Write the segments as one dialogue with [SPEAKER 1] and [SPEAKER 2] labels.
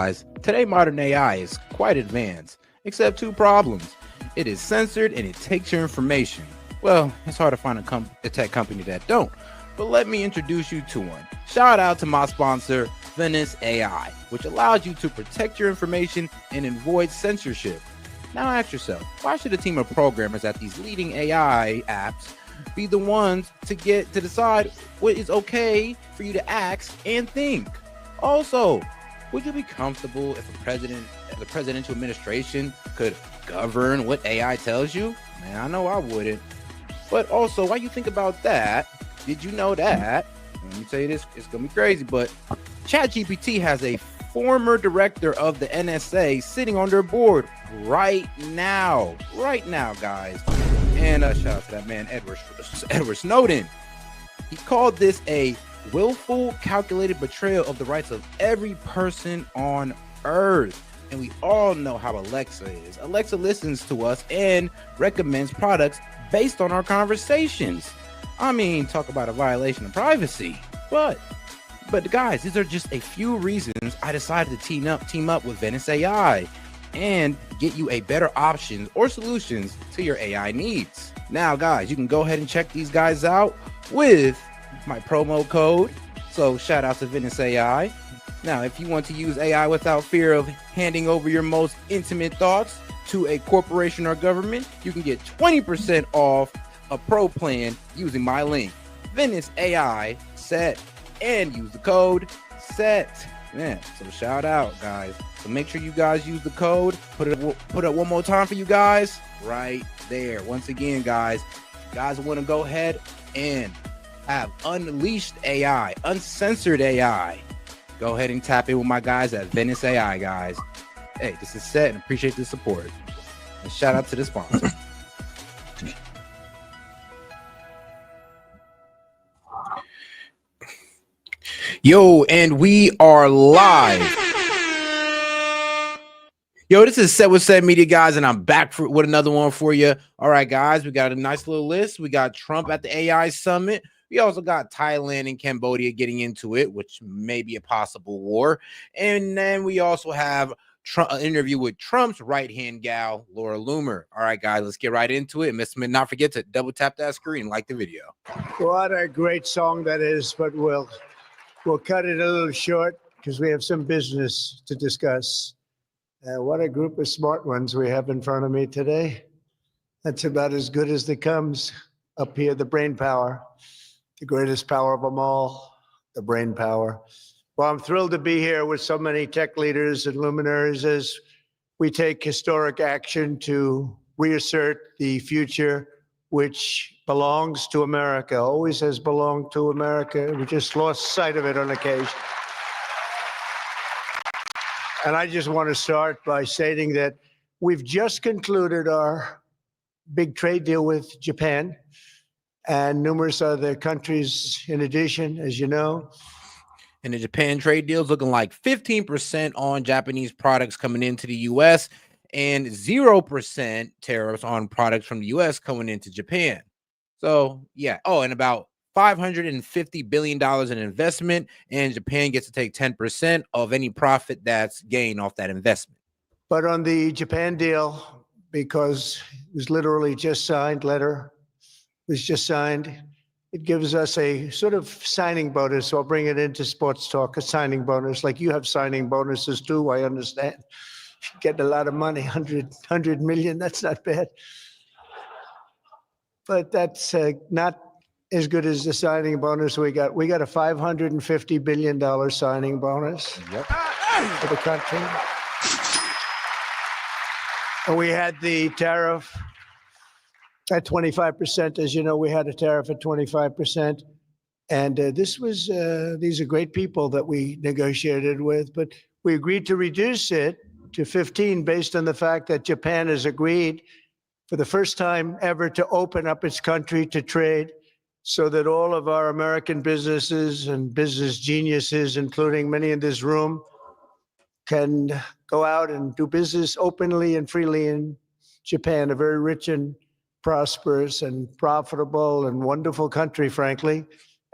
[SPEAKER 1] guys, today modern AI is quite advanced, except two problems. It is censored and it takes your information. Well, it's hard to find a tech company that don't, but let me introduce you to one. Shout out to my sponsor, Venice AI, which allows you to protect your information and avoid censorship. Now ask yourself, why should a team of programmers at these leading AI apps be the ones to decide what is okay for you to ask and think? Also, would you be comfortable if the presidential administration could govern what AI tells you? Man, I know I wouldn't. But also, while you think about that, did you know that? Let me tell you this, it's gonna be crazy, but ChatGPT has a former director of the NSA sitting on their board right now, guys. And shout out to that man, Edward Snowden. He called this a willful, calculated betrayal of the rights of every person on Earth. And we all know how Alexa is. Alexa listens to us and recommends products based on our conversations. I mean, talk about a violation of privacy. But guys, these are just a few reasons I decided to team up with Venice AI and get you a better options or solutions to your AI needs. Now, guys, you can go ahead and check these guys out with my promo code. So shout out to Venice AI. Now, if you want to use AI without fear of handing over your most intimate thoughts to a corporation or government, you can get 20% off a pro plan using my link, Venice AI S.E.T, and use the code S.E.T. Man, so shout out, guys. So make sure you guys use the code. Put it one more time for you guys right there. Once again, guys, if you guys want to go ahead and have unleashed AI, uncensored AI, go ahead and tap in with my guys at Venice AI, guys. Hey, this is S.E.T and appreciate the support. And shout out to the sponsor. Yo, and we are live. Yo, this is S.E.T with S.E.T Media, guys, and I'm back with another one for you. All right, guys, we got a nice little list. We got Trump at the AI summit. We also got Thailand and Cambodia getting into it, which may be a possible war. And then we also have an interview with Trump's right-hand gal, Laura Loomer. All right, guys, let's get right into it. Miss Smith, not forget to double tap that screen and like the video.
[SPEAKER 2] What a great song that is, but we'll cut it a little short because we have some business to discuss. What a group of smart ones we have in front of me today. That's about as good as it comes. Up here, the brain power, the greatest power of them all, the brain power. Well, I'm thrilled to be here with so many tech leaders and luminaries as we take historic action to reassert the future which belongs to America, always has belonged to America. We just lost sight of it on occasion. And I just want to start by stating that we've just concluded our big trade deal with Japan and numerous other countries in addition, as you know.
[SPEAKER 1] And the Japan trade deal is looking like 15% on Japanese products coming into the U.S. and 0% tariffs on products from the U.S. coming into Japan. So, yeah. Oh, and about $550 billion in investment, and Japan gets to take 10% of any profit that's gained off that investment.
[SPEAKER 2] But on the Japan deal, because it was literally just signed, it gives us a sort of signing bonus. So I'll bring it into sports talk, a signing bonus. Like you have signing bonuses too, I understand. Getting a lot of money, 100 million, that's not bad. But that's not as good as the signing bonus we got. We got a $550 billion signing bonus for the country. And we had the tariff at 25%. As you know, we had a tariff at 25%. And these are great people that we negotiated with, but we agreed to reduce it to 15 based on the fact that Japan has agreed for the first time ever to open up its country to trade so that all of our American businesses and business geniuses, including many in this room, can go out and do business openly and freely in Japan, a very rich and prosperous and profitable and wonderful country, frankly.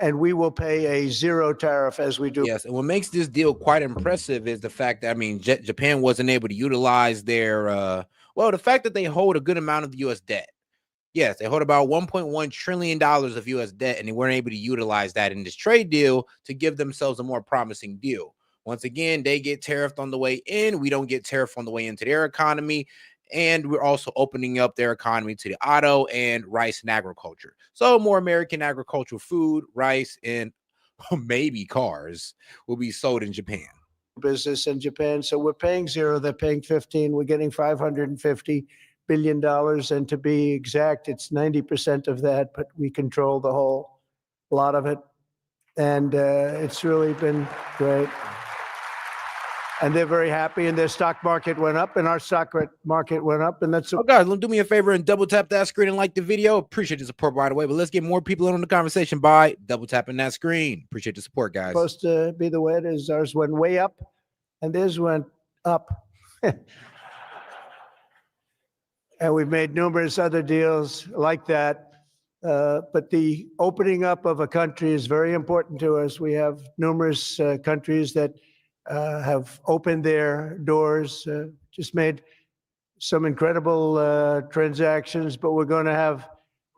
[SPEAKER 2] and we will pay a zero tariff as we do.
[SPEAKER 1] Yes, and what makes this deal quite impressive is the fact that, I mean, Japan wasn't able to utilize their, the fact that they hold a good amount of the U.S. debt. Yes, they hold about $1.1 trillion of U.S. debt, and they weren't able to utilize that in this trade deal to give themselves a more promising deal. Once again, they get tariffed on the way in. We don't get tariffed on the way into their economy. And we're also opening up their economy to the auto and rice and agriculture. So more American agricultural food, rice, and maybe cars will be sold in Japan.
[SPEAKER 2] Business in Japan. So we're paying zero, they're paying 15. We're getting $550 billion. And to be exact, it's 90% of that, but we control the whole lot of it. And it's really been great. And they're very happy, and their stock market went up, and our stock market went up, and that's.
[SPEAKER 1] Oh, guys, do me a favor and double tap that screen and like the video. Appreciate the support, by the way. But let's get more people in on the conversation by double tapping that screen. Appreciate the support, guys.
[SPEAKER 2] Supposed to be the way it is. Ours went way up, and theirs went up. And we've made numerous other deals like that. But the opening up of a country is very important to us. We have numerous countries that have opened their doors, just made some incredible transactions, but we're going to have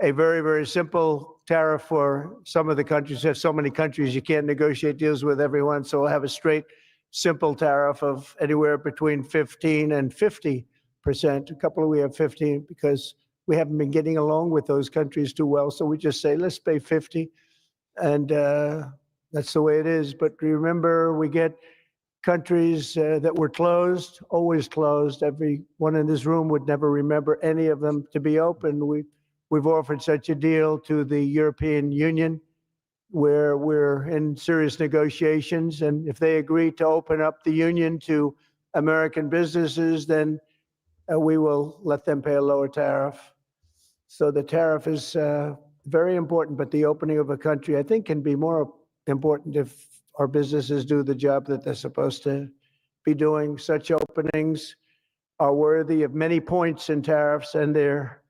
[SPEAKER 2] a very, very simple tariff for some of the countries. There's so many countries you can't negotiate deals with everyone, so we'll have a straight, simple tariff of anywhere between 15 and 50%. A couple of we have 15 because we haven't been getting along with those countries too well, so we just say, let's pay 50, and that's the way it is. But remember, we get countries that were closed, always closed. Everyone in this room would never remember any of them to be open. We've offered such a deal to the European Union, where we're in serious negotiations. And if they agree to open up the union to American businesses, then we will let them pay a lower tariff. So the tariff is very important, but the opening of a country, I think, can be more important if our businesses do the job that they're supposed to be doing. Such openings are worthy of many points in tariffs, and they're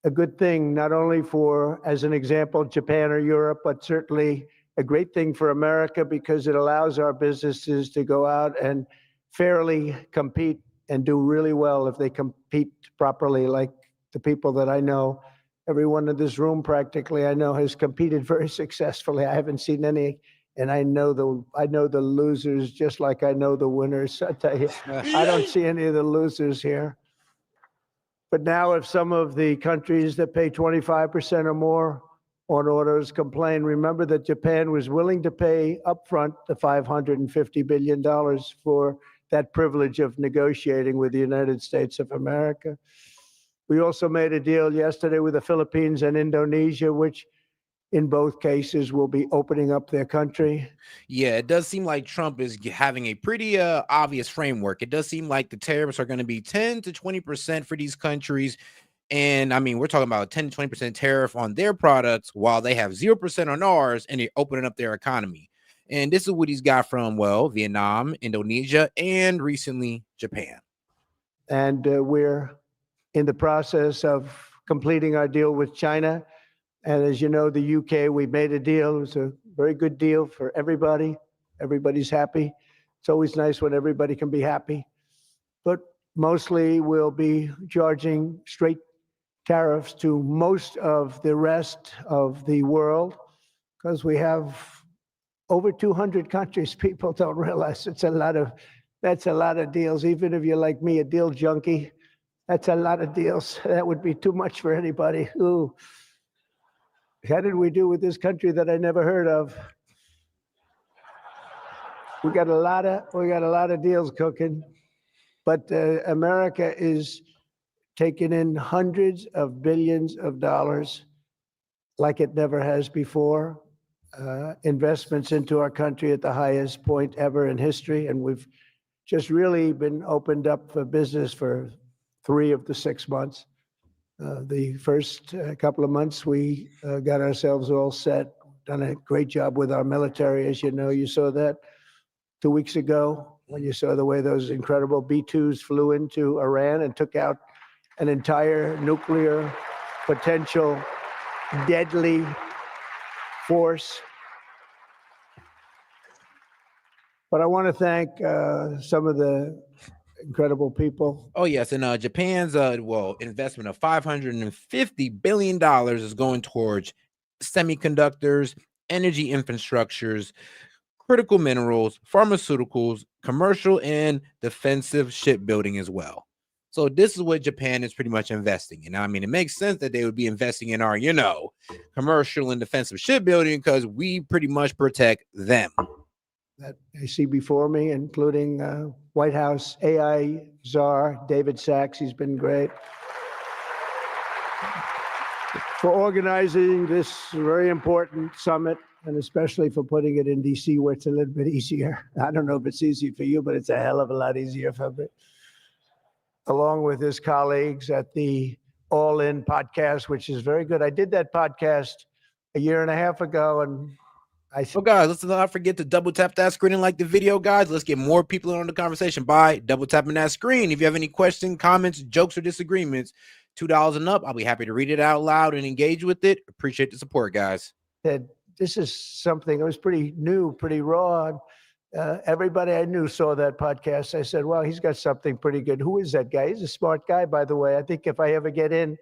[SPEAKER 2] a good thing, not only for, as an example, Japan or Europe, but certainly a great thing for America, because it allows our businesses to go out and fairly compete and do really well if they compete properly, like the people that I know. Everyone in this room practically I know has competed very successfully. I haven't seen any, and I know the losers just like I know the winners. I tell you, I don't see any of the losers here. But now if some of the countries that pay 25% or more on autos complain, remember that Japan was willing to pay upfront the $550 billion for that privilege of negotiating with the United States of America. We also made a deal yesterday with the Philippines and Indonesia, which in both cases will be opening up their country.
[SPEAKER 1] Yeah, it does seem like Trump is having a pretty obvious framework. It does seem like the tariffs are going to be 10 to 20% for these countries. And I mean, we're talking about a 10 to 20% tariff on their products while they have 0% on ours, and they're opening up their economy. And this is what he's got from, well, Vietnam, Indonesia, and recently Japan.
[SPEAKER 2] And we're in the process of completing our deal with China. And as you know, the UK, we made a deal. It was a very good deal for everybody. Everybody's happy. It's always nice when everybody can be happy. But mostly we'll be charging straight tariffs to most of the rest of the world, because we have over 200 countries. People don't realize that's a lot of deals. Even if you're like me, a deal junkie, that's a lot of deals. That would be too much for anybody. Ooh. How did we do with this country that I never heard of? We got a lot of deals cooking, but America is taking in hundreds of billions of dollars like it never has before. Investments into our country at the highest point ever in history, and we've just really been opened up for business for 3 of the 6 months. The first couple of months, we got ourselves all set, done a great job with our military. As you know, you saw that 2 weeks ago when you saw the way those incredible B-2s flew into Iran and took out an entire nuclear potential deadly force But I want to thank some of the incredible people.
[SPEAKER 1] Oh yes, and Japan's investment of $550 billion is going towards semiconductors, energy infrastructures, critical minerals, pharmaceuticals, commercial and defensive shipbuilding as well. So this is what Japan is pretty much investing in. Now, I mean, it makes sense that they would be investing in our, commercial and defensive shipbuilding because we pretty much protect them.
[SPEAKER 2] That I see before me, including White House AI czar David Sachs. He's been great for organizing this very important summit, and especially for putting it in D.C., where it's a little bit easier. I don't know if it's easy for you, but it's a hell of a lot easier for me. Along with his colleagues at the All In podcast, which is very good. I did that podcast a year and a half ago, and
[SPEAKER 1] So guys, let's not forget to double tap that screen and like the video, guys. Let's get more people on the conversation by double tapping that screen. If you have any questions, comments, jokes, or disagreements, $2 and up, I'll be happy to read it out loud and engage with it. Appreciate the support, guys.
[SPEAKER 2] That this is something that was pretty new, pretty raw. Everybody I knew saw that podcast. I said, well, he's got something pretty good. Who is that guy? He's a smart guy, by the way. I think if I ever get in,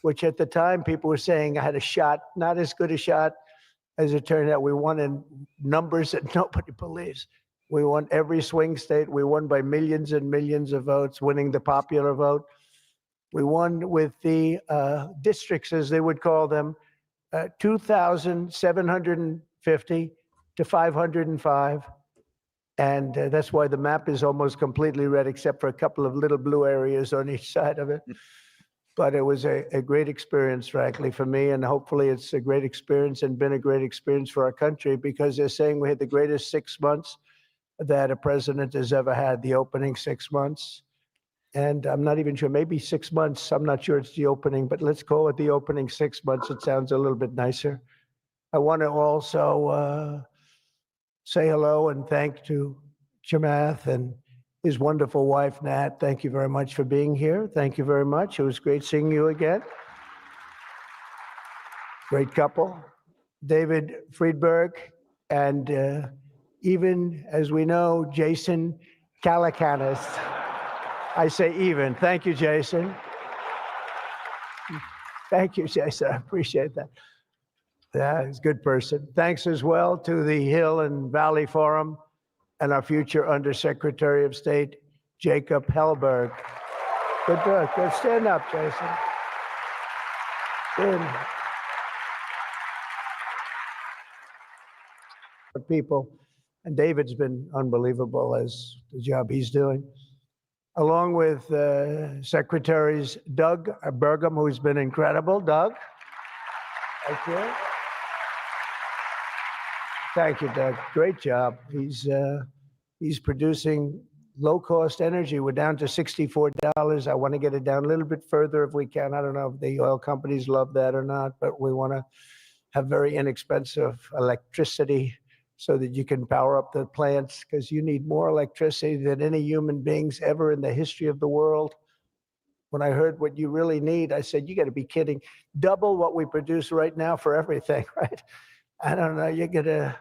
[SPEAKER 2] which at the time people were saying I had a shot, not as good a shot. As it turned out, we won in numbers that nobody believes. We won every swing state. We won by millions and millions of votes, winning the popular vote. We won with the districts, as they would call them, 2,750 to 505. And that's why the map is almost completely red, except for a couple of little blue areas on each side of it. But it was a great experience, frankly, for me. And hopefully it's a great experience and been a great experience for our country, because they're saying we had the greatest 6 months that a president has ever had, the opening 6 months. And I'm not even sure, maybe 6 months. I'm not sure it's the opening, but let's call it the opening 6 months. It sounds a little bit nicer. I want to also say hello and thank to Chamath and his wonderful wife, Nat. Thank you very much for being here. Thank you very much. It was great seeing you again. Great couple. David Friedberg, and even, as we know, Jason Calacanis. I say even. Thank you, Jason. Thank you, Jason. I appreciate that. Yeah, he's a good person. Thanks as well to the Hill and Valley Forum and our future Undersecretary of State, Jacob Hellberg. Good work. Good. Stand up, Jason. Good. People. And David's been unbelievable as the job he's doing. Along with Secretaries Doug Burgum, who's been incredible. Doug. Thank you. Thank you, Doug. Great job. He's producing low-cost energy. We're down to $64. I want to get it down a little bit further if we can. I don't know if the oil companies love that or not, but we want to have very inexpensive electricity so that you can power up the plants, because you need more electricity than any human beings ever in the history of the world. When I heard what you really need, I said, you got to be kidding. Double what we produce right now for everything, right? I don't know. You're going to,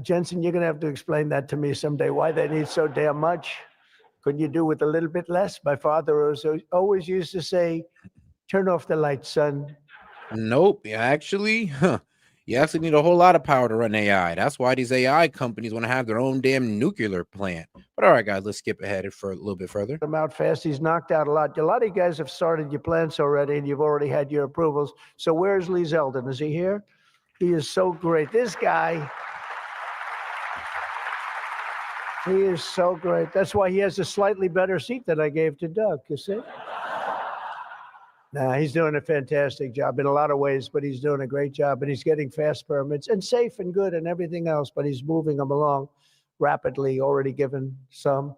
[SPEAKER 2] Jensen, you're going to have to explain that to me someday, why they need so damn much. Couldn't you do with a little bit less? My father always used to say, turn off the lights, son.
[SPEAKER 1] Nope. You actually need a whole lot of power to run AI. That's why these AI companies want to have their own damn nuclear plant. But all right, guys, let's skip ahead for a little bit further.
[SPEAKER 2] Him out fast. He's knocked out a lot. A lot of you guys have started your plants already, and you've already had your approvals. So where's Lee Zeldin? Is he here? He is so great. This guy, he is so great. That's why he has a slightly better seat than I gave to Doug, you see? Nah, he's doing a fantastic job in a lot of ways, but he's doing a great job, and he's getting fast permits and safe and good and everything else, but he's moving them along rapidly, already given some.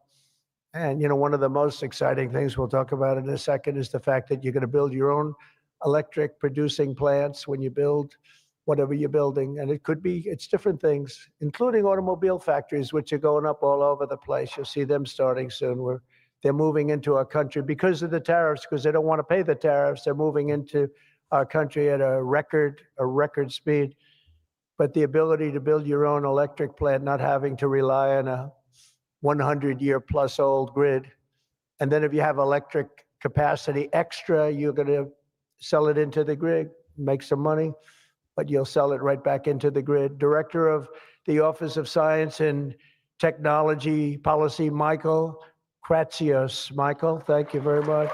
[SPEAKER 2] And, one of the most exciting things we'll talk about in a second is the fact that you're going to build your own electric producing plants when you build whatever you're building. And it's different things, including automobile factories, which are going up all over the place. You'll see them starting soon. They're moving into our country because of the tariffs, because they don't want to pay the tariffs. They're moving into our country at a record speed. but the ability to build your own electric plant, not having to rely on a 100-year-plus old grid. And then if you have electric capacity extra, you're going to sell it into the grid, make some money, but you'll sell it right back into the grid. Director of the Office of Science and Technology Policy, Michael Kratsios. Michael, thank you very much.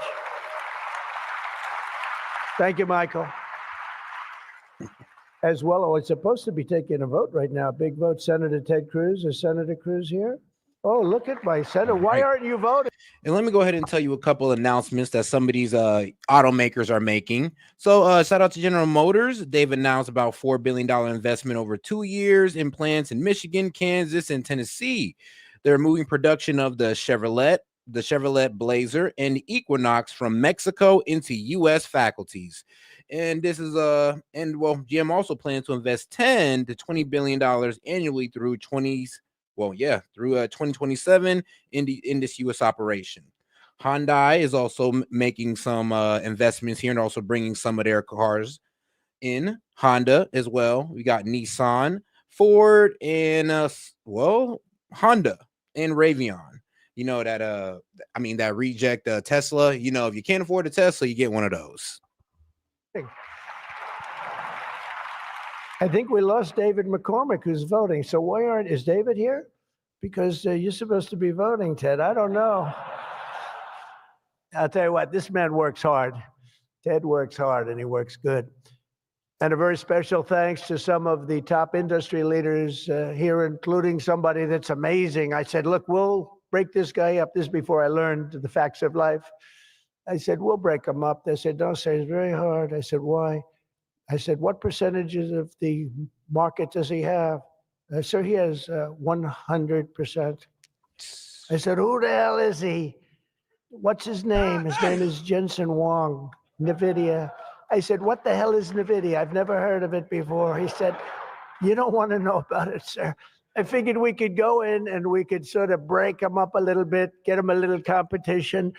[SPEAKER 2] Thank you, Michael. As well, oh, it's supposed to be taking a vote right now. Big vote, Senator Ted Cruz. Is Senator Cruz here? Oh, look at my senator. Why aren't you voting?
[SPEAKER 1] And let me go ahead and tell you a couple announcements that some of these automakers are making. So shout out to General Motors. They've announced about $4 billion investment over 2 years in plants in Michigan, Kansas, and Tennessee. They're moving production of the Chevrolet Blazer, and the Equinox from Mexico into U.S. faculties. And this is GM also plans to invest $10 to $20 billion annually through 2027 in this U.S. operation. Hyundai is also making some investments here and also bringing some of their cars in. Honda as well. We got Nissan, Ford, and Honda and Raytheon. You know that that reject Tesla. You know, if you can't afford a Tesla, you get one of those.
[SPEAKER 2] I think we lost David McCormick, who's voting. So why is David here? Because you're supposed to be voting, Ted. I don't know. I'll tell you what, this man works hard. Ted works hard, and he works good. And a very special thanks to some of the top industry leaders here, including somebody that's amazing. I said, look, we'll break this guy up. This is before I learned the facts of life. I said, we'll break him up. They said, don't say it's very hard. I said, why? I said, what percentages of the market does he have? Sir, he has 100%. I said, who the hell is he? What's his name? His name is Jensen Huang, NVIDIA. I said, what the hell is NVIDIA? I've never heard of it before. He said, you don't want to know about it, sir. I figured we could go in and we could sort of break him up a little bit, get him a little competition.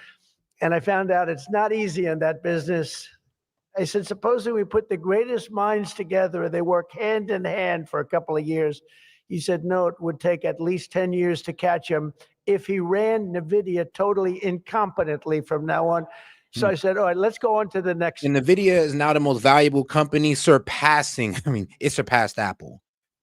[SPEAKER 2] And I found out it's not easy in that business. I said, supposing we put the greatest minds together and they work hand in hand for a couple of years. He said, no, it would take at least 10 years to catch him if he ran NVIDIA totally incompetently from now on. So I said, all right, let's go on to the next.
[SPEAKER 1] And NVIDIA is now the most valuable company, surpassing, it surpassed Apple.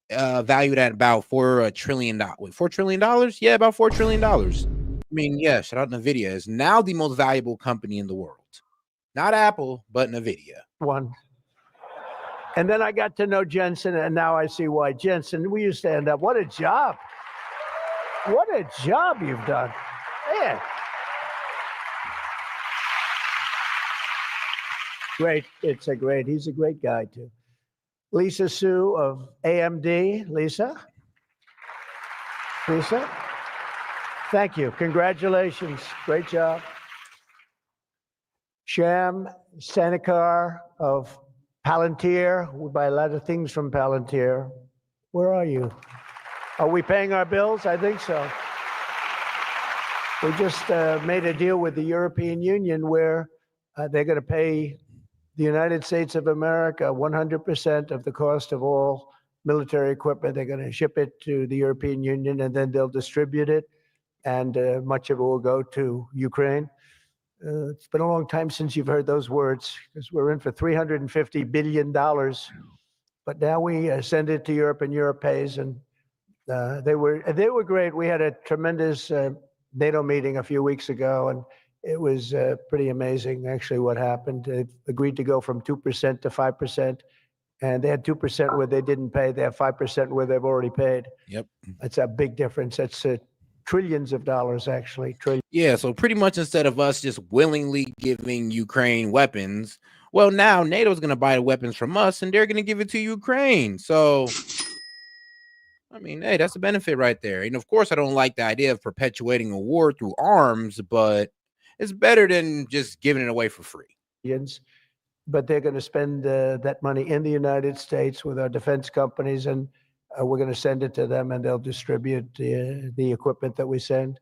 [SPEAKER 1] Valued at about $4 trillion. $4 trillion? Yeah, about $4 trillion. Shout out NVIDIA is now the most valuable company in the world. Not Apple, but NVIDIA.
[SPEAKER 2] One. And then I got to know Jensen, and now I see why. Jensen, will you stand up? What a job. What a job you've done. Man. Great. He's a great guy, too. Lisa Su of AMD. Lisa? Thank you. Congratulations. Great job. Sham Sanikar of Palantir. We buy a lot of things from Palantir. Where are you? Are we paying our bills? I think so. We just made a deal with the European Union where they're going to pay the United States of America 100% of the cost of all military equipment. They're going to ship it to the European Union, and then they'll distribute it, and much of it will go to Ukraine. It's been a long time since you've heard those words, because we're in for $350 billion. But now we send it to Europe, and Europe pays, and they were great. We had a tremendous NATO meeting a few weeks ago, and it was pretty amazing, actually, what happened. They agreed to go from 2% to 5%, and they had 2% where they didn't pay. They have 5% where they've already paid.
[SPEAKER 1] Yep.
[SPEAKER 2] That's a big difference. That's trillions of dollars, actually. Trillions.
[SPEAKER 1] Yeah, so pretty much instead of us just willingly giving Ukraine weapons, well, now NATO is going to buy the weapons from us, and they're going to give it to Ukraine. So, hey, that's a benefit right there. And of course, I don't like the idea of perpetuating a war through arms, but it's better than just giving it away for free.
[SPEAKER 2] But they're going to spend that money in the United States with our defense companies, and we're going to send it to them, and they'll distribute the equipment that we send.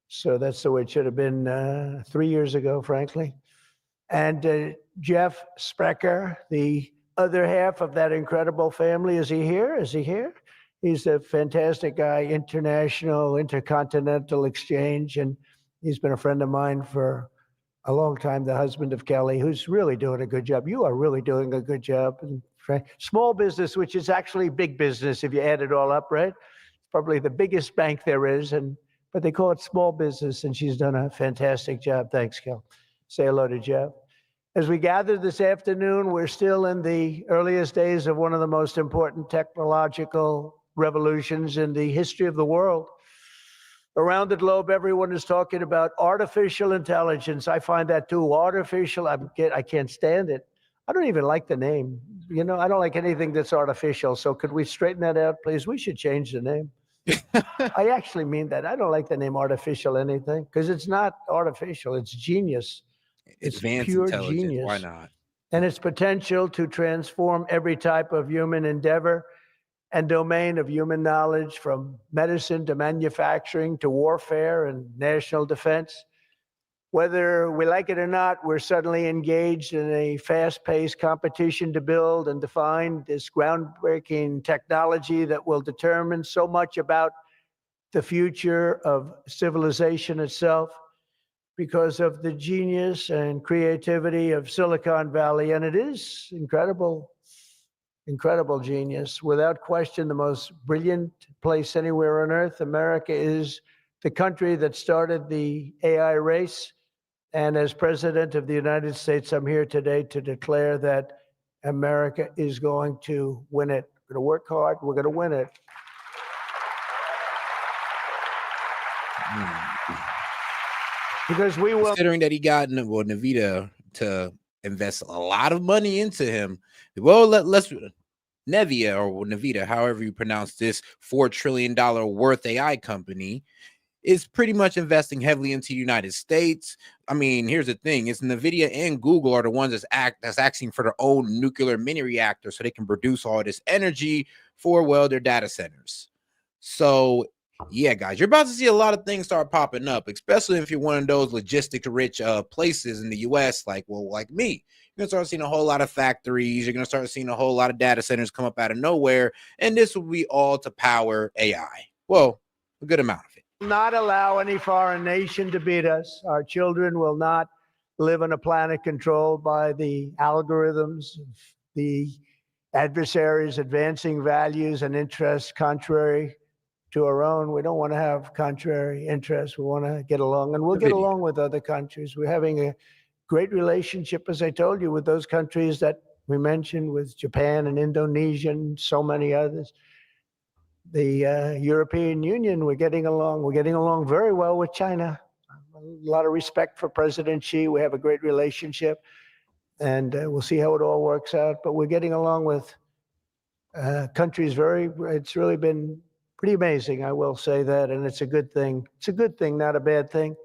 [SPEAKER 2] So that's the way it should have been 3 years ago, frankly. And Jeff Sprecher, the other half of that incredible family. Is he here? Is he here? He's a fantastic guy, international, intercontinental exchange, and he's been a friend of mine for a long time, the husband of Kelly, who's really doing a good job. You are really doing a good job. And small business, which is actually big business if you add it all up, right? It's probably the biggest bank there is, but they call it small business, and she's done a fantastic job. Thanks, Kel. Say hello to Jeff. As we gather this afternoon, we're still in the earliest days of one of the most important technological revolutions in the history of the world. Around the globe, everyone is talking about artificial intelligence. I find that too artificial. I can't stand it. I don't even like the name. You know, I don't like anything that's artificial. So could we straighten that out, please? We should change the name. I actually mean that. I don't like the name artificial anything because it's not artificial. It's genius. It's
[SPEAKER 1] Advanced
[SPEAKER 2] pure
[SPEAKER 1] intelligence.
[SPEAKER 2] genius.
[SPEAKER 1] Why not?
[SPEAKER 2] And its potential to transform every type of human endeavor and domain of human knowledge, from medicine to manufacturing to warfare and national defense. Whether we like it or not, we're suddenly engaged in a fast-paced competition to build and define this groundbreaking technology that will determine so much about the future of civilization itself because of the genius and creativity of Silicon Valley. And it is incredible genius. Without question, the most brilliant place anywhere on earth. America is the country that started the AI race. And as President of the United States, I'm here today to declare that America is going to win it. We're going to work hard. We're going to win it. Because we will.
[SPEAKER 1] Considering that he got Nvidia to invest a lot of money into him. Well, let's Nevia or Nvidia, however you pronounce this, $4 trillion worth AI company, is pretty much investing heavily into the United States. I mean, here's the thing: it's Nvidia and Google are the ones that's asking for their own nuclear mini reactor so they can produce all this energy for their data centers. So yeah, guys, you're about to see a lot of things start popping up, especially if you're one of those logistic-rich places in the U.S. like me. You're gonna start seeing a whole lot of factories. You're gonna start seeing a whole lot of data centers come up out of nowhere, and this will be all to power AI. Well, a good amount of it.
[SPEAKER 2] Not allow any foreign nation to beat us. Our children will not live on a planet controlled by the algorithms of the adversaries advancing values and interests contrary to our own. We don't want to have contrary interests. We want to get along, and we'll get along with other countries. We're having a great relationship, as I told you, with those countries that we mentioned, with Japan and Indonesia and so many others. The European Union, we're getting along. We're getting along very well with China. A lot of respect for President Xi. We have a great relationship, and we'll see how it all works out. But we're getting along with countries it's really been pretty amazing, I will say that, and it's a good thing. It's a good thing, not a bad thing.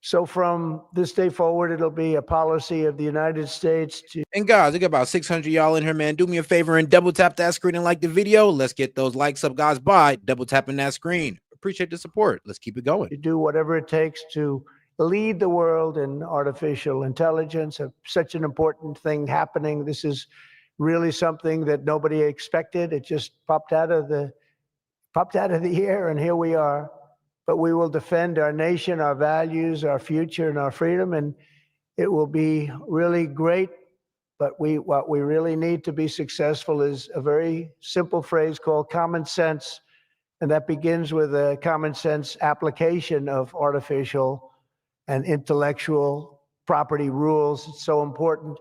[SPEAKER 2] So from this day forward, it'll be a policy of the United States to...
[SPEAKER 1] And guys, we got about 600 y'all in here, man. Do me a favor and double tap that screen and like the video. Let's get those likes up, guys, by double tapping that screen. Appreciate the support. Let's keep it going.
[SPEAKER 2] To do whatever it takes to lead the world in artificial intelligence, such an important thing happening. This is really something that nobody expected. It just popped out of the air, and here we are. But we will defend our nation, our values, our future, and our freedom, and it will be really great. But what we really need to be successful is a very simple phrase called common sense, and that begins with a common sense application of artificial and intellectual property rules. It's so important.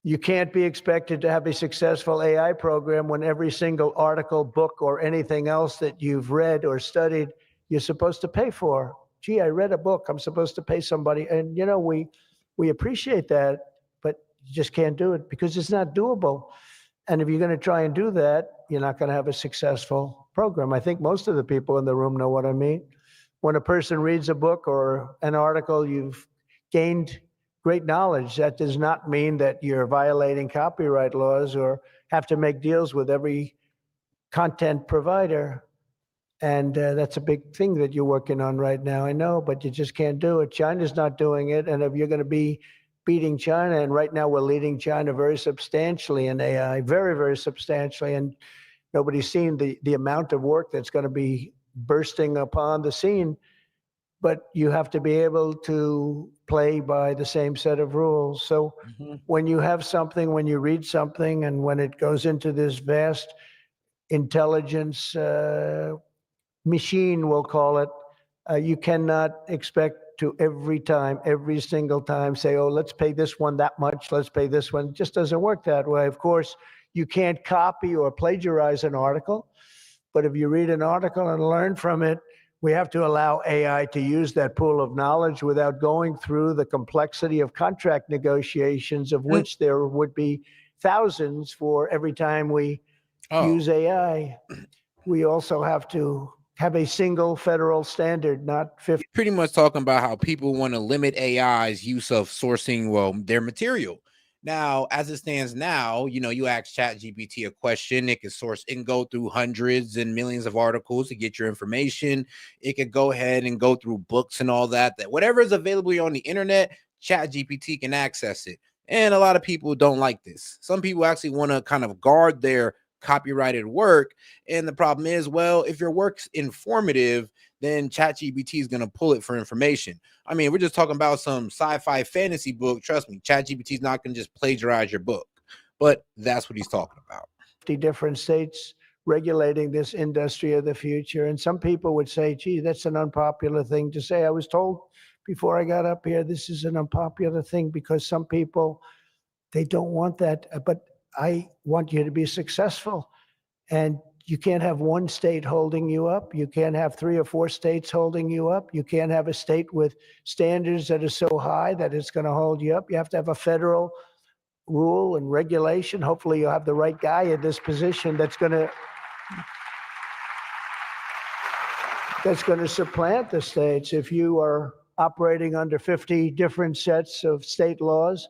[SPEAKER 2] You can't be expected to have a successful AI program when every single article, book, or anything else that you've read or studied, you're supposed to pay for. Gee, I read a book. I'm supposed to pay somebody. And, you know, we appreciate that, but you just can't do it because it's not doable. And if you're going to try and do that, you're not going to have a successful program. I think most of the people in the room know what I mean. When a person reads a book or an article, you've gained great knowledge. That does not mean that you're violating copyright laws or have to make deals with every content provider. And that's a big thing that you're working on right now, I know, but you just can't do it. China's not doing it. And if you're going to be beating China, and right now we're leading China very substantially in AI, very, very substantially. And nobody's seen the amount of work that's going to be bursting upon the scene. But you have to be able to play by the same set of rules. So when you have something, when you read something, and when it goes into this vast intelligence machine, we'll call it, you cannot expect to every single time say, oh, let's pay this one that much, let's pay this one. It just doesn't work that way. Of course, you can't copy or plagiarize an article, but if you read an article and learn from it, we have to allow AI to use that pool of knowledge without going through the complexity of contract negotiations, of which there would be thousands for every time we use AI. We also have to have a single federal standard, not 50.
[SPEAKER 1] Pretty much talking about how people want to limit AI's use of sourcing, well, their material. Now, as it stands now, you ask ChatGPT a question, it can source and go through hundreds and millions of articles to get your information. It could go ahead and go through books and all that whatever is available on the internet, ChatGPT can access it. And a lot of people don't like this. Some people actually want to kind of guard their copyrighted work. And the problem is, well, if your work's informative, then ChatGPT is going to pull it for information. I mean, we're just talking about some sci-fi fantasy book. Trust me, ChatGPT is not going to just plagiarize your book, but that's what he's talking about.
[SPEAKER 2] 50 different states regulating this industry of the future. And some people would say, gee, that's an unpopular thing to say. I was told before I got up here, this is an unpopular thing because some people, they don't want that. But I want you to be successful. And you can't have one state holding you up. You can't have 3 or 4 states holding you up. You can't have a state with standards that are so high that it's going to hold you up. You have to have a federal rule and regulation. Hopefully you'll have the right guy in this position that's going to supplant the states. If you are operating under 50 different sets of state laws,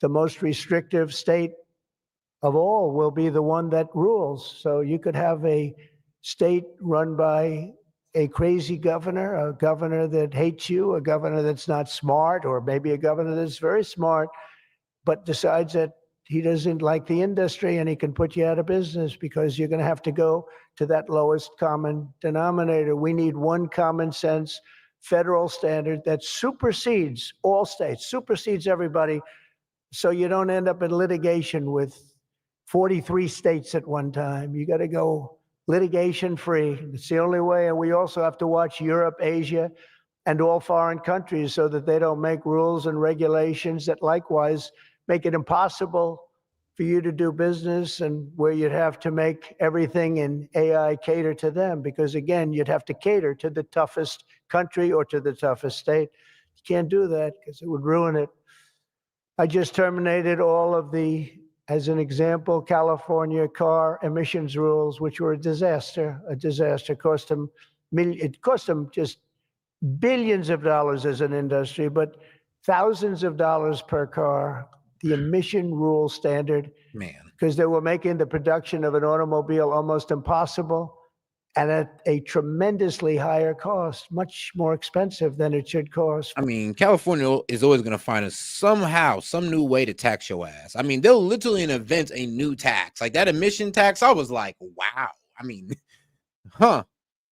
[SPEAKER 2] the most restrictive state of all will be the one that rules. So you could have a state run by a crazy governor, a governor that hates you, a governor that's not smart, or maybe a governor that's very smart, but decides that he doesn't like the industry and he can put you out of business because you're going to have to go to that lowest common denominator. We need one common sense federal standard that supersedes all states, supersedes everybody, so you don't end up in litigation with 43 states at one time. You got to go litigation free. It's the only way. And we also have to watch Europe, Asia, and all foreign countries so that they don't make rules and regulations that likewise make it impossible for you to do business, and where you'd have to make everything in AI cater to them. Because again, you'd have to cater to the toughest country or to the toughest state. You can't do that because it would ruin it. I just terminated all of the, as an example, California car emissions rules, which were a disaster. It cost them just billions of dollars as an industry, but thousands of dollars per car, the emission rule standard, because they were making the production of an automobile almost impossible and at a tremendously higher cost, much more expensive than it should cost.
[SPEAKER 1] I mean, California is always going to find some new way to tax your ass. I mean, they'll literally invent a new tax. Like that emission tax, I was like, wow. I mean, wow,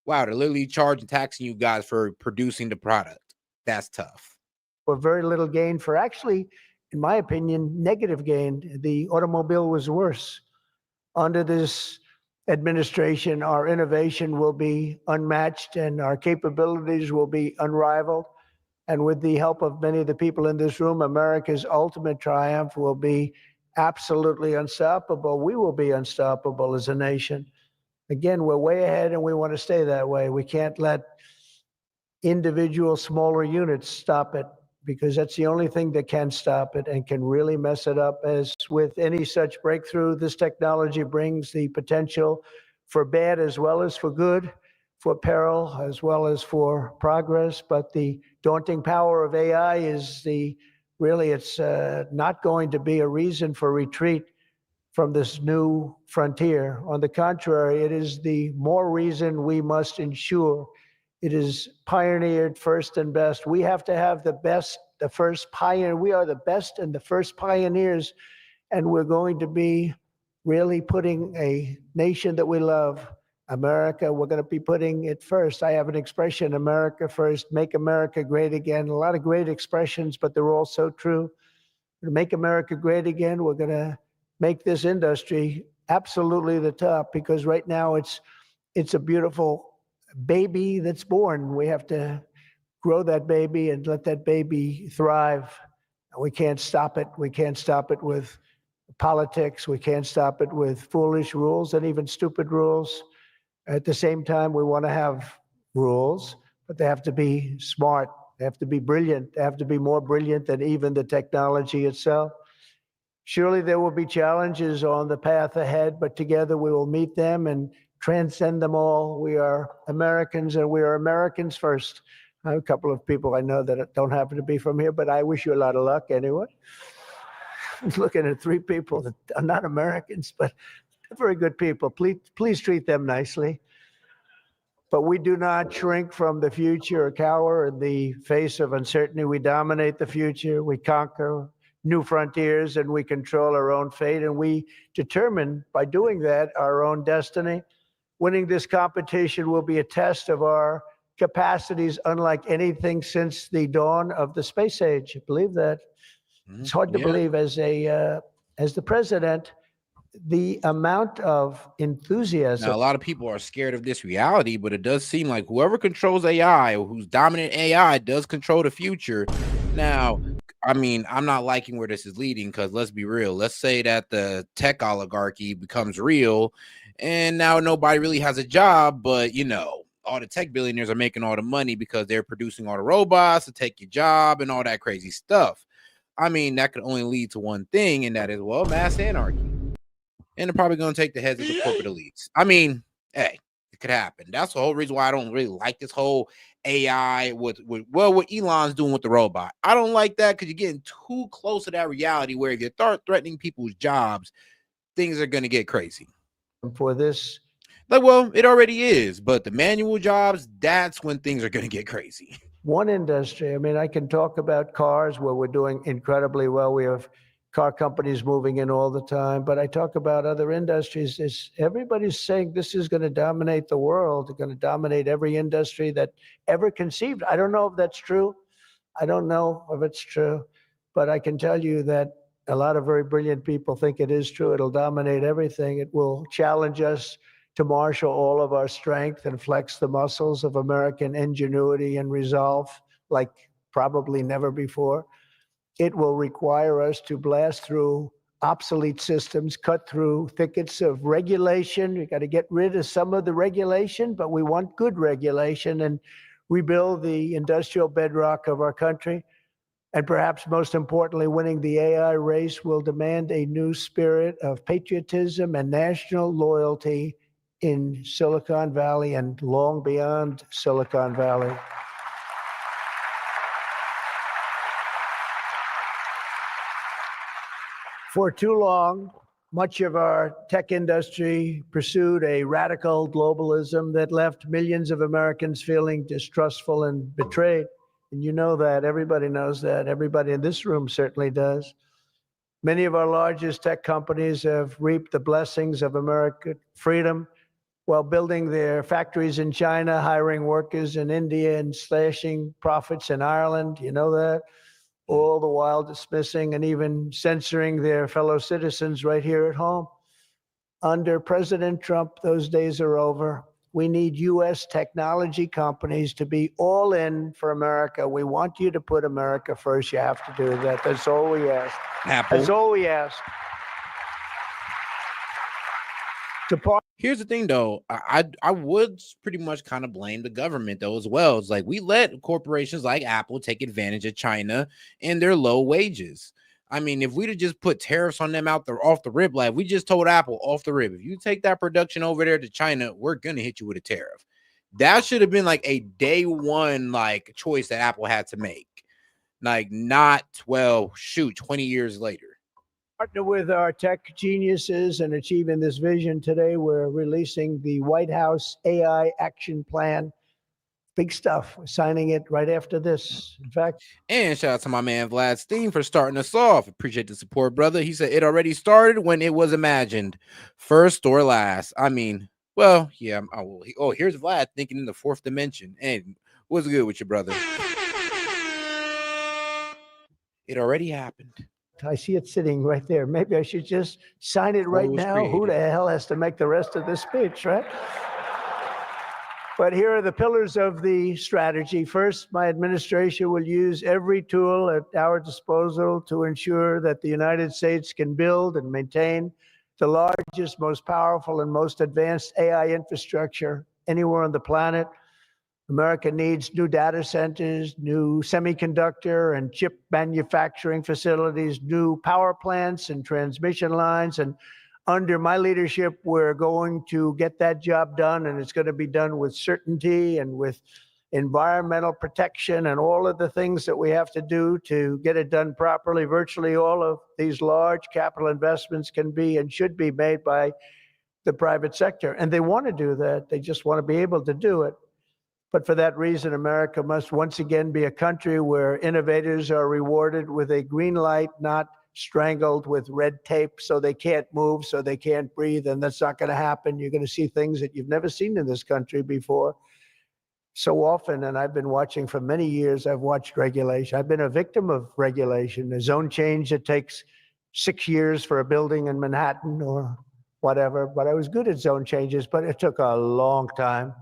[SPEAKER 1] they're literally taxing you guys for producing the product. That's tough.
[SPEAKER 2] For very little gain, for actually, in my opinion, negative gain. The automobile was worse. Under this administration, our innovation will be unmatched and our capabilities will be unrivaled. And with the help of many of the people in this room, America's ultimate triumph will be absolutely unstoppable. We will be unstoppable as a nation. Again, we're way ahead and we want to stay that way. We can't let individual smaller units stop it, because that's the only thing that can stop it and can really mess it up. As with any such breakthrough, this technology brings the potential for bad as well as for good, for peril as well as for progress. But the daunting power of AI is it's not going to be a reason for retreat from this new frontier. On the contrary, it is the more reason we must ensure It is pioneered first and best. We have to have the best, the first pioneer. We are the best and the first pioneers, and we're going to be really putting a nation that we love, America, we're going to be putting it first. I have an expression, America first, make America great again. A lot of great expressions, but they're all so true. To make America great again, we're going to make this industry absolutely the top, because right now it's a beautiful baby that's born. We have to grow that baby and let that baby thrive. We can't stop it. We can't stop it with politics. We can't stop it with foolish rules and even stupid rules. At the same time, we want to have rules, but they have to be smart. They have to be brilliant. They have to be more brilliant than even the technology itself. Surely there will be challenges on the path ahead, but together we will meet them and transcend them all. We are Americans, and we are Americans first. I have a couple of people I know that don't happen to be from here, but I wish you a lot of luck anyway. I was looking at three people that are not Americans, but they're very good people. Please treat them nicely. But we do not shrink from the future or cower in the face of uncertainty. We dominate the future. We conquer new frontiers, and we control our own fate. And we determine, by doing that, our own destiny. Winning this competition will be a test of our capacities unlike anything since the dawn of the space age. Believe that. It's hard to believe as the president, the amount of enthusiasm.
[SPEAKER 1] Now, a lot of people are scared of this reality, but it does seem like whoever controls AI or who's dominant AI does control the future. Now, I mean, I'm not liking where this is leading, because let's be real. Let's say that the tech oligarchy becomes real and now nobody really has a job, but all the tech billionaires are making all the money because they're producing all the robots to take your job and all that crazy stuff. I mean, that could only lead to one thing, and that is, well, mass anarchy. And they're probably going to take the heads of the corporate elites. I mean, hey, it could happen. That's the whole reason why I don't really like this whole AI with what Elon's doing with the robot. I don't like that, because you're getting too close to that reality where if you start threatening people's jobs, things are going to get crazy.
[SPEAKER 2] For this,
[SPEAKER 1] like, well, it already is, but the manual jobs, that's when things are going to get crazy.
[SPEAKER 2] One industry, I mean, I can talk about cars where we're doing incredibly well. We have car companies moving in all the time, but I talk about other industries. Everybody's saying this is going to dominate the world. They're going to dominate every industry that ever conceived. I don't know if that's true. I don't know if it's true, but I can tell you that a lot of very brilliant people think it is true. It'll dominate everything. It will challenge us to marshal all of our strength and flex the muscles of American ingenuity and resolve like probably never before. It will require us to blast through obsolete systems, cut through thickets of regulation. We got to get rid of some of the regulation, but we want good regulation and rebuild the industrial bedrock of our country. And perhaps most importantly, winning the AI race will demand a new spirit of patriotism and national loyalty in Silicon Valley and long beyond Silicon Valley. For too long, much of our tech industry pursued a radical globalism that left millions of Americans feeling distrustful and betrayed. And you know that. Everybody knows that. Everybody in this room certainly does. Many of our largest tech companies have reaped the blessings of American freedom while building their factories in China, hiring workers in India, and slashing profits in Ireland. You know that? All the while dismissing and even censoring their fellow citizens right here at home. Under President Trump, those days are over. We need U.S. technology companies to be all in for America. We want you to put America first. You have to do that. That's all we ask.
[SPEAKER 1] Apple.
[SPEAKER 2] That's all we ask.
[SPEAKER 1] Here's the thing, though. I would pretty much kind of blame the government, though, as well. It's like we let corporations like Apple take advantage of China and their low wages. I mean, if we'd have just put tariffs on them off the rip, like we just told Apple off the rip, if you take that production over there to China, we're gonna hit you with a tariff. That should have been like a day one choice that Apple had to make. Like, not 20 years later.
[SPEAKER 2] Partner with our tech geniuses in achieving this vision today. We're releasing the White House AI Action Plan. Big stuff. We're signing it right after this. In fact,
[SPEAKER 1] And shout out to my man Vlad Steen for starting us off. Appreciate the support, brother. He said it already started when it was imagined, first or last. I mean, well, yeah. Oh, here's Vlad thinking in the fourth dimension. And what's good with you, brother? It already happened.
[SPEAKER 2] I see it sitting right there. Maybe I should just sign it right now. Who the hell has to make the rest of this speech, right? But here are the pillars of the strategy. First, my administration will use every tool at our disposal to ensure that the United States can build and maintain the largest, most powerful, and most advanced AI infrastructure anywhere on the planet. America needs new data centers, new semiconductor and chip manufacturing facilities, new power plants and transmission lines. And under my leadership, we're going to get that job done, and it's going to be done with certainty and with environmental protection and all of the things that we have to do to get it done properly. Virtually all of these large capital investments can be and should be made by the private sector. And they want to do that. They just want to be able to do it. But for that reason, America must once again be a country where innovators are rewarded with a green light, not strangled with red tape so they can't move, so they can't breathe. And that's not going to happen. You're going to see things that you've never seen in this country before. So often, and I've been watching for many years, I've watched regulation. I've been a victim of regulation. A zone change that takes 6 years for a building in Manhattan or whatever. But I was good at zone changes, but it took a long time.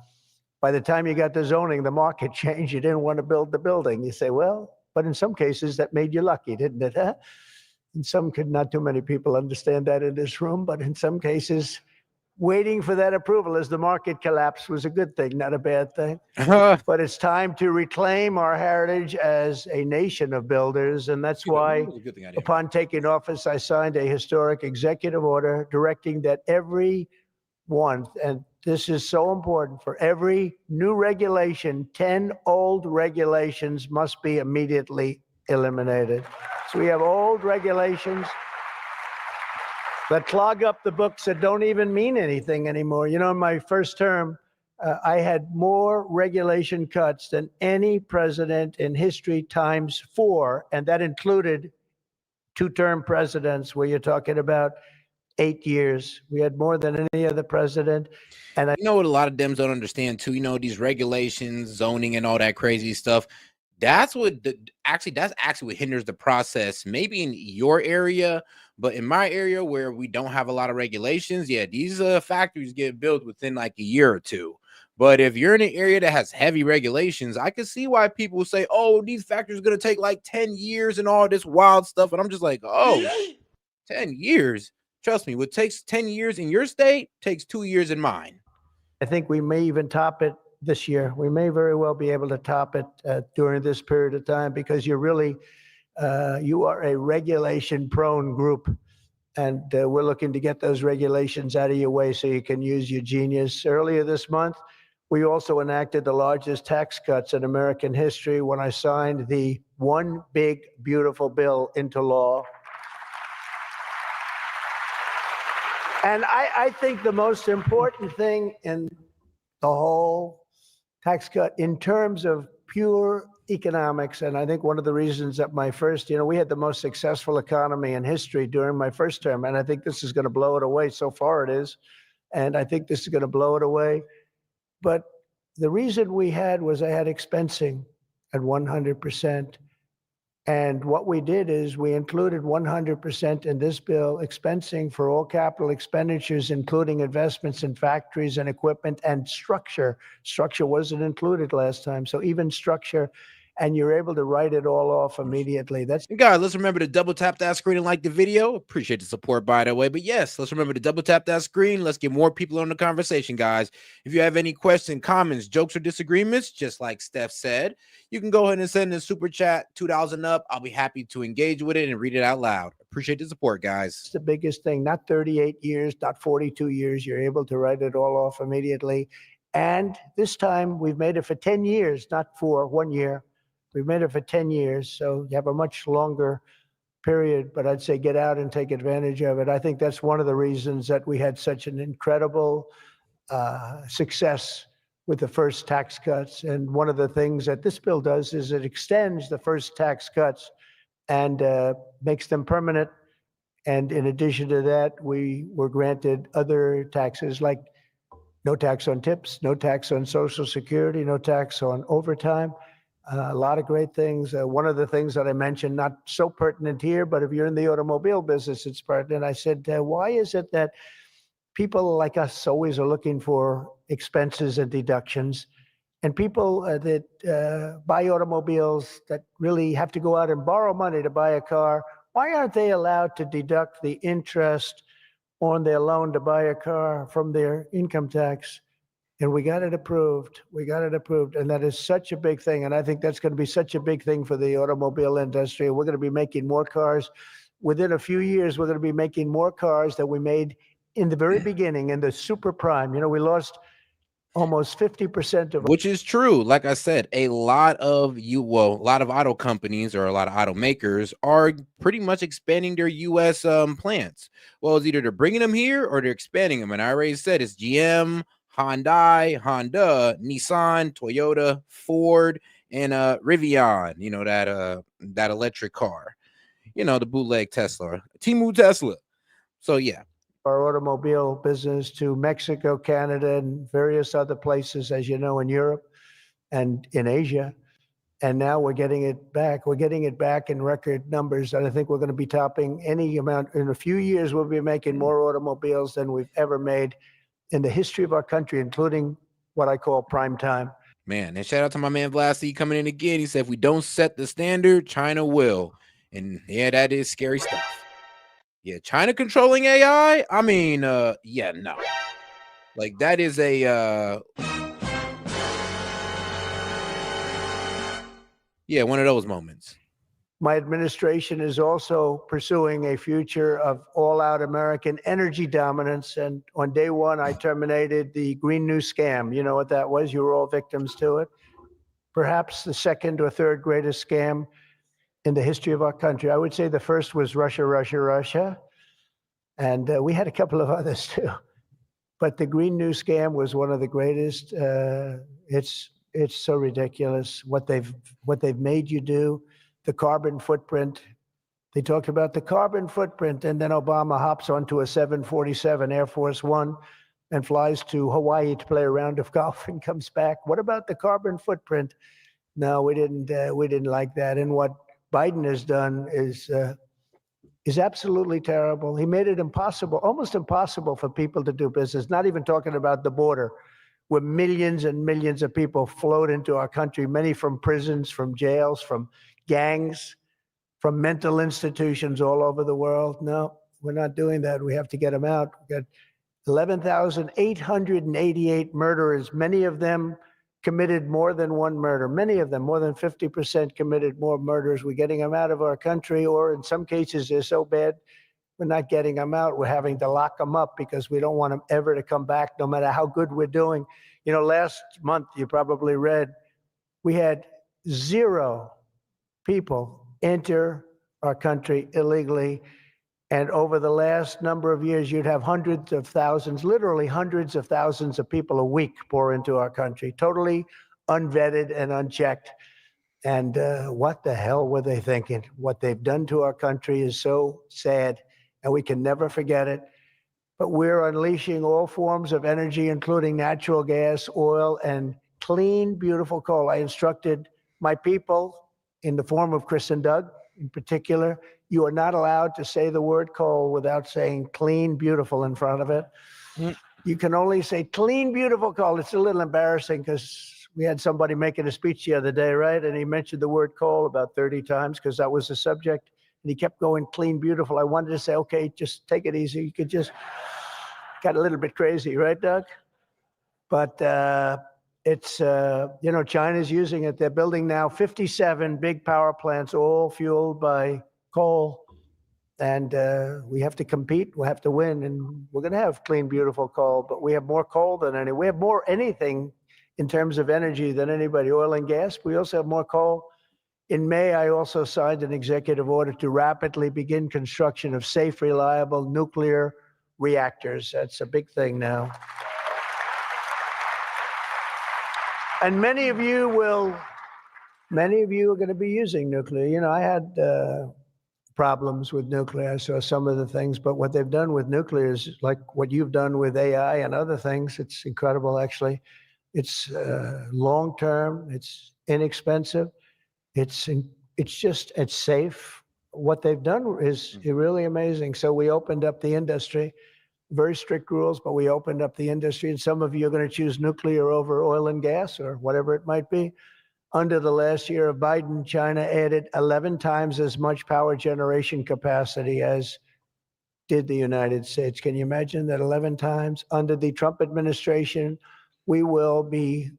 [SPEAKER 2] By the time you got the zoning, the market changed. You didn't want to build the building. You say, well, but in some cases that made you lucky, didn't it? Huh? In some, not too many people understand that in this room, but in some cases, waiting for that approval as the market collapsed was a good thing, not a bad thing. But it's time to reclaim our heritage as a nation of builders. And that's why, upon taking office, I signed a historic executive order directing that everyone, and this is so important, for every new regulation, 10 old regulations must be immediately eliminated. So we have old regulations that clog up the books that don't even mean anything anymore. You know, in my first term, I had more regulation cuts than any president in history times 4, and that included 2-term presidents where you're talking about 8 years. We had more than any other president. And
[SPEAKER 1] you know what a lot of Dems don't understand too, you know, these regulations, zoning and all that crazy stuff. That's what that's actually what hinders the process, maybe in your area, but in my area where we don't have a lot of regulations, yeah, these factories get built within like a year or two. But if you're in an area that has heavy regulations, I can see why people say, oh, these factories are going to take like 10 years and all this wild stuff. And I'm just like, oh, 10 years. Trust me, what takes 10 years in your state takes 2 years in mine.
[SPEAKER 2] I think we may even top it this year. We may very well be able to top it during this period of time because you're really, you are a regulation-prone group. And we're looking to get those regulations out of your way so you can use your genius. Earlier this month, we also enacted the largest tax cuts in American history when I signed the One Big Beautiful Bill into law. And I think the most important thing in the whole tax cut in terms of pure economics, and I think one of the reasons that my first, you know, we had the most successful economy in history during my first term, and I think this is going to blow it away. So far it is, and I think this is going to blow it away. But the reason we had was I had expensing at 100%. And what we did is we included 100% in this bill, expensing for all capital expenditures, including investments in factories and equipment and structure. Structure wasn't included last time. So even structure, and you're able to write it all off immediately. That's
[SPEAKER 1] guys, let's remember to double tap that screen and like the video. Appreciate the support, by the way. But yes, let's remember to double tap that screen. Let's get more people on the conversation, guys. If you have any questions, comments, jokes, or disagreements, just like Steph said, you can go ahead and send a super chat, $2 up. I'll be happy to engage with it and read it out loud. Appreciate the support, guys.
[SPEAKER 2] It's the biggest thing. Not 38 years, not 42 years. You're able to write it all off immediately. And this time we've made it for 10 years, not for 1 year. We've made it for 10 years, so you have a much longer period, but I'd say get out and take advantage of it. I think that's one of the reasons that we had such an incredible success with the first tax cuts. And one of the things that this bill does is it extends the first tax cuts and makes them permanent. And in addition to that, we were granted other taxes like no tax on tips, no tax on Social Security, no tax on overtime. A lot of great things. One of the things that I mentioned, not so pertinent here, but if you're in the automobile business, it's pertinent. I said, why is it that people like us always are looking for expenses and deductions? And people that buy automobiles that really have to go out and borrow money to buy a car, why aren't they allowed to deduct the interest on their loan to buy a car from their income tax? And we got it approved. We got it approved. And that is such a big thing. And I think that's going to be such a big thing for the automobile industry. We're going to be making more cars. Within a few years, we're going to be making more cars than we made in the very beginning, in the super prime. You know, we lost almost 50% of.
[SPEAKER 1] Which is true. Like I said, a lot of auto companies or a lot of automakers are pretty much expanding their U.S. plants. Well, it's either they're bringing them here or they're expanding them. And I already said it's GM, Hyundai, Honda, Nissan, Toyota, Ford, and Rivian. You know, that electric car. You know, the bootleg Tesla, Temu Tesla. So yeah.
[SPEAKER 2] Our automobile business to Mexico, Canada, and various other places, as you know, in Europe and in Asia. And now we're getting it back. We're getting it back in record numbers. And I think we're going to be topping any amount. In a few years, we'll be making more automobiles than we've ever made in the history of our country, including what I call prime time.
[SPEAKER 1] Man, and shout out to my man Vlasky coming in again. He said, if we don't set the standard, China will. And yeah, that is scary stuff. Yeah, China controlling AI? I mean, yeah, no. Like, that is a, yeah, one of those moments.
[SPEAKER 2] My administration is also pursuing a future of all-out American energy dominance. And on day one, I terminated the Green New Scam. You know what that was? You were all victims to it. Perhaps the second or third greatest scam in the history of our country. I would say the first was Russia, Russia, Russia. And we had a couple of others too. But the Green New Scam was one of the greatest. It's so ridiculous what they've made you do. The carbon footprint. They talked about the carbon footprint, and then Obama hops onto a 747 Air Force One and flies to Hawaii to play a round of golf and comes back. What about the carbon footprint? No, we didn't like that. And what Biden has done is absolutely terrible. He made it impossible, almost impossible for people to do business, not even talking about the border, where millions and millions of people flowed into our country, many from prisons, from jails, from gangs, from mental institutions all over the world. No, we're not doing that. We have to get them out. We've got 11,888 murderers, many of them committed more than one murder. Many of them, more than 50%, committed more murders. We're getting them out of our country, or in some cases, they're so bad, we're not getting them out. We're having to lock them up because we don't want them ever to come back, no matter how good we're doing. You know, last month, you probably read, we had 0 people enter our country illegally. And over the last number of years, you'd have hundreds of thousands, literally hundreds of thousands of people a week pour into our country, totally unvetted and unchecked. And what the hell were they thinking? What they've done to our country is so sad, and we can never forget it. But we're unleashing all forms of energy, including natural gas, oil, and clean, beautiful coal. I instructed my people, in the form of Chris and Doug in particular, you are not allowed to say the word coal without saying clean, beautiful in front of it. You can only say clean, beautiful coal. It's a little embarrassing because we had somebody making a speech the other day, right? And he mentioned the word coal about 30 times because that was the subject. And he kept going clean, beautiful. I wanted to say, okay, just take it easy. You could just, got a little bit crazy, right, Doug? But it's, you know, China's using it. They're building now 57 big power plants, all fueled by coal. And we have to compete. We have to win. And we're going to have clean, beautiful coal. But we have more coal than any. We have more anything in terms of energy than anybody. Oil and gas. We also have more coal. In May, I also signed an executive order to rapidly begin construction of safe, reliable nuclear reactors. That's a big thing now. And many of you are going to be using nuclear. You know, I had problems with nuclear. I saw some of the things, but what they've done with nuclear is like what you've done with AI and other things. It's incredible, actually. It's long-term. It's inexpensive. It's safe. What they've done is really amazing. So we opened up the industry, very strict rules, but we opened up the industry. And some of you are going to choose nuclear over oil and gas or whatever it might be. Under the last year of Biden, China added 11 times as much power generation capacity as did the United States. Can you imagine that 11 times? Under the Trump administration, we will be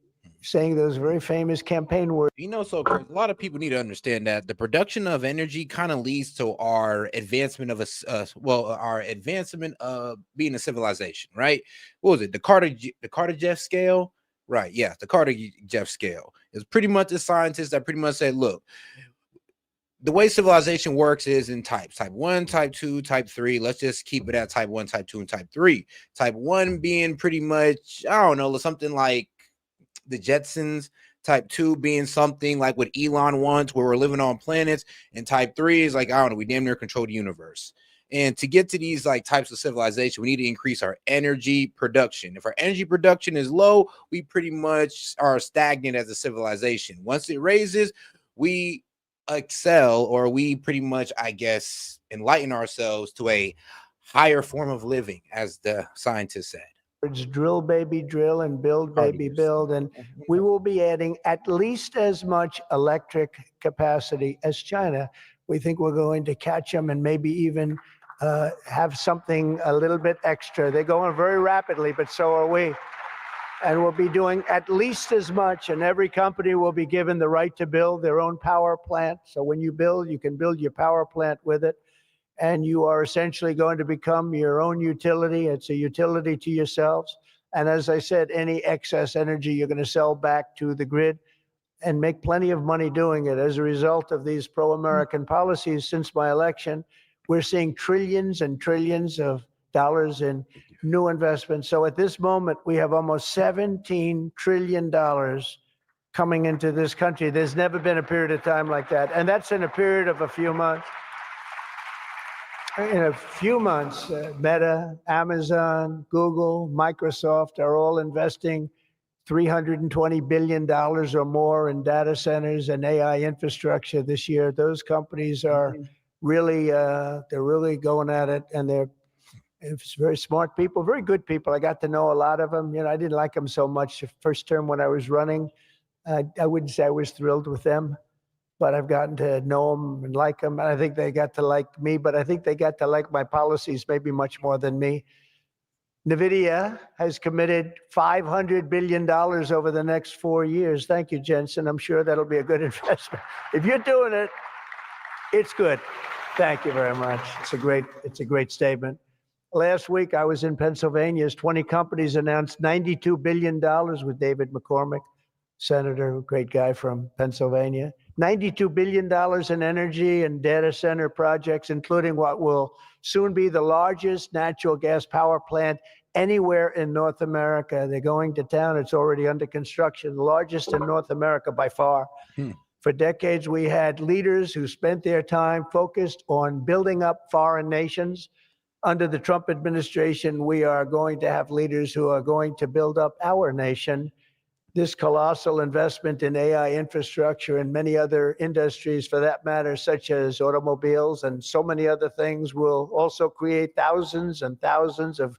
[SPEAKER 2] saying those very famous campaign words.
[SPEAKER 1] You know, so Chris, a lot of people need to understand that the production of energy kind of leads to our advancement of our advancement of being a civilization, right? What was it? The Carter-Jeff scale? Right. Yeah. The Carter-Jeff scale is pretty much the scientists that pretty much said, look, the way civilization works is in types: type 1, type 2, type 3. Let's just keep it at type 1, type 2, and type 3. Type 1 being pretty much, I don't know, something like the Jetsons. Type 2 being something like what Elon wants, where we're living on planets. And type 3 is like, I don't know, we damn near control the universe. And to get to these like types of civilization, we need to increase our energy production. If our energy production is low, we pretty much are stagnant as a civilization. Once it raises, we excel, or we pretty much, I guess, enlighten ourselves to a higher form of living, as the scientists said.
[SPEAKER 2] Drill, baby, drill, and build, baby, build. And we will be adding at least as much electric capacity as China. We think we're going to catch them and maybe even have something a little bit extra. They're going very rapidly, but so are we. And we'll be doing at least as much, and every company will be given the right to build their own power plant. So when you build, you can build your power plant with it, and you are essentially going to become your own utility. It's a utility to yourselves. And as I said, any excess energy you're going to sell back to the grid and make plenty of money doing it. As a result of these pro-American policies since my election, we're seeing trillions and trillions of dollars in new investments. So at this moment, we have almost $17 trillion coming into this country. There's never been a period of time like that. And that's in a period of a few months. In a few months, Meta, Amazon, Google, Microsoft are all investing $320 billion or more in data centers and AI infrastructure this year. Those companies are really, they're really going at it, and they're very smart people, very good people. I got to know a lot of them. You know, I didn't like them so much the first term when I was running. I wouldn't say I was thrilled with them, but I've gotten to know them and like them. And I think they got to like me, but I think they got to like my policies maybe much more than me. NVIDIA has committed $500 billion over the next 4 years. Thank you, Jensen. I'm sure that'll be a good investment. If you're doing it, it's good. Thank you very much. It's a great statement. Last week, I was in Pennsylvania as 20 companies announced $92 billion with David McCormick, senator, great guy from Pennsylvania. $92 billion in energy and data center projects, including what will soon be the largest natural gas power plant anywhere in North America. They're going to town. It's already under construction, the largest in North America by far. For decades, we had leaders who spent their time focused on building up foreign nations. Under the Trump administration, we are going to have leaders who are going to build up our nation. This colossal investment in AI infrastructure and many other industries, for that matter, such as automobiles and so many other things, will also create thousands and thousands of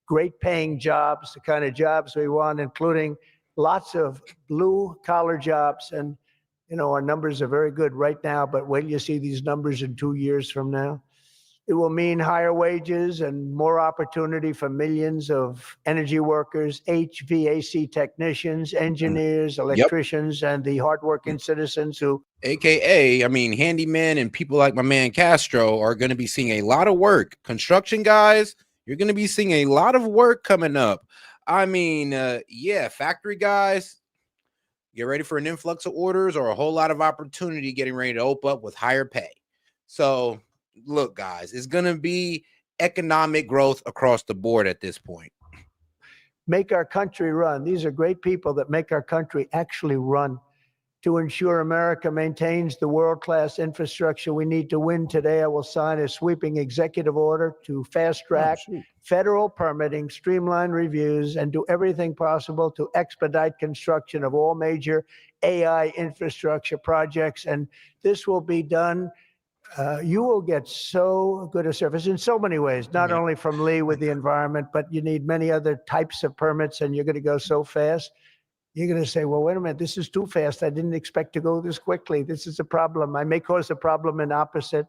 [SPEAKER 2] great paying jobs, the kind of jobs we want, including lots of blue collar jobs. And, you know, our numbers are very good right now, but wait till you see these numbers in 2 years from now. It will mean higher wages and more opportunity for millions of energy workers, HVAC technicians, engineers, electricians, and the hardworking citizens who...
[SPEAKER 1] AKA, I mean, handymen and people like my man Castro are going to be seeing a lot of work. Construction guys, you're going to be seeing a lot of work coming up. I mean, yeah, factory guys, get ready for an influx of orders or a whole lot of opportunity getting ready to open up with higher pay. So... look, guys, it's going to be economic growth across the board at this point.
[SPEAKER 2] make our country run. These are great people that make our country actually run. To ensure America maintains the world-class infrastructure we need to win today, I will sign a sweeping executive order to fast-track federal permitting, streamline reviews, and do everything possible to expedite construction of all major AI infrastructure projects. And this will be done. You will get so good a service in so many ways, not only from Lee with the environment, but you need many other types of permits, and you're going to go so fast. You're going to say, well, wait a minute, this is too fast. I didn't expect to go this quickly. This is a problem. I may cause a problem in opposite,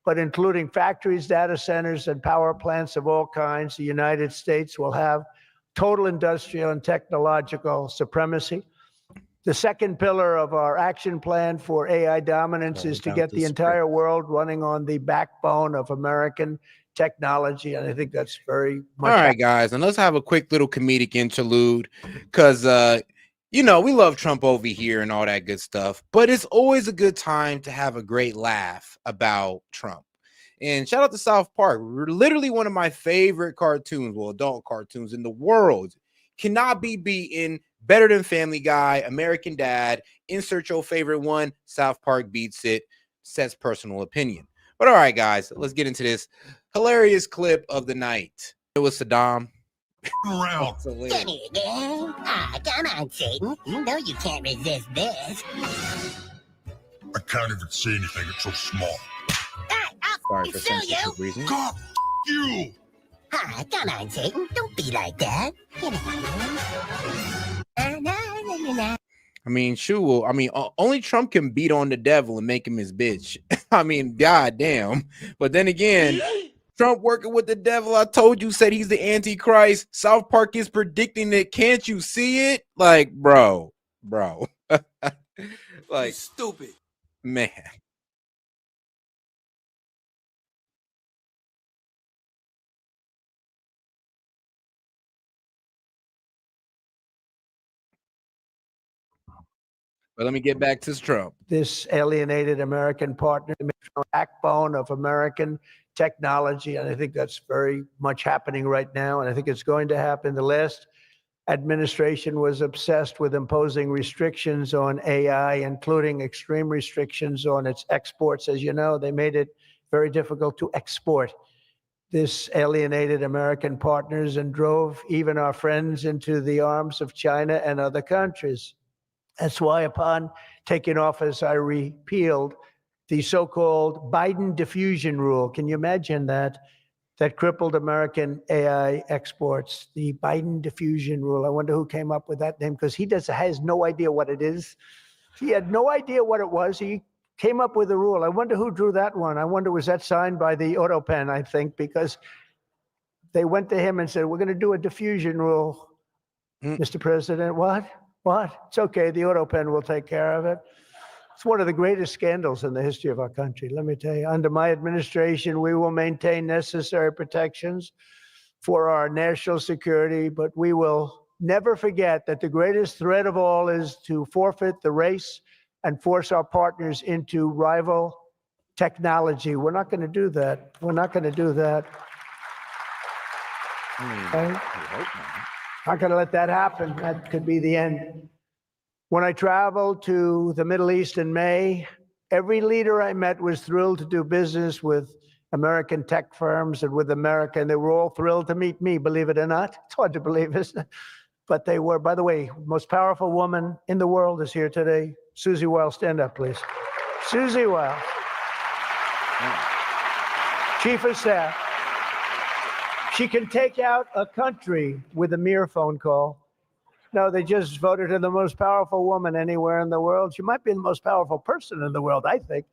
[SPEAKER 2] but including factories, data centers, and power plants of all kinds, the United States will have total industrial and technological supremacy. The second pillar of our action plan for AI dominance is to get the entire world running on the backbone of American technology. And I think that's very much.
[SPEAKER 1] All right, guys, and let's have a quick little comedic interlude because, we love Trump over here and all that good stuff, but it's always a good time to have a great laugh about Trump. And shout out to South Park. We're literally one of my favorite cartoons, well, adult cartoons in the world. Cannot be beaten. Better than Family Guy, American Dad. Insert your favorite one. South Park beats it. Seth's personal opinion. But all right, guys, let's get into this hilarious clip of the night. It was Saddam.
[SPEAKER 3] Around. Come here, girl. Come on, Satan. You know you can't resist this.
[SPEAKER 4] I can't even see anything. It's so small.
[SPEAKER 1] Sorry for sensitive reasons.
[SPEAKER 4] God, you.
[SPEAKER 3] Come on, Satan. Don't be like that.
[SPEAKER 1] I mean, sure. Only Trump can beat on the devil and make him his bitch. I mean, goddamn. But then again, Trump working with the devil, I told you, said he's the Antichrist. South Park is predicting it. Can't you see it? Like, bro. Like,
[SPEAKER 5] stupid.
[SPEAKER 1] Man. But let me get back to Trump.
[SPEAKER 2] This alienated American partner, the backbone of American technology. And I think that's very much happening right now. And I think it's going to happen. The last administration was obsessed with imposing restrictions on AI, including extreme restrictions on its exports. As you know, they made it very difficult to export. This alienated American partners and drove even our friends into the arms of China and other countries. That's why upon taking office, I repealed the so-called Biden diffusion rule. Can you imagine that? That crippled American AI exports, the Biden diffusion rule. I wonder who came up with that name, because he has no idea what it is. He had no idea what it was. He came up with a rule. I wonder who drew that one. I wonder, was that signed by the Autopen, I think, because they went to him and said, we're going to do a diffusion rule. Mr. President, what? It's okay. The Autopen will take care of it. It's one of the greatest scandals in the history of our country. Let me tell you, under my administration, we will maintain necessary protections for our national security, but we will never forget that the greatest threat of all is to forfeit the race and force our partners into rival technology. We're not going to do that. We're not going to do that. Okay? Not going to let that happen. That could be the end. When I traveled to the Middle East in May, every leader I met was thrilled to do business with American tech firms and with America, and they were all thrilled to meet me, believe it or not. It's hard to believe, isn't it? But they were. By the way, most powerful woman in the world is here today. Susie Weil, stand up, please. Susie Weil, Chief of Staff. She can take out a country with a mere phone call. No, they just voted her the most powerful woman anywhere in the world. She might be the most powerful person in the world, I think.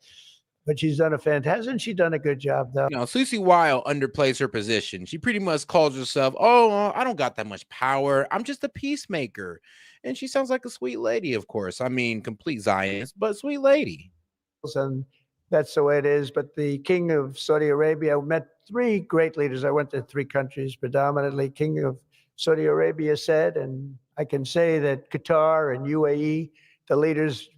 [SPEAKER 2] But she's done hasn't she done a good job, though?
[SPEAKER 1] Susie Weil underplays her position. She pretty much calls herself, I don't got that much power. I'm just a peacemaker. And she sounds like a sweet lady, of course. I mean, complete Zionist, but sweet lady.
[SPEAKER 2] And that's the way it is. But the King of Saudi Arabia, I met three great leaders. I went to three countries predominantly. King of Saudi Arabia said, and I can say that Qatar and UAE, the leaders,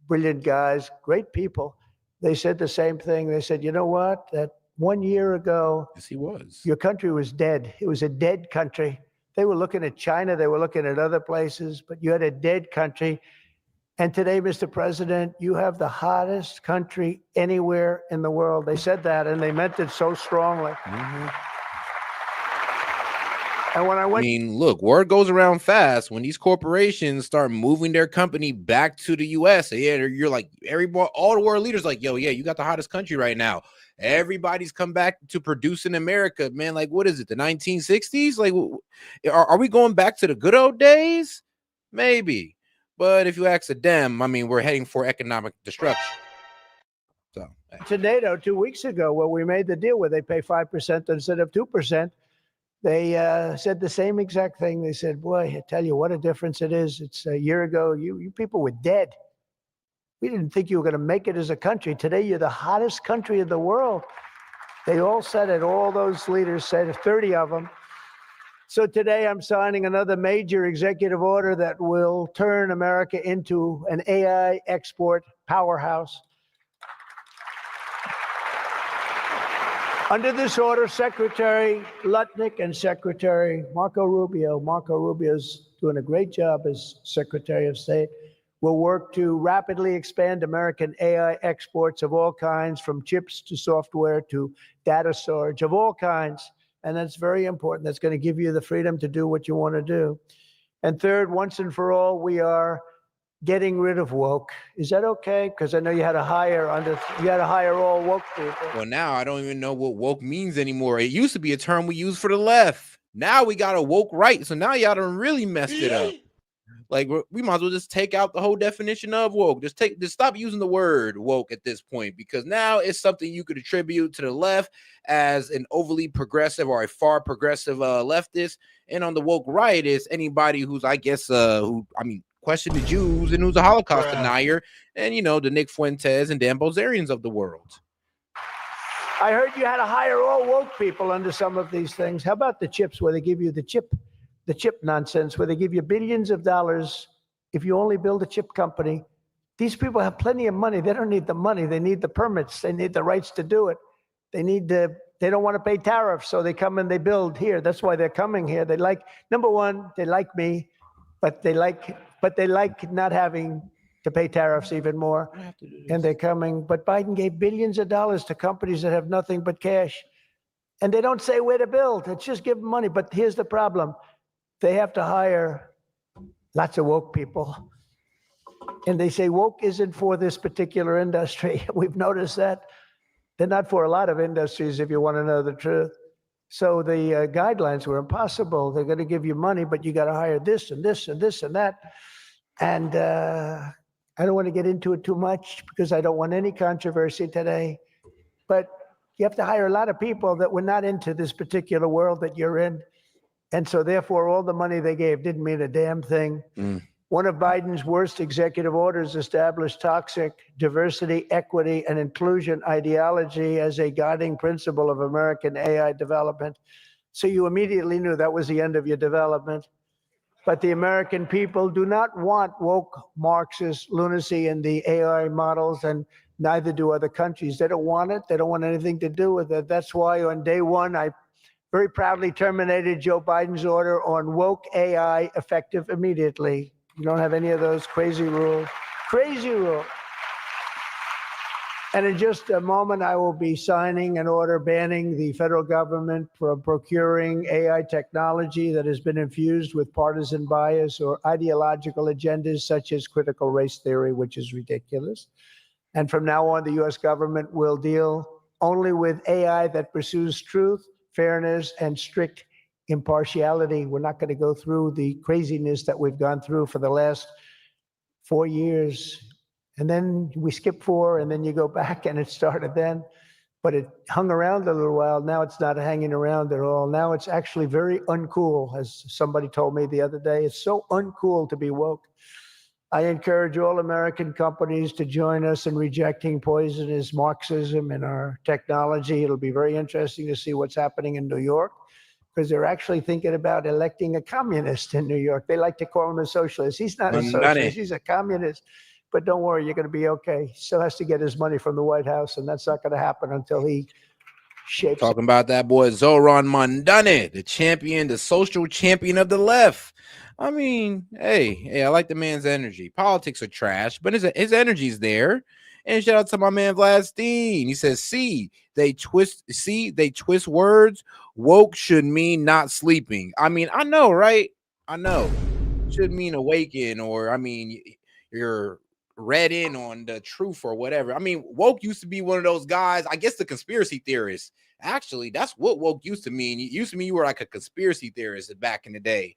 [SPEAKER 2] brilliant guys, great people. They said the same thing. They said, you know what? That 1 year ago,
[SPEAKER 1] yes, he was.
[SPEAKER 2] Your country was dead. It was a dead country. They were looking at China. They were looking at other places, but you had a dead country. And today, Mr. President, you have the hottest country anywhere in the world. They said that, and they meant it so strongly. And when I
[SPEAKER 1] I
[SPEAKER 2] went,
[SPEAKER 1] mean, look, word goes around fast when these corporations start moving their company back to the U.S. Yeah, you're like all the world leaders like, yo, yeah, you got the hottest country right now. Everybody's come back to produce in America, man. Like, what is it, the 1960s? Like, are we going back to the good old days? Maybe, but if you ask a dem, I mean, we're heading for economic destruction. So
[SPEAKER 2] to NATO 2 weeks ago, where we made the deal where they pay 5% instead of 2%. They said the same exact thing. They said, boy, I tell you what a difference it is. It's a year ago, you people were dead. We didn't think you were going to make it as a country. Today, you're the hottest country in the world. They all said it. All those leaders said it, 30 of them. So today, I'm signing another major executive order that will turn America into an AI export powerhouse. Under this order, Secretary Lutnick and Secretary Marco Rubio's doing a great job as Secretary of State, will work to rapidly expand American AI exports of all kinds, from chips to software to data storage of all kinds. And that's very important. That's going to give you the freedom to do what you want to do. And third, once and for all, we are getting rid of woke. Is that okay? Because I know you had to hire all woke people.
[SPEAKER 1] Well, now I don't even know what woke means anymore. It used to be a term we used for the left. Now we got a woke right. So now y'all done really messed it up. Like, we might as well just take out the whole definition of woke. Just stop using the word woke at this point, because now it's something you could attribute to the left as an overly progressive or a far progressive leftist. And on the woke right is anybody who's, I guess, question the Jews and who's a Holocaust denier, and the Nick Fuentes and Dan Bilzerians of the world.
[SPEAKER 2] I heard you had to hire all woke people under some of these things. How about the chips, where they give you the chip nonsense, where they give you billions of dollars if you only build a chip company? These people have plenty of money. They don't need the money. They need the permits. They need the rights to do it. They don't want to pay tariffs, so they come and they build here. That's why they're coming here. Number one, they like me, but they like not having to pay tariffs even more. And they're coming. But Biden gave billions of dollars to companies that have nothing but cash. And they don't say where to build. It's just give them money. But here's the problem. They have to hire lots of woke people. And they say woke isn't for this particular industry. We've noticed that. They're not for a lot of industries, if you want to know the truth. So the guidelines were impossible. They're going to give you money, but you got to hire this and this and this and that. And I don't want to get into it too much because I don't want any controversy today. But you have to hire a lot of people that were not into this particular world that you're in. And so therefore, all the money they gave didn't mean a damn thing. One of Biden's worst executive orders established toxic diversity, equity, and inclusion ideology as a guiding principle of American AI development. So you immediately knew that was the end of your development. But the American people do not want woke Marxist lunacy in the AI models, and neither do other countries. They don't want it. They don't want anything to do with it. That's why on day one, I very proudly terminated Joe Biden's order on woke AI effective immediately. You don't have any of those crazy rules. Crazy rules. And in just a moment, I will be signing an order banning the federal government from procuring AI technology that has been infused with partisan bias or ideological agendas such as critical race theory, which is ridiculous. And from now on, the U.S. government will deal only with AI that pursues truth, fairness, and strict impartiality. We're not going to go through the craziness that we've gone through for the last 4 years. And then we skip 4, and then you go back, and it started then. But it hung around a little while. Now it's not hanging around at all. Now it's actually very uncool, as somebody told me the other day. It's so uncool to be woke. I encourage all American companies to join us in rejecting poisonous Marxism in our technology. It'll be very interesting to see what's happening in New York, because they're actually thinking about electing a communist in New York. They like to call him a socialist. He's not a socialist. He's a communist. But don't worry, you're going to be okay. He still has to get his money from the White House, and that's not going to happen until he shapes.
[SPEAKER 1] Talking about that boy Zoran Mondani, the champion, the social champion of the left. I mean, hey, I like the man's energy. Politics are trash, but his energy's there. And shout out to my man Vladstein. He says, they twist words. Woke should mean not sleeping. I mean, I know, right? I know. Should mean awaken, or I mean, you're read in on the truth or whatever. I mean, woke used to be one of those guys, I guess the conspiracy theorists. Actually, that's what woke used to mean. It used to mean you were like a conspiracy theorist back in the day.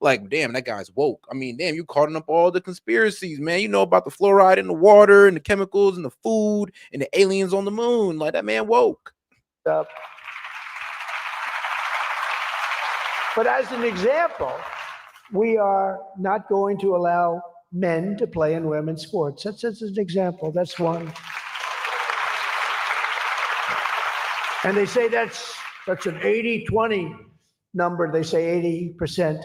[SPEAKER 1] Like, damn, that guy's woke. I mean, damn, you caught up all the conspiracies, man. You know about the fluoride in the water and the chemicals and the food and the aliens on the moon. Like, that man woke.
[SPEAKER 2] But as an example, we are not going to allow men to play in women's sports. That's an example. That's one. And they say that's an 80-20 number. They say 80%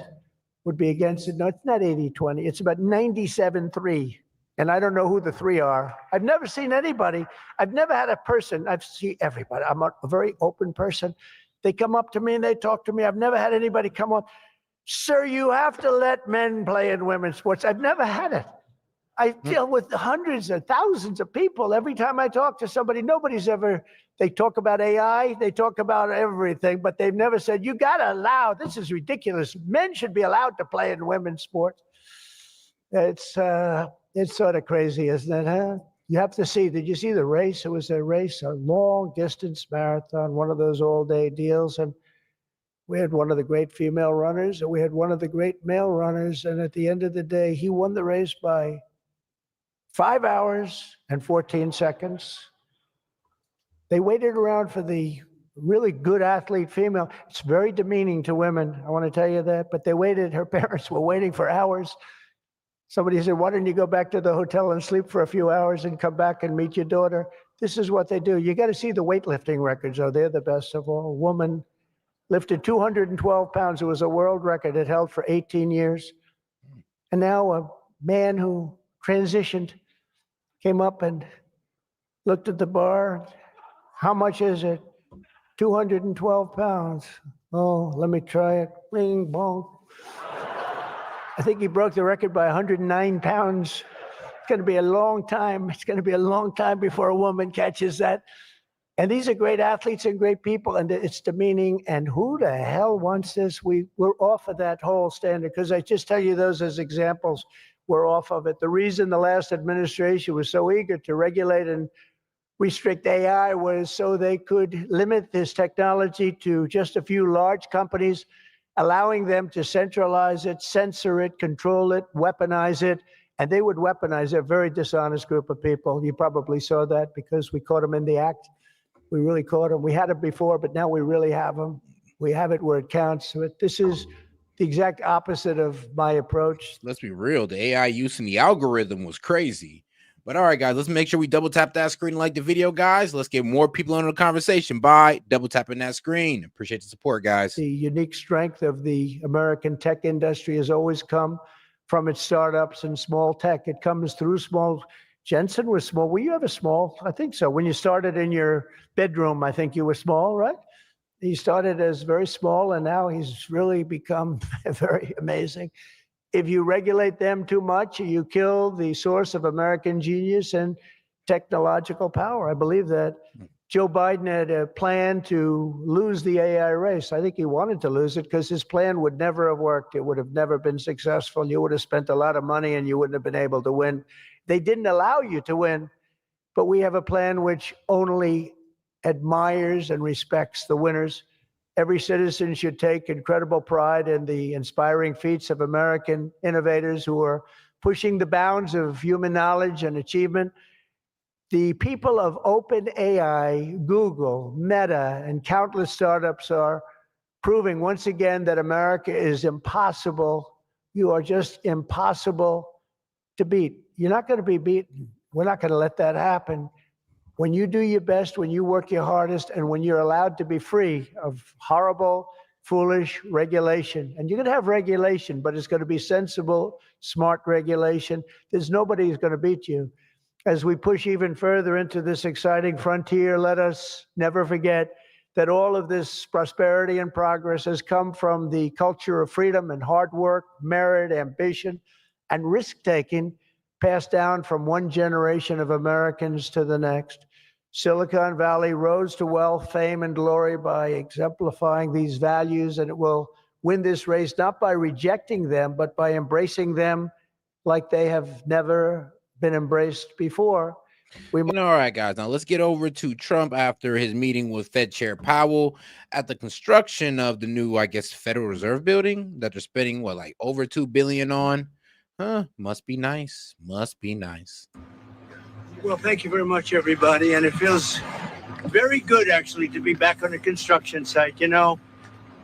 [SPEAKER 2] would be against it. No, it's not 80-20. It's about 97-3. And I don't know who the three are. I've never seen anybody. I've never had a person. I've seen everybody. I'm a very open person. They come up to me and they talk to me. I've never had anybody come up. Sir, you have to let men play in women's sports. I've never had it. I deal with hundreds of thousands of people. Every time I talk to somebody, they talk about AI, they talk about everything, but they've never said, you got to allow, this is ridiculous. Men should be allowed to play in women's sports. It's sort of crazy, isn't it, huh? You have to see, did you see the race? It was a race, a long distance marathon, one of those all-day deals. And we had one of the great female runners, and we had one of the great male runners. And at the end of the day, he won the race by 5 hours and 14 seconds. They waited around for the really good athlete female. It's very demeaning to women, I want to tell you that. But they waited, her parents were waiting for hours. Somebody said, why don't you go back to the hotel and sleep for a few hours and come back and meet your daughter? This is what they do. You got to see the weightlifting records. Oh, they're the best of all. A woman lifted 212 pounds. It was a world record. It held for 18 years. And now a man who transitioned came up and looked at the bar. How much is it? 212 pounds. Oh, let me try it. Bing, bong. I think he broke the record by 109 pounds. It's going to be a long time. It's going to be a long time before a woman catches that. And these are great athletes and great people, and it's demeaning. And who the hell wants this? We're off of that whole standard, because I just tell you those as examples. We're off of it. The reason the last administration was so eager to regulate and restrict AI was so they could limit this technology to just a few large companies, allowing them to centralize it, censor it, control it, weaponize it. And they would weaponize a very dishonest group of people. You probably saw that because we caught them in the act. We really caught them. We had it before, but now we really have them. We have it where it counts. So this is the exact opposite of my approach.
[SPEAKER 1] Let's be real. The AI use in the algorithm was crazy. But all right, guys, let's make sure we double tap that screen and like the video, guys. Let's get more people into the conversation by double tapping that screen. Appreciate the support, guys.
[SPEAKER 2] The unique strength of the American tech industry has always come from its startups and small tech. It comes through small. Jensen was small. Were you ever small? I think so. When you started in your bedroom, I think you were small, right? He started as very small, and now he's really become very amazing. If you regulate them too much, you kill the source of American genius and technological power. I believe that. Joe Biden had a plan to lose the AI race. I think he wanted to lose it because his plan would never have worked. It would have never been successful. You would have spent a lot of money and you wouldn't have been able to win. They didn't allow you to win, but we have a plan which only admires and respects the winners. Every citizen should take incredible pride in the inspiring feats of American innovators who are pushing the bounds of human knowledge and achievement. The people of OpenAI, Google, Meta, and countless startups are proving once again that America is impossible. You are just impossible to beat. You're not going to be beaten. We're not going to let that happen. When you do your best, when you work your hardest, and when you're allowed to be free of horrible, foolish regulation. And you're going to have regulation, but it's going to be sensible, smart regulation. There's nobody who's going to beat you. As we push even further into this exciting frontier, let us never forget that all of this prosperity and progress has come from the culture of freedom and hard work, merit, ambition, and risk-taking passed down from one generation of Americans to the next. Silicon Valley rose to wealth, fame, and glory by exemplifying these values, and it will win this race not by rejecting them, but by embracing them like they have never been embraced before.
[SPEAKER 1] All right, guys, now let's get over to Trump after his meeting with Fed Chair Powell at the construction of the new, I guess, Federal Reserve building that they're spending, what, like over $2 billion on? Must be nice. Must be nice.
[SPEAKER 5] Well, thank you very much, everybody. And it feels very good, actually, to be back on the construction site. You know,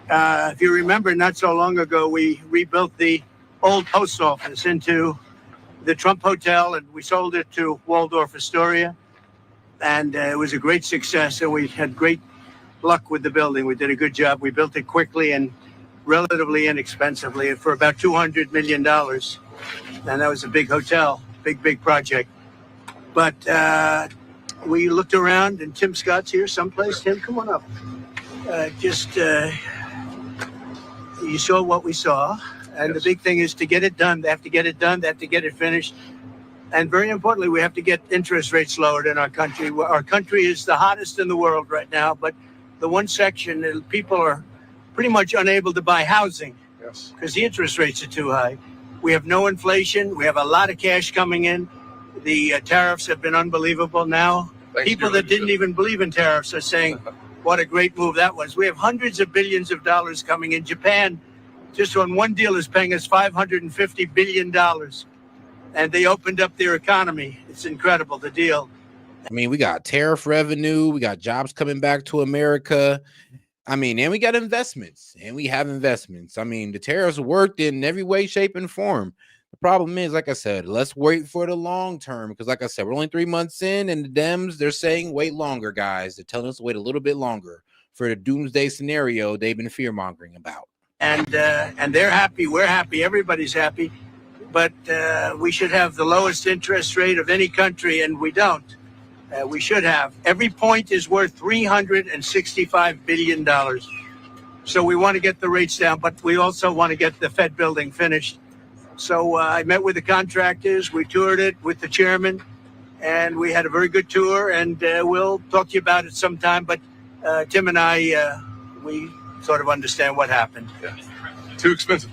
[SPEAKER 5] if you remember, not so long ago, we rebuilt the old post office into the Trump Hotel, and we sold it to Waldorf Astoria. And it was a great success, and we had great luck with the building. We did a good job. We built it quickly and relatively inexpensively for about $200 million. And that was a big hotel, big project. But we looked around, and Tim Scott's here someplace. Tim, come on up. You saw what we saw. And yes. The big thing is to get it done. They have to get it done. They have to get it finished. And very importantly, we have to get interest rates lowered in our country. Our country is the hottest in the world right now. But the one section, people are pretty much unable to buy housing because the interest rates are too high. We have no inflation. We have a lot of cash coming in. The tariffs have been unbelievable now. People that didn't even believe in tariffs are saying, what a great move that was. We have hundreds of billions of dollars coming in. Japan, just on one deal, is paying us $550 billion. And they opened up their economy. It's incredible, the deal.
[SPEAKER 1] I mean, we got tariff revenue. We got jobs coming back to America. I mean, and we got investments. And we have investments. I mean, the tariffs worked in every way, shape, and form. The problem is, like I said, let's wait for the long term. Because like I said, we're only 3 months in. And the Dems, they're saying wait longer, guys. They're telling us to wait a little bit longer for the doomsday scenario they've been fear-mongering about.
[SPEAKER 5] And they're happy. We're happy. Everybody's happy. But we should have the lowest interest rate of any country, and we don't. We should have. Every point is worth $365 billion. So we want to get the rates down, but we also want to get the Fed building finished. So I met with the contractors. We toured it with the chairman, and we had a very good tour, and we'll talk to you about it sometime. But Tim and I, we sort of understand what happened.
[SPEAKER 6] Yeah. Too expensive.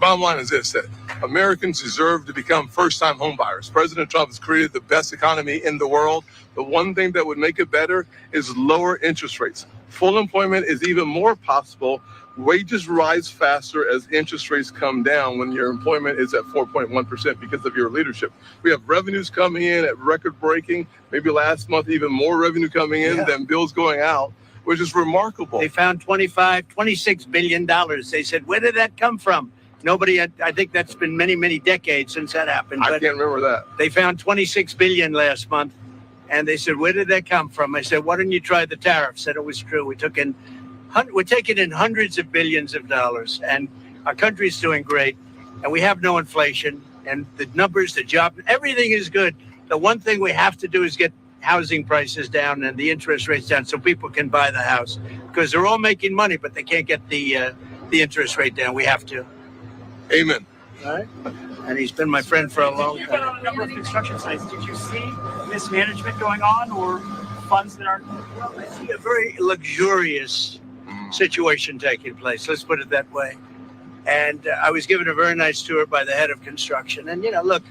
[SPEAKER 6] Bottom line is this, that Americans deserve to become first-time home buyers. President Trump has created the best economy in the world. The one thing that would make it better is lower interest rates. Full employment is even more possible. Wages rise faster as interest rates come down when your employment is at 4.1% because of your leadership. We have revenues coming in at record-breaking, maybe last month even more revenue coming in than bills going out, which is remarkable.
[SPEAKER 5] They found $26 billion. They said, where did that come from? Nobody had, I think that's been many, many decades since that happened.
[SPEAKER 6] I can't remember that.
[SPEAKER 5] They found $26 billion last month. And they said, where did that come from? I said, why don't you try the tariff? Said it was true. We're taking in hundreds of billions of dollars. And our country's doing great. And we have no inflation. And the numbers, the job, everything is good. The one thing we have to do is get housing prices down and the interest rates down so people can buy the house, because they're all making money, but they can't get the interest rate down. We have to.
[SPEAKER 6] Amen.
[SPEAKER 5] All right. And he's been my friend for a long time.
[SPEAKER 7] You've been on a number of construction sites. Did you see mismanagement going on or funds that aren't?
[SPEAKER 5] Well, I see a very luxurious situation taking place. Let's put it that way. And I was given a very nice tour by the head of construction. And, look,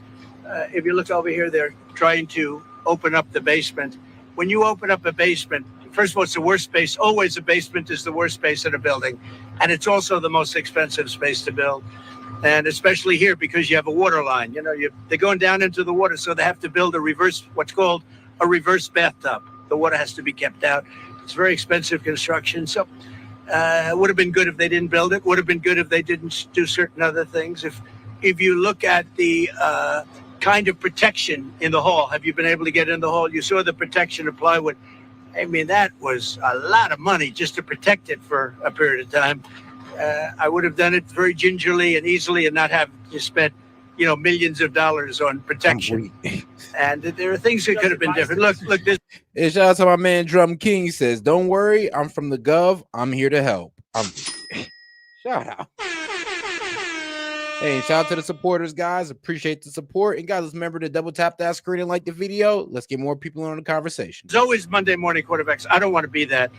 [SPEAKER 5] if you look over here, they're trying to open up the basement. When you open up a basement, first of all, it's the worst space. Always a basement is the worst space in a building. And it's also the most expensive space to build. And especially here, because you have a water line. They're going down into the water, so they have to build what's called a reverse bathtub. The water has to be kept out. It's very expensive construction. So it would have been good if they didn't build it. Would have been good if they didn't do certain other things. If you look at the kind of protection in the hall. Have you been able to get in the hall? You saw the protection of plywood. I mean, that was a lot of money just to protect it for a period of time. I would have done it very gingerly and easily and not have to spend, millions of dollars on protection. And there are things that could have been different. Look, this.
[SPEAKER 1] And shout out to my man Drum King. He says, "Don't worry, I'm from the Gov. I'm here to help." Shout out. Hey, shout out to the supporters, guys. Appreciate the support. And guys, let's remember to double tap that screen and like the video. Let's get more people on the conversation.
[SPEAKER 5] There's always Monday morning quarterbacks. I don't want to be that.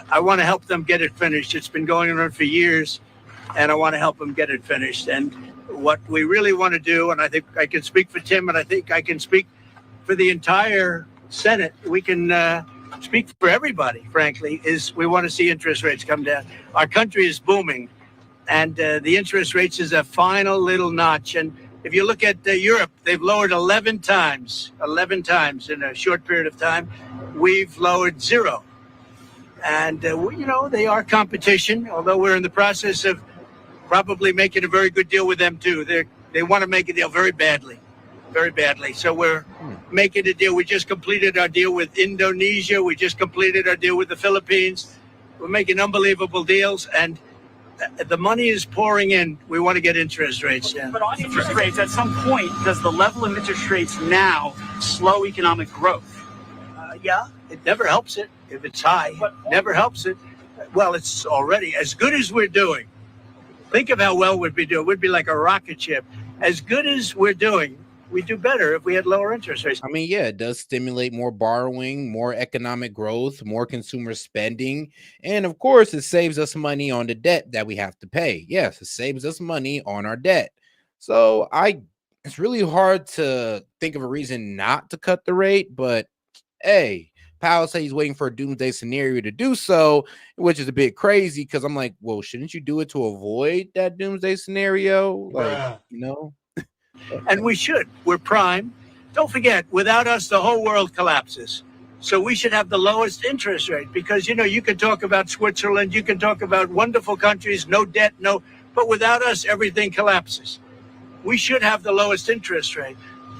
[SPEAKER 5] I want to help them get it finished. It's been going on for years, and I want to help them get it finished. And what we really want to do, and I think I can speak for Tim, and I think I can speak for the entire Senate. We can speak for everybody, frankly, is we want to see interest rates come down. Our country is booming. And the interest rates is a final little notch. And if you look at Europe, they've lowered 11 times in a short period of time. We've lowered 0. And, they are competition, although we're in the process of probably making a very good deal with them, too. They want to make a deal very badly. So we're making a deal. We just completed our deal with Indonesia. We just completed our deal with the Philippines. We're making unbelievable deals. And the money is pouring in. We want to get interest rates down.
[SPEAKER 7] But on interest rates, at some point, does the level of interest rates now slow economic growth?
[SPEAKER 5] Yeah, it never helps it if it's high. Never helps it. Well, it's already as good as we're doing. Think of how well we'd be doing. We'd be like a rocket ship. As good as we're doing, we do better if we had lower interest rates.
[SPEAKER 1] I mean, yeah, it does stimulate more borrowing, more economic growth, more consumer spending. And of course, it saves us money on the debt that we have to pay. Yes, it saves us money on our debt. So it's really hard to think of a reason not to cut the rate. But hey, Powell said he's waiting for a doomsday scenario to do so, which is a bit crazy because I'm like, well, shouldn't you do it to avoid that doomsday scenario? Like,
[SPEAKER 5] And we should. We're prime. Don't forget, without us, the whole world collapses. So we should have the lowest interest rate because, you can talk about Switzerland. You can talk about wonderful countries, no debt, but without us, everything collapses. We should have the lowest interest rate.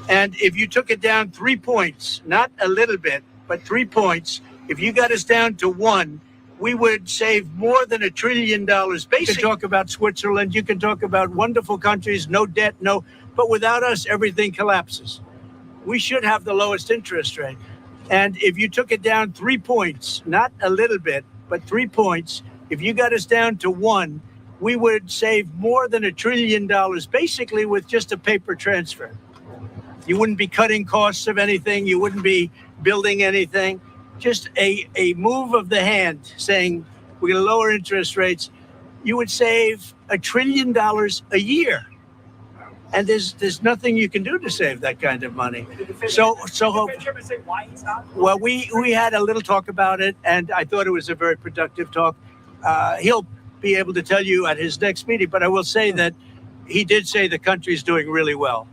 [SPEAKER 5] And if you took it down 3 points, not a little bit, but 3 points, if you got us down to 1, we would save more than $1 trillion. Basically, you can talk about Switzerland. You can talk about wonderful countries, no debt, but without us, everything collapses. We should have the lowest interest rate. And if you took it down 3 points, not a little bit, but 3 points, if you got us down to 1, we would save more than $1 trillion, basically with just a paper transfer. You wouldn't be cutting costs of anything. You wouldn't be building anything. Just a move of the hand saying we're going to lower interest rates. You would save $1 trillion a year. And there's nothing you can do to save that kind of money. Well, we had a little talk about it, and I thought it was a very productive talk. He'll be able to tell you at his next meeting, but I will say that he did say the country is doing really well.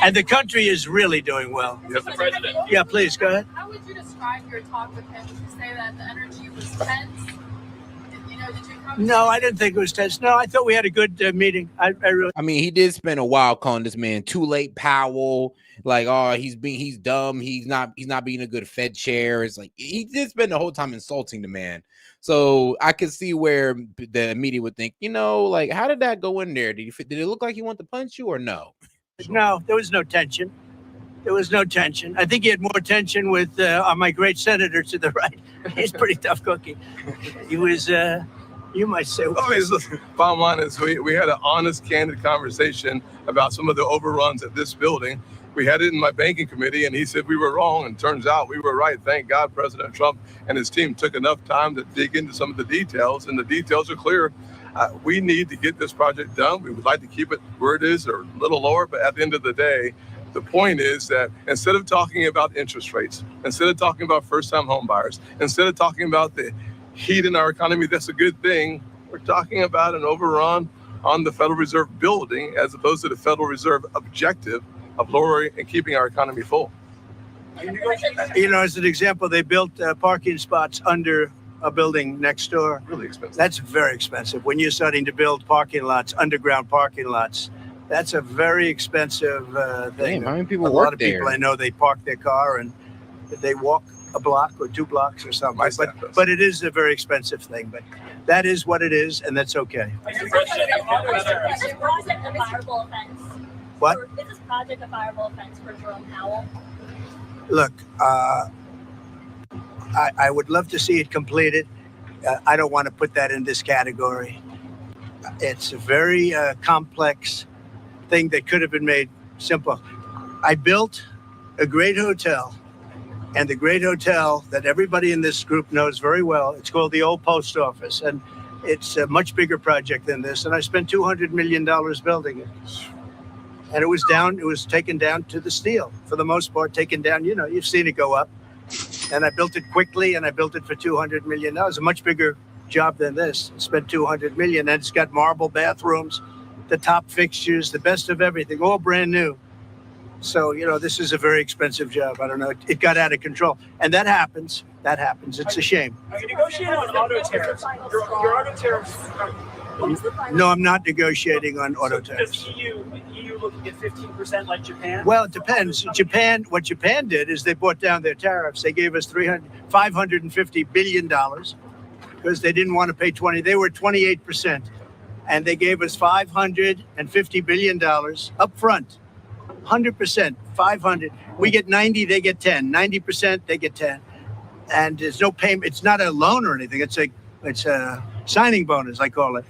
[SPEAKER 5] And the country is really doing well.
[SPEAKER 8] Mr. President.
[SPEAKER 5] Yeah, please, go ahead.
[SPEAKER 8] How would you describe your talk with him? Would you say that the energy was tense?
[SPEAKER 5] No, I didn't think it was tense. No, I thought we had a good meeting. I
[SPEAKER 1] mean, he did spend a while calling this man too late Powell. Like, oh, he's dumb. He's not being a good Fed chair. It's like he did spend the whole time insulting the man. So I could see where the media would think, like, how did that go in there? Did it look like he wanted to punch you or no?
[SPEAKER 5] No, there was no tension. There was no tension. I think he had more tension with my great senator to the right. He's a pretty tough cookie. He was. You might say.
[SPEAKER 6] Listen, bottom line is we had an honest, candid conversation about some of the overruns at this building. We had it in my banking committee, and he said we were wrong, and turns out we were right. Thank God President Trump and his team took enough time to dig into some of the details, and the details are clear. We need to get this project done. We would like to keep it where it is or a little lower, but at the end of the day, the point is that instead of talking about interest rates, instead of talking about first-time home buyers, instead of talking about the heat in our economy, that's a good thing. We're talking about an overrun on the Federal Reserve building as opposed to the Federal Reserve objective of lowering and keeping our economy full.
[SPEAKER 5] As an example, they built parking spots under a building next door.
[SPEAKER 6] Really expensive.
[SPEAKER 5] That's very expensive. When you're starting to build parking lots, underground parking lots, that's a very expensive thing.
[SPEAKER 1] Damn, how many people
[SPEAKER 5] a
[SPEAKER 1] work
[SPEAKER 5] lot of
[SPEAKER 1] there?
[SPEAKER 5] people I know, they park their car and They walk a block or 2 blocks or something.
[SPEAKER 6] My staff does.
[SPEAKER 5] But it is a very expensive thing. But that is what it is, and that's okay.
[SPEAKER 8] Is this project a fireable offense?
[SPEAKER 5] What?
[SPEAKER 8] Is this project a fireable offense for Jerome Powell?
[SPEAKER 5] Look, I would love to see it completed. I don't want to put that in this category. It's a very complex thing that could have been made simple. I built a great hotel, and the great hotel that everybody in this group knows very well, it's called the Old Post Office, and it's a much bigger project than this, and I spent $200 million building it. And it was taken down to the steel, for the most part, taken down, you've seen it go up. And I built it quickly, and I built it for $200 million. That was a much bigger job than this. I spent $200 million, and it's got marble bathrooms, the top fixtures, the best of everything, all brand new. So, this is a very expensive job. I don't know. It got out of control. And that happens. It's a shame.
[SPEAKER 7] Are you negotiating on auto tariffs? Your auto tariffs.
[SPEAKER 5] No, I'm not negotiating on auto tariffs.
[SPEAKER 7] Does EU looking at 15% like Japan?
[SPEAKER 5] Well, it depends. What Japan did is they brought down their tariffs. They gave us $550 billion because they didn't want to pay 20. They were 28%. And they gave us $550 billion up front. 100%, 500. We get 90, they get 10. 90%, they get 10. And there's no payment. It's not a loan or anything. It's a signing bonus, I call it.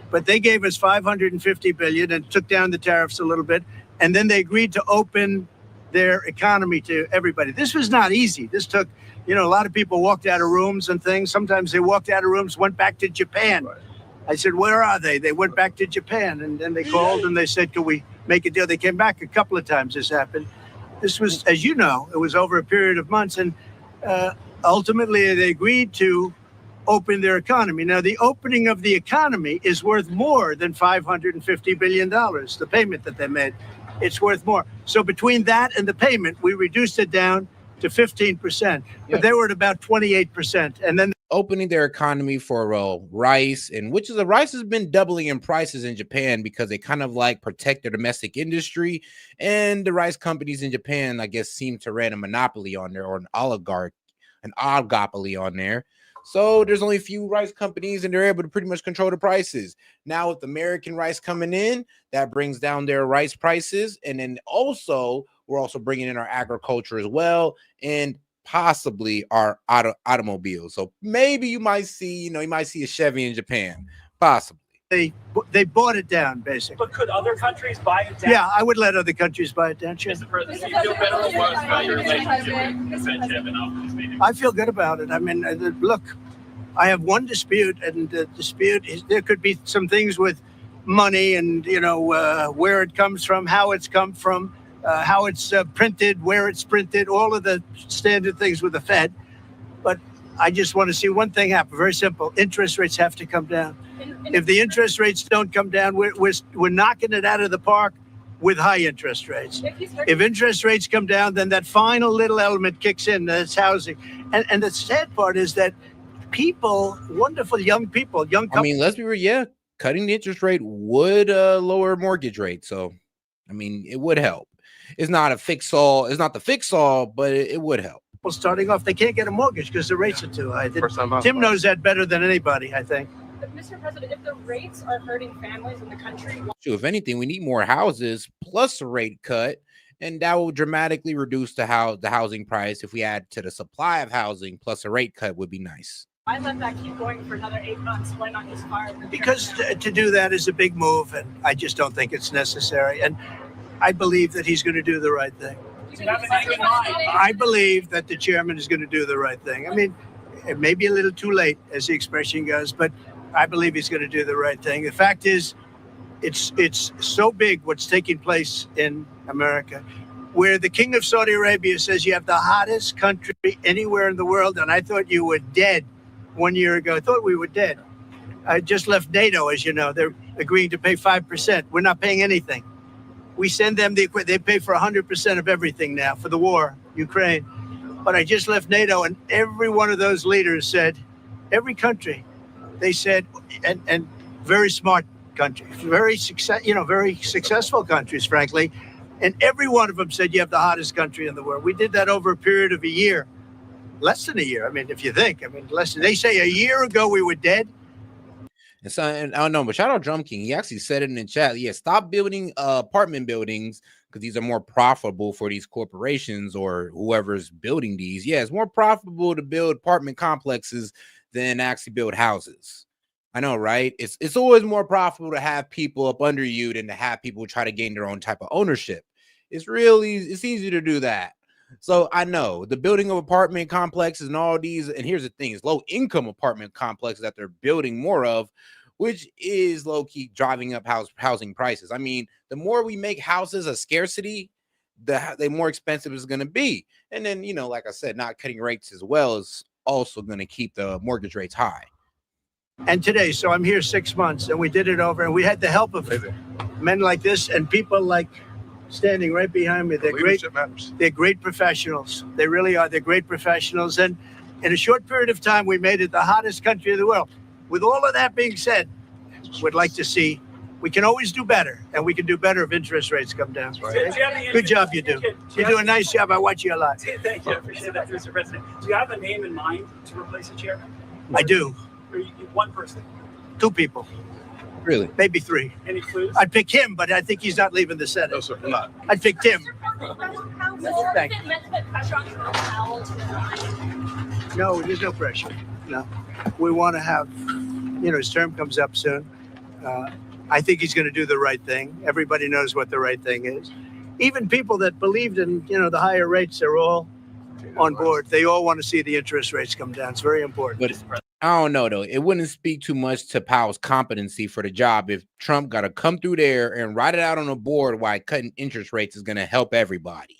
[SPEAKER 5] But they gave us $550 billion and took down the tariffs a little bit. And then they agreed to open their economy to everybody. This was not easy. This took, a lot of people walked out of rooms and things. Sometimes they walked out of rooms, went back to Japan. Right. I said, where are they? They went back to Japan. And then they called and they said, can we make a deal? They came back a couple of times. This happened. This was, as you know, it was over a period of months. And ultimately, they agreed to open their economy. Now, the opening of the economy is worth more than $550 billion, the payment that they made. It's worth more. So between that and the payment, we reduced it down to 15%. But they were at about 28%. And then
[SPEAKER 1] opening their economy for rice, and rice has been doubling in prices in Japan because they kind of protect their domestic industry, and the rice companies in Japan, I guess, seem to run a monopoly on there, or an oligopoly on there. So there's only a few rice companies, and they're able to pretty much control the prices. Now with American rice coming in, that brings down their rice prices, and then we're also bringing in our agriculture as well, and possibly our automobiles. So maybe you might see a Chevy in Japan, possibly.
[SPEAKER 5] They bought it down, basically.
[SPEAKER 7] But could other countries buy it down?
[SPEAKER 5] Yeah, I would let other countries buy it down. Sure.
[SPEAKER 9] Mr. President, do you feel better or worse about your relationship with Fed and
[SPEAKER 5] I feel good about it. I mean, look, I have one dispute, and the dispute is there could be some things with money and, where it comes from, how it's come from, how it's printed, where it's printed, all of the standard things with the Fed. But I just want to see one thing happen. Very simple. Interest rates have to come down. If the interest rates don't come down, we're knocking it out of the park with high interest rates. If interest rates come down, then that final little element kicks in. That's housing. And the sad part is that people, wonderful young people,
[SPEAKER 1] I mean, let's be real. Cutting the interest rate would lower mortgage rate. So, I mean, it would help. It's not a fix-all. It's not the fix-all, but it would help.
[SPEAKER 5] Well, starting off, they can't get a mortgage because the rates are too high. Tim knows that better than anybody, I think.
[SPEAKER 8] But Mr. President, if the rates are hurting families in the country,
[SPEAKER 1] if anything, we need more houses plus a rate cut, and that will dramatically reduce the housing price. If we add to the supply of housing plus a rate cut, would be nice.
[SPEAKER 8] Why let that keep going for another 8 months? Why not just fire them?
[SPEAKER 5] Because to do that is a big move, and I just don't think it's necessary. And I believe that he's going to do the right thing. I believe that the chairman is going to do the right thing. I mean, it may be a little too late, as the expression goes, but I believe he's going to do the right thing. The fact is, it's so big what's taking place in America, where the king of Saudi Arabia says you have the hottest country anywhere in the world, and I thought you were dead 1 year ago. I thought we were dead. I just left NATO, as you know. They're agreeing to pay 5%. We're not paying anything. We send them they pay for 100% of everything now for the war, Ukraine. But I just left NATO, and every one of those leaders said, every country, they said, and very smart countries, very successful countries, frankly, And every one of them said you have the hottest country in the world. We did that over a period of a year, less than a year. I mean, if you think, they say a year ago we were dead.
[SPEAKER 1] And so, and I don't know, but shout out Drum King. He actually said it in the chat. Yeah, stop building apartment buildings because these are more profitable for these corporations or whoever's building these. Yeah, it's more profitable to build apartment complexes than actually build houses. I know, right? It's always more profitable to have people up under you than to have people try to gain their own type of ownership. It's easy to do that. So I know the building of apartment complexes and all these, and here's the thing, is low income apartment complexes that they're building more of, which is low key driving up housing prices. I mean, the more we make houses a scarcity, the more expensive it's going to be. And then, you know, like I said, not cutting rates as well is also going to keep the mortgage rates high.
[SPEAKER 5] And today, so I'm here 6 months, and we did it over, and we had the help of men like this and people like standing right behind me. They're great. They're great professionals. They really are. They're great professionals. And in a short period of time, we made it the hottest country in the world. With all of that being said, we'd like to see, we can always do better, and we can do better if interest rates come down. Right? Good job you do. You do a nice job. I watch you a lot.
[SPEAKER 7] Thank you. I appreciate that, Mr. President. Do you have a name in mind to replace the chairman?
[SPEAKER 5] I do.
[SPEAKER 7] Or one person?
[SPEAKER 5] 2 people.
[SPEAKER 1] Really?
[SPEAKER 5] Maybe 3.
[SPEAKER 7] Any clues?
[SPEAKER 5] I'd pick him, but I think he's not leaving the Senate.
[SPEAKER 6] No, sir, I'm not.
[SPEAKER 5] I'd pick Tim.
[SPEAKER 8] Thank you.
[SPEAKER 5] No, there's no pressure. No. We want to have, you know, his term comes up soon. I think he's going to do the right thing. Everybody knows what the right thing is. Even people that believed in, you know, the higher rates are all on board. They all want to see the interest rates come down. It's very important.
[SPEAKER 1] But I don't know, though. It wouldn't speak too much to Powell's competency for the job if Trump got to come through there and write it out on a board why cutting interest rates is going to help everybody.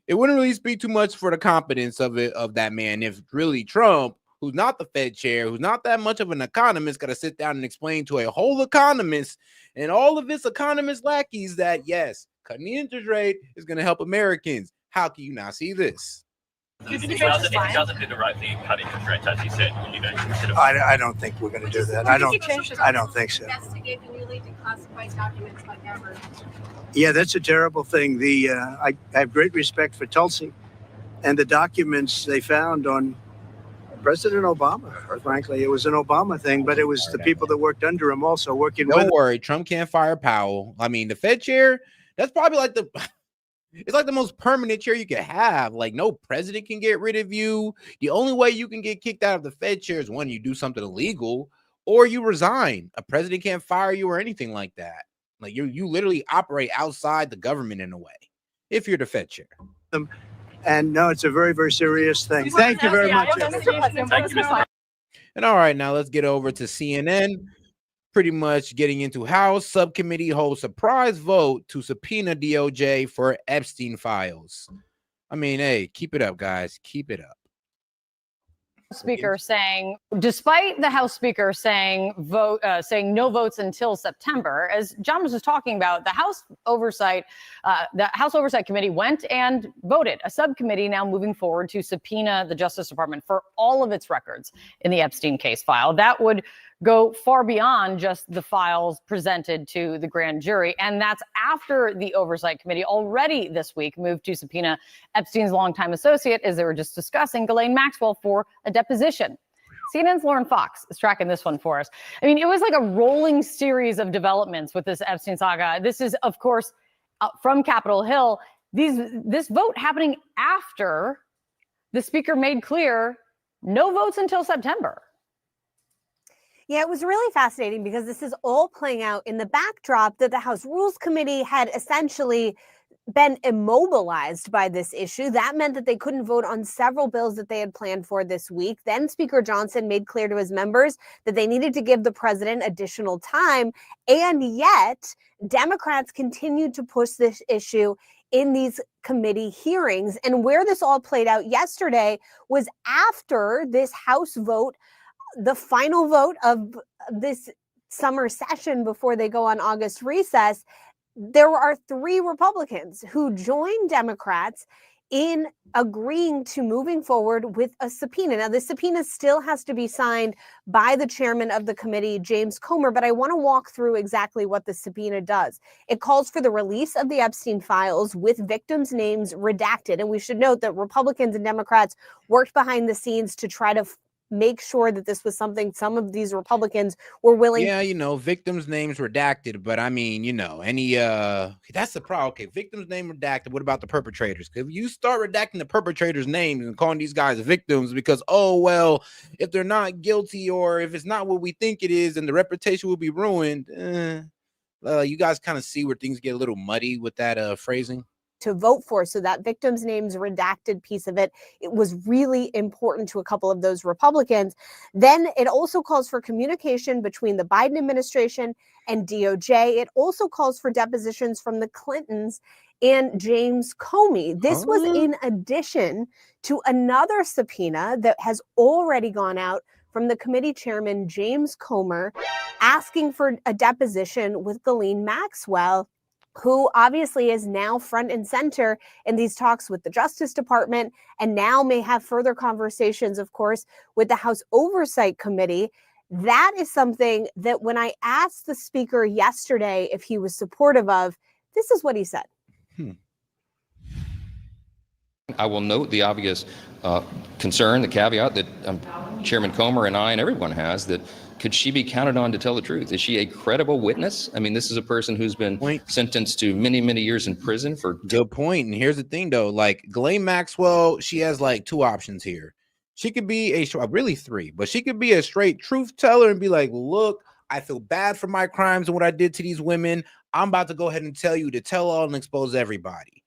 [SPEAKER 1] It wouldn't really speak too much for the competence of that man if really Trump, who's not the Fed chair, who's not that much of an economist, got to sit down and explain to a whole economist and all of his economist lackeys that, yes, cutting the interest rate is going to help Americans. How can you not see this?
[SPEAKER 9] If he doesn't do the right thing, cut interest rates, as you said, will you guys consider?
[SPEAKER 5] I don't think we're going to do that. I don't think so.
[SPEAKER 8] Investigate the newly declassified documents by government.
[SPEAKER 5] Yeah, that's a terrible thing. I have great respect for Tulsi and the documents they found on President Obama. Frankly, it was an Obama thing, but it was the people that worked under him also working with him.
[SPEAKER 1] Don't worry, Trump can't fire Powell. I mean, the Fed chair, that's probably like it's like the most permanent chair you can have. Like, no president can get rid of you. The only way you can get kicked out of the Fed chair is when you do something illegal or you resign. A president can't fire you or anything like that. Like, you literally operate outside the government in a way if you're the Fed chair.
[SPEAKER 5] And no, it's a very, very serious thing. Thank you very much.
[SPEAKER 1] And all right, now let's get over to CNN. Pretty much getting into House subcommittee holds surprise vote to subpoena DOJ for Epstein files. I mean, hey, keep it up, guys. Keep it up.
[SPEAKER 10] Speaker saying, despite the House Speaker saying no votes until September, as John was just talking about, the House Oversight Committee went and voted. A subcommittee now moving forward to subpoena the Justice Department for all of its records in the Epstein case file. That would go far beyond just the files presented to the grand jury. And that's after the Oversight Committee already this week moved to subpoena Epstein's longtime associate, as they were just discussing, Ghislaine Maxwell, for a deposition. CNN's Lauren Fox is tracking this one for us. I mean, it was like a rolling series of developments with this Epstein saga. This is, of course, from Capitol Hill. This vote happening after the speaker made clear no votes until September.
[SPEAKER 11] Yeah, it was really fascinating because this is all playing out in the backdrop that the House Rules Committee had essentially been immobilized by this issue. That meant that they couldn't vote on several bills that they had planned for this week. Then Speaker Johnson made clear to his members that they needed to give the president additional time. And yet, Democrats continued to push this issue in these committee hearings. And where this all played out yesterday was after this House vote, the final vote of this summer session before they go on August recess. There are 3 Republicans who joined Democrats in agreeing to moving forward with a subpoena. Now, the subpoena still has to be signed by the chairman of the committee, James Comer, but I want to walk through exactly what the subpoena does. It calls for the release of the Epstein files with victims' names redacted. And we should note that Republicans and Democrats worked behind the scenes to try to make sure that this was something some of these Republicans were willing.
[SPEAKER 1] Yeah, victims' names redacted, but I mean, any that's the problem. Okay, victims' name redacted. What about the perpetrators? If you start redacting the perpetrators' names and calling these guys victims because, oh well, if they're not guilty or if it's not what we think it is, then the reputation will be ruined. You guys kind of see where things get a little muddy with that phrasing.
[SPEAKER 11] To vote for. So that victims' names redacted piece of it was really important to a couple of those Republicans. Then it also calls for communication between the Biden administration and DOJ. It also calls for depositions from the Clintons and James Comey. This was in addition to another subpoena that has already gone out from the committee chairman, James Comer, asking for a deposition with Ghislaine Maxwell, who obviously is now front and center in these talks with the Justice Department and now may have further conversations, of course, with the House Oversight Committee. That is something that when I asked the speaker yesterday if he was supportive of, this is what he said.
[SPEAKER 12] I will note the obvious concern, the caveat that Chairman Comer and I and everyone has, that could she be counted on to tell the truth? Is she a credible witness? I mean, this is a person who's been sentenced to many, many years in prison for.
[SPEAKER 1] Good point. And here's the thing, though, like Ghislaine Maxwell, she has like two options here. She could be really three, but she could be a straight truth teller and be like, look, I feel bad for my crimes and what I did to these women. I'm about to go ahead and tell you to tell all and expose everybody.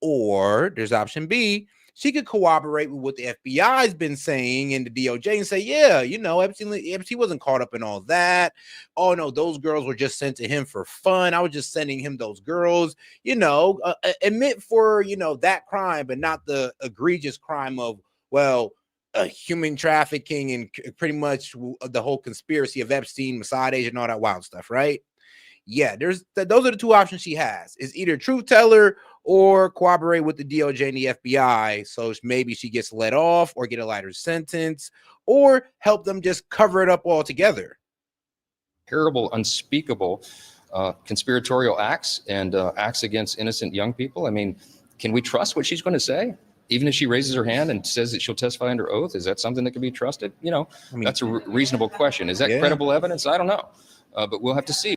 [SPEAKER 1] Or there's option B. She could cooperate with what the FBI has been saying and the DOJ and say, yeah, Epstein wasn't caught up in all that. Oh, no, those girls were just sent to him for fun. I was just sending him those girls, admit for, that crime, but not the egregious crime of, human trafficking and pretty much the whole conspiracy of Epstein, Mossad agent, and all that wild stuff, right? Yeah, those are the two options she has. Is either truth teller or cooperate with the DOJ and the FBI, so maybe she gets let off or get a lighter sentence, or help them just cover it up altogether.
[SPEAKER 12] Terrible, unspeakable conspiratorial acts and acts against innocent young people. I mean, can we trust what she's going to say? Even if she raises her hand and says that she'll testify under oath, is that something that can be trusted? That's a reasonable question. Is that credible evidence? I don't know, but we'll have to see.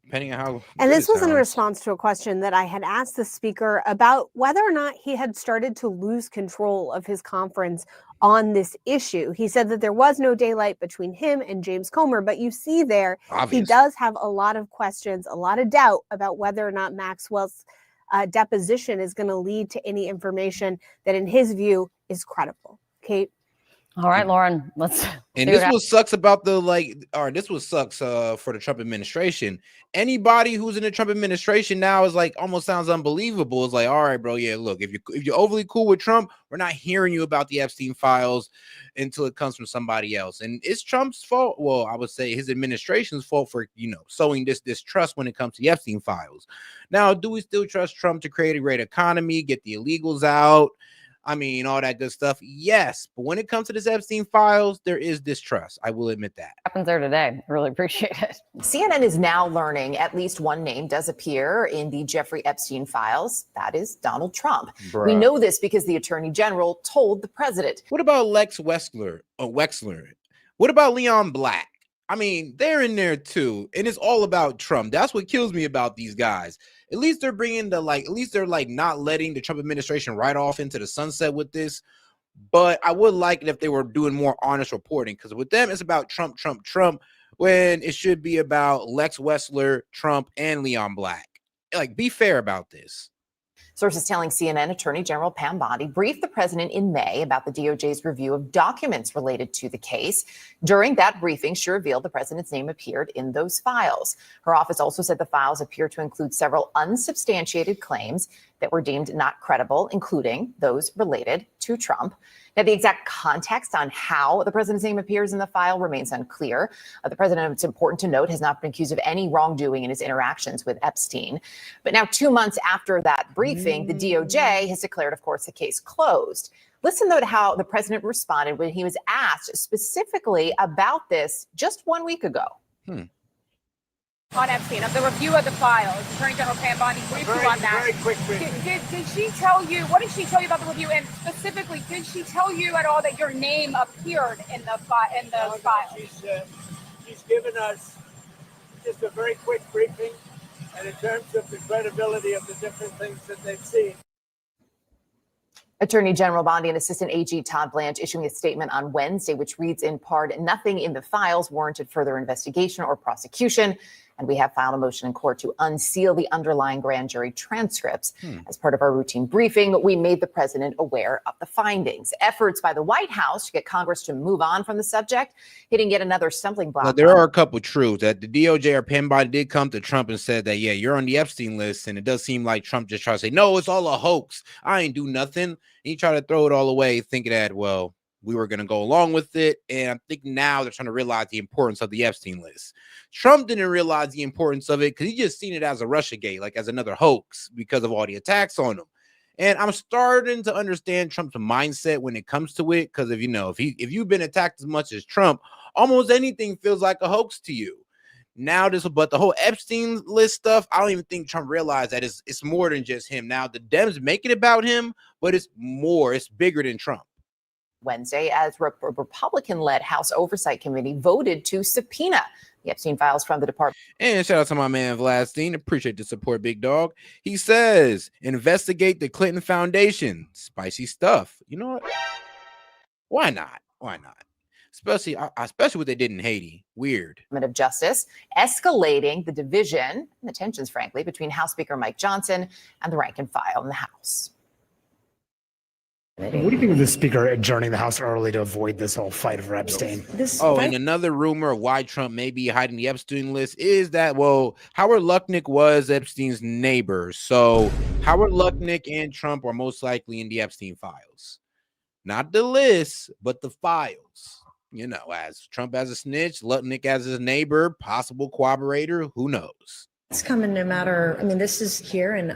[SPEAKER 1] Depending on how.
[SPEAKER 11] And this was in response to a question that I had asked the speaker about whether or not he had started to lose control of his conference on this issue. He said that there was no daylight between him and James Comer, but you see there, he does have a lot of questions, a lot of doubt about whether or not Maxwell's deposition is going to lead to any information that in his view is credible. Kate?
[SPEAKER 10] All right, Lauren, let's.
[SPEAKER 1] And this what sucks about this what sucks for the Trump administration. Anybody who's in the Trump administration now is like almost sounds unbelievable. It's like, all right, bro, yeah, look, if you're overly cool with Trump, we're not hearing you about the Epstein files until it comes from somebody else. And it's Trump's fault. Well, I would say his administration's fault for sowing this distrust when it comes to the Epstein files. Now, do we still trust Trump to create a great economy, get the illegals out? I mean, all that good stuff. Yes. But when it comes to this Epstein files, there is distrust. I will admit that.
[SPEAKER 10] Happens there today. I really appreciate it.
[SPEAKER 13] CNN is now learning at least one name does appear in the Jeffrey Epstein files. That is Donald Trump. Bruh. We know this because the attorney general told the president.
[SPEAKER 1] What about Lex Wexler? What about Leon Black? I mean, they're in there too. And it's all about Trump. That's what kills me about these guys. At least they're bringing not letting the Trump administration right off into the sunset with this. But I would like it if they were doing more honest reporting, because with them, it's about Trump, when it should be about Lex Wexler, Trump, and Leon Black. Like, be fair about this.
[SPEAKER 13] Sources telling CNN Attorney General Pam Bondi briefed the president in May about the DOJ's review of documents related to the case. During that briefing, she revealed the president's name appeared in those files. Her office also said the files appear to include several unsubstantiated claims that were deemed not credible, including those related to Trump. Now, the exact context on how the president's name appears in the file remains unclear. The president, it's important to note, has not been accused of any wrongdoing in his interactions with Epstein. But now, 2 months after that briefing, the DOJ has declared, of course, the case closed. Listen, though, to how the president responded when he was asked specifically about this just 1 week ago.
[SPEAKER 8] On Epstein, of the review of the files, Attorney General Pam Bondi briefed you on that.
[SPEAKER 5] Very quick briefing.
[SPEAKER 8] Did she tell you, what did she tell you about the review? And specifically, did she tell you at all that your name appeared in the file?
[SPEAKER 5] She's given us just a very quick briefing, and in terms of the credibility of the different things that they've seen.
[SPEAKER 13] Attorney General Bondi and Assistant AG Todd Blanche issuing a statement on Wednesday, which reads in part, nothing in the files warranted further investigation or prosecution. And we have filed a motion in court to unseal the underlying grand jury transcripts. As part of our routine briefing, we made the president aware of the findings. Efforts by the White House to get Congress to move on from the subject, hitting yet another stumbling block.
[SPEAKER 1] Well, there are a couple truths that the DOJ or Pam Bondi did come to Trump and said that, yeah, you're on the Epstein list. And it does seem like Trump just tried to say, no, it's all a hoax. I ain't do nothing. And he tried to throw it all away, thinking that, well, we were going to go along with it. And I think now they're trying to realize the importance of the Epstein list. Trump didn't realize the importance of it because he just seen it as a Russiagate, like as another hoax because of all the attacks on him. And I'm starting to understand Trump's mindset when it comes to it. Because if you've been attacked as much as Trump, almost anything feels like a hoax to you. Now but the whole Epstein list stuff, I don't even think Trump realized that it's more than just him. Now the Dems make it about him, but it's bigger than Trump.
[SPEAKER 13] Wednesday, as a Republican-led House Oversight Committee voted to subpoena the Epstein files from the department.
[SPEAKER 1] And shout out to my man Vladstein. Appreciate the support, big dog. He says, investigate the Clinton Foundation. Spicy stuff. You know what? Why not? Why not? Especially what they did in Haiti. Weird.
[SPEAKER 13] Of Justice, escalating the division and the tensions, frankly, between House Speaker Mike Johnson and the rank and file in the House.
[SPEAKER 14] What do you think of the speaker adjourning the House early to avoid this whole fight over Epstein?
[SPEAKER 1] And another rumor of why Trump may be hiding the Epstein list is that, well, Howard Lutnick was Epstein's neighbor. So Howard Lutnick and Trump are most likely in the Epstein files. Not the list, but the files. You know, as Trump as a snitch, Lutnick as his neighbor, possible cooperator, who knows?
[SPEAKER 15] It's coming no matter, this is here, and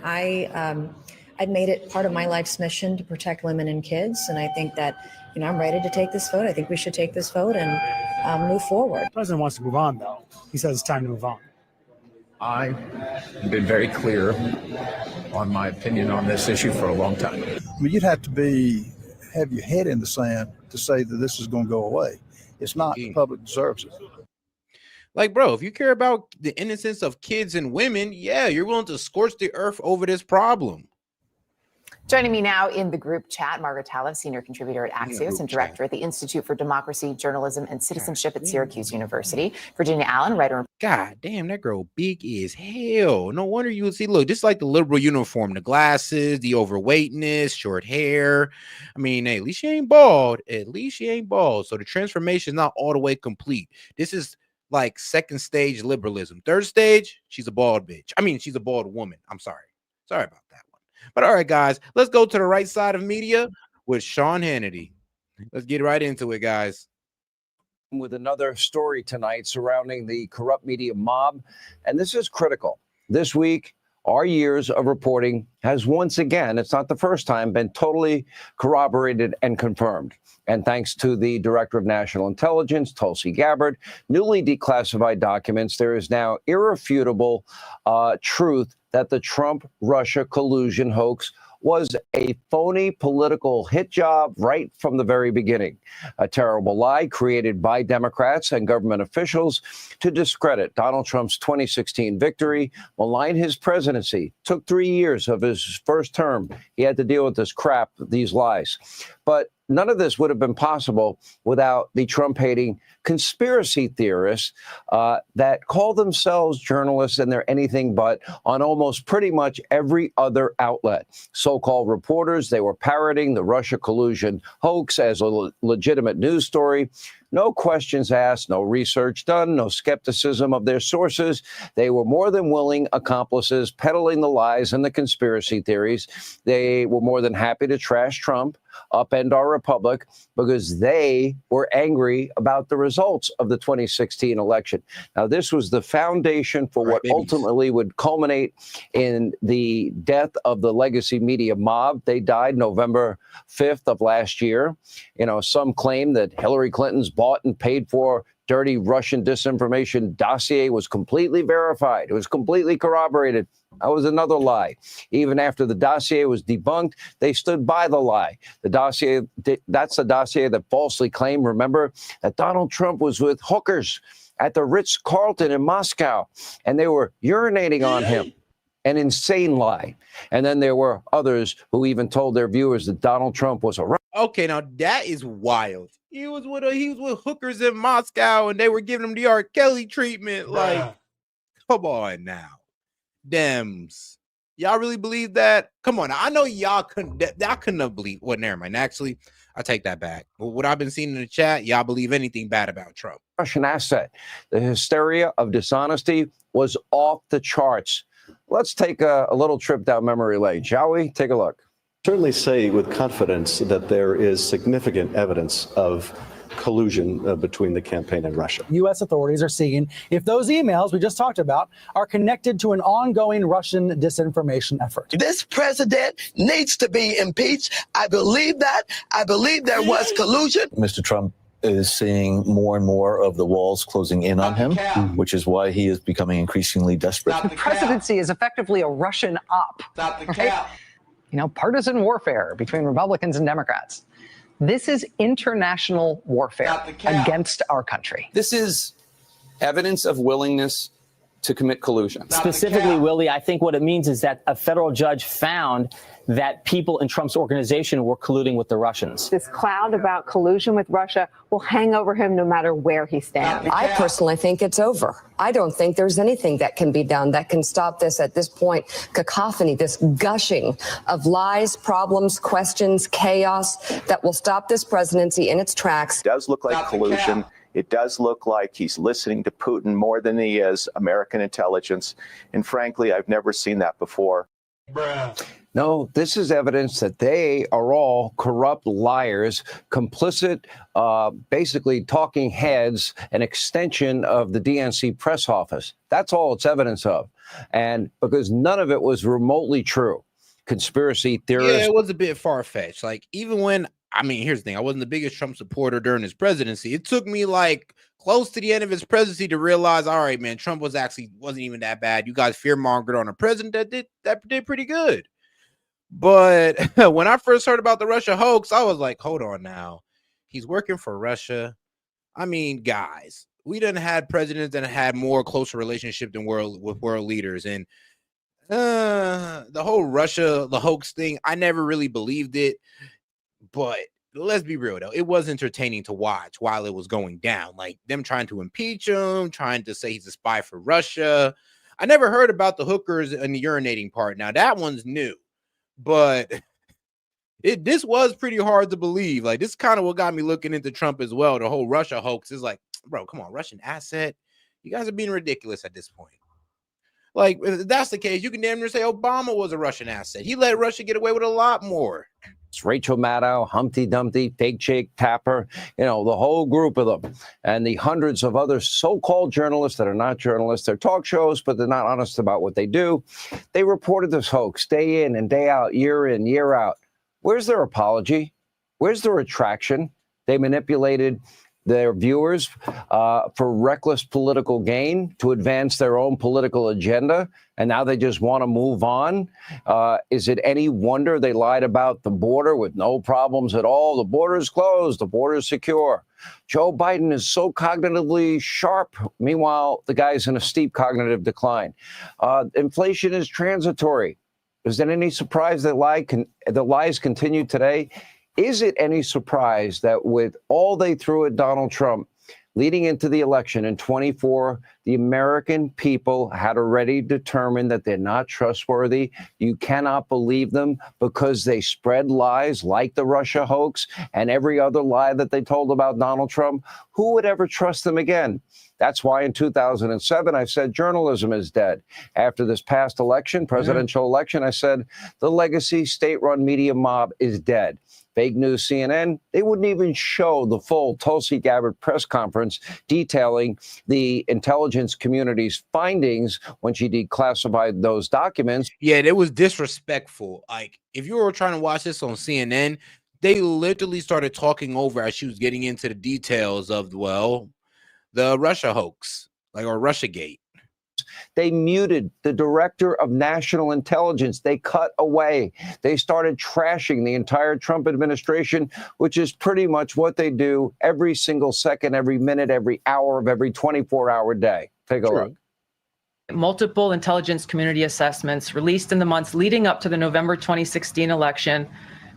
[SPEAKER 15] I've made it part of my life's mission to protect women and kids. And I think that, I'm ready to take this vote. I think we should take this vote and move forward.
[SPEAKER 14] The president wants to move on, though. He says it's time to move on.
[SPEAKER 16] I've been very clear on my opinion on this issue for a long time.
[SPEAKER 17] You'd have to have your head in the sand to say that this is going to go away. It's not. The public deserves it.
[SPEAKER 1] Like, bro, if you care about the innocence of kids and women, yeah, you're willing to scorch the earth over this problem.
[SPEAKER 13] Joining me now in the group chat, Margaret Taleb, senior contributor at Axios and director at the Institute for Democracy, Journalism, and Citizenship at Syracuse University. Virginia Allen, writer.
[SPEAKER 1] God damn, that girl big as hell. No wonder you would see, look, just like the liberal uniform, the glasses, the overweightness, short hair. Hey, at least she ain't bald. So the transformation is not all the way complete. This is like second stage liberalism. Third stage, she's a bald bitch. She's a bald woman. I'm sorry. Sorry about that one. But all right, guys, let's go to the right side of media with Sean Hannity. Let's get right into it, guys.
[SPEAKER 18] With another story tonight surrounding the corrupt media mob. And this is critical. This week, our years of reporting has once again, it's not the first time, been totally corroborated and confirmed. And thanks to the Director of National Intelligence, Tulsi Gabbard, newly declassified documents, there is now irrefutable truth that the Trump-Russia collusion hoax was a phony political hit job right from the very beginning. A terrible lie created by Democrats and government officials to discredit Donald Trump's 2016 victory, malign his presidency. Took 3 years of his first term. He had to deal with this crap, these lies. But none of this would have been possible without the Trump-hating conspiracy theorists that call themselves journalists, and they're anything but on almost pretty much every other outlet. So-called reporters, they were parroting the Russia collusion hoax as a legitimate news story. No questions asked, no research done, no skepticism of their sources. They were more than willing accomplices peddling the lies and the conspiracy theories. They were more than happy to trash Trump, upend our republic, because they were angry about the results of the 2016 election. Now, this was the foundation for what ultimately would culminate in the death of the legacy media mob. They died November 5th of last year. You know, some claim that Hillary Clinton's bought and paid for dirty Russian disinformation dossier was completely verified. It was completely corroborated. That was another lie. Even after the dossier was debunked, they stood by the lie. The dossier, that's the dossier that falsely claimed, remember, that Donald Trump was with hookers at the Ritz-Carlton in Moscow, and they were urinating on him. An insane lie. And then there were others who even told their viewers that Donald Trump was a...
[SPEAKER 1] Okay, now that is wild. He was with hookers in Moscow, and they were giving him the R. Kelly treatment. Like, come on now. Dems. Y'all really believe that? Come on. I know y'all couldn't have believed. Well, never mind. Actually, I take that back. But what I've been seeing in the chat, y'all believe anything bad about Trump.
[SPEAKER 18] Russian asset. The hysteria of dishonesty was off the charts. Let's take a little trip down memory lane, shall we? Take a look.
[SPEAKER 19] Certainly say with confidence that there is significant evidence of collusion between the campaign and Russia.
[SPEAKER 20] U.S. authorities are seeing if those emails we just talked about are connected to an ongoing Russian disinformation effort.
[SPEAKER 21] This president needs to be impeached. I believe that. I believe there was collusion.
[SPEAKER 22] Mr. Trump is seeing more and more of the walls closing in on him, which is why he is becoming increasingly desperate.
[SPEAKER 23] The presidency is effectively a Russian op. Right? You know, partisan warfare between Republicans and Democrats. This is international warfare against our country.
[SPEAKER 24] This is evidence of willingness to commit collusion.
[SPEAKER 25] Specifically, Willie, I think what it means is that a federal judge found that people in Trump's organization were colluding with the Russians.
[SPEAKER 26] This cloud about collusion with Russia will hang over him no matter where he stands.
[SPEAKER 27] I personally think it's over. I don't think there's anything that can be done that can stop this at this point. Cacophony, this gushing of lies, problems, questions, chaos that will stop this presidency in its tracks.
[SPEAKER 28] It does look like collusion. It does look like he's listening to Putin more than he is American intelligence. And frankly, I've never seen that before.
[SPEAKER 18] No, this is evidence that they are all corrupt liars, complicit, basically talking heads, an extension of the DNC press office. That's all it's evidence of. And because none of it was remotely true. Conspiracy theorists.
[SPEAKER 1] Yeah, it was a bit far-fetched. Like, even when, I mean, here's the thing. I wasn't the biggest Trump supporter during his presidency. It took me like close to the end of his presidency to realize, all right, man, Trump wasn't even that bad. You guys fear-mongered on a president that did pretty good. But when I first heard about the Russia hoax, I was like, hold on now. He's working for Russia. I mean, guys, we done had presidents that had more closer relationship than with world leaders. And the whole Russia, the hoax thing, I never really believed it. But let's be real, though. It was entertaining to watch while it was going down. Like them trying to impeach him, trying to say he's a spy for Russia. I never heard about the hookers and the urinating part. Now, that one's new. But this was pretty hard to believe. Like, this kind of what got me looking into Trump as well. The whole Russia hoax is like, bro, come on, Russian asset. You guys are being ridiculous at this point. Like, if that's the case, you can damn near say Obama was a Russian asset. He let Russia get away with a lot more.
[SPEAKER 18] It's Rachel Maddow, Humpty Dumpty, Fake Jake Tapper, you know, the whole group of them, and the hundreds of other so-called journalists that are not journalists. They're talk shows, but they're not honest about what they do. They reported this hoax day in and day out, year in, year out. Where's their apology? Where's the retraction? They manipulated their viewers for reckless political gain to advance their own political agenda. And now they just want to move on. Is it any wonder they lied about the border with no problems at all? The border is closed. The border is secure. Joe Biden is so cognitively sharp. Meanwhile, the guy's in a steep cognitive decline. Inflation is transitory. Is it any surprise that the lies continue today? Is it any surprise that with all they threw at Donald Trump, leading into the election in 24, the American people had already determined that they're not trustworthy. You cannot believe them because they spread lies like the Russia hoax and every other lie that they told about Donald Trump. Who would ever trust them again? That's why in 2007, I said journalism is dead. After this past election, presidential election, I said the legacy state-run media mob is dead. Fake news CNN, they wouldn't even show the full Tulsi Gabbard press conference detailing the intelligence community's findings when she declassified those documents.
[SPEAKER 1] Yeah, it was disrespectful. Like, if you were trying to watch this on CNN, they literally started talking over as she was getting into the details of, well, the Russia hoax, like, or Russiagate.
[SPEAKER 18] They muted the director of national intelligence. They cut away. They started trashing the entire Trump administration, which is pretty much what they do every single second, every minute, every hour of every 24-hour day. Take a look.
[SPEAKER 2] Multiple intelligence community assessments released in the months leading up to the November 2016 election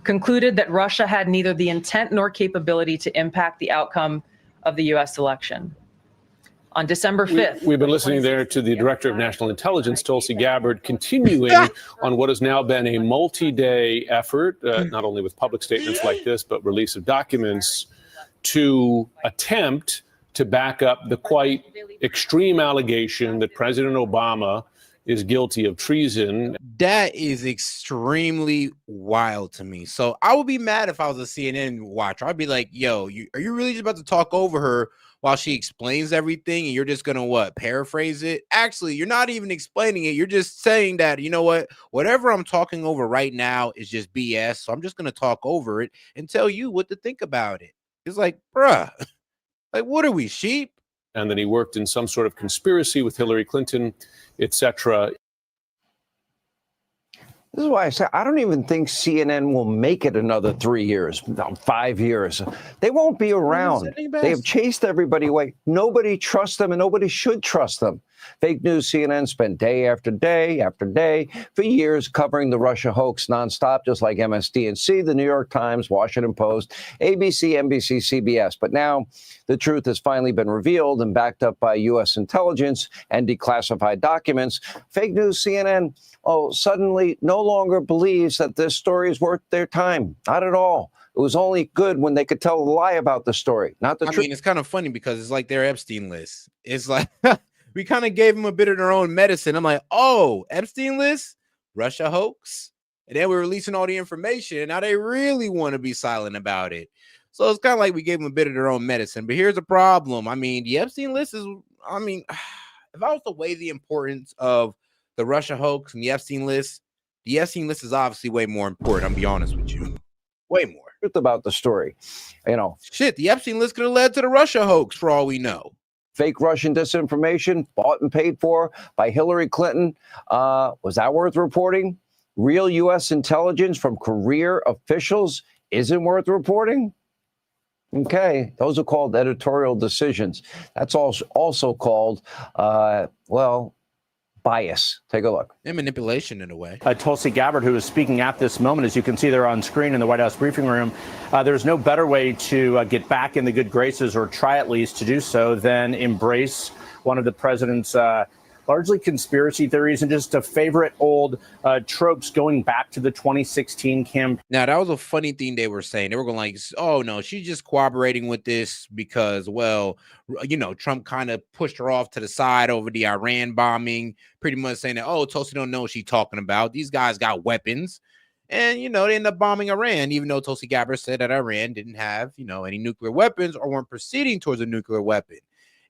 [SPEAKER 2] concluded that Russia had neither the intent nor capability to impact the outcome of the U.S. election. On December 5th.
[SPEAKER 3] We've been listening there to the Director of National Intelligence, Tulsi Gabbard, continuing on what has now been a multi-day effort, not only with public statements like this, but release of documents to attempt to back up the quite extreme allegation that President Obama is guilty of treason.
[SPEAKER 1] That is extremely wild to me. So I would be mad if I was a CNN watcher. I'd be like, yo, are you really just about to talk over her while she explains everything and you're just going to what, paraphrase it? Actually, you're not even explaining it. You're just saying that, you know what, whatever I'm talking over right now is just BS. So I'm just going to talk over it and tell you what to think about it. It's like, bruh, like, what are we, sheep?
[SPEAKER 3] And then he worked in some sort of conspiracy with Hillary Clinton, etc.
[SPEAKER 18] This is why I say I don't even think CNN will make it another 3 years, 5 years. They won't be around. They have chased everybody away. Nobody trusts them and nobody should trust them. Fake news CNN spent day after day after day for years covering the Russia hoax nonstop, just like MSDNC, the New York Times, Washington Post, ABC, NBC, CBS. But now the truth has finally been revealed and backed up by U.S. intelligence and declassified documents. Fake news CNN, suddenly no longer believes that this story is worth their time. Not at all. It was only good when they could tell a lie about the story, not the truth.
[SPEAKER 1] I mean, it's kind of funny because it's like their Epstein list. It's like we kind of gave them a bit of their own medicine. I'm like, oh, Epstein list, Russia hoax. And then we're releasing all the information. And now they really want to be silent about it. So it's kind of like we gave them a bit of their own medicine. But here's the problem. I mean, the Epstein list is, I mean, if I was to weigh the importance of the Russia hoax and the Epstein list is obviously way more important. I'll be honest with you. Way more.
[SPEAKER 18] Truth about the story. You know,
[SPEAKER 1] shit, the Epstein list could have led to the Russia hoax for all we know.
[SPEAKER 18] Fake Russian disinformation bought and paid for by Hillary Clinton. Was that worth reporting? Real U.S. intelligence from career officials isn't worth reporting? Okay, those are called editorial decisions. That's also called, bias. Take a look.
[SPEAKER 1] And manipulation in a way.
[SPEAKER 4] Tulsi Gabbard, who is speaking at this moment, as you can see there on screen in the White House briefing room, there's no better way to get back in the good graces, or try at least to do so, than embrace one of the president's largely conspiracy theories and just a favorite old tropes going back to the 2016 campaign.
[SPEAKER 1] Now, that was a funny thing they were saying. They were going like, oh, no, she's just cooperating with this because, well, you know, Trump kind of pushed her off to the side over the Iran bombing, pretty much saying that, oh, Tulsi don't know what she's talking about. These guys got weapons. And, you know, they end up bombing Iran, even though Tulsi Gabbard said that Iran didn't have, you know, any nuclear weapons or weren't proceeding towards a nuclear weapon.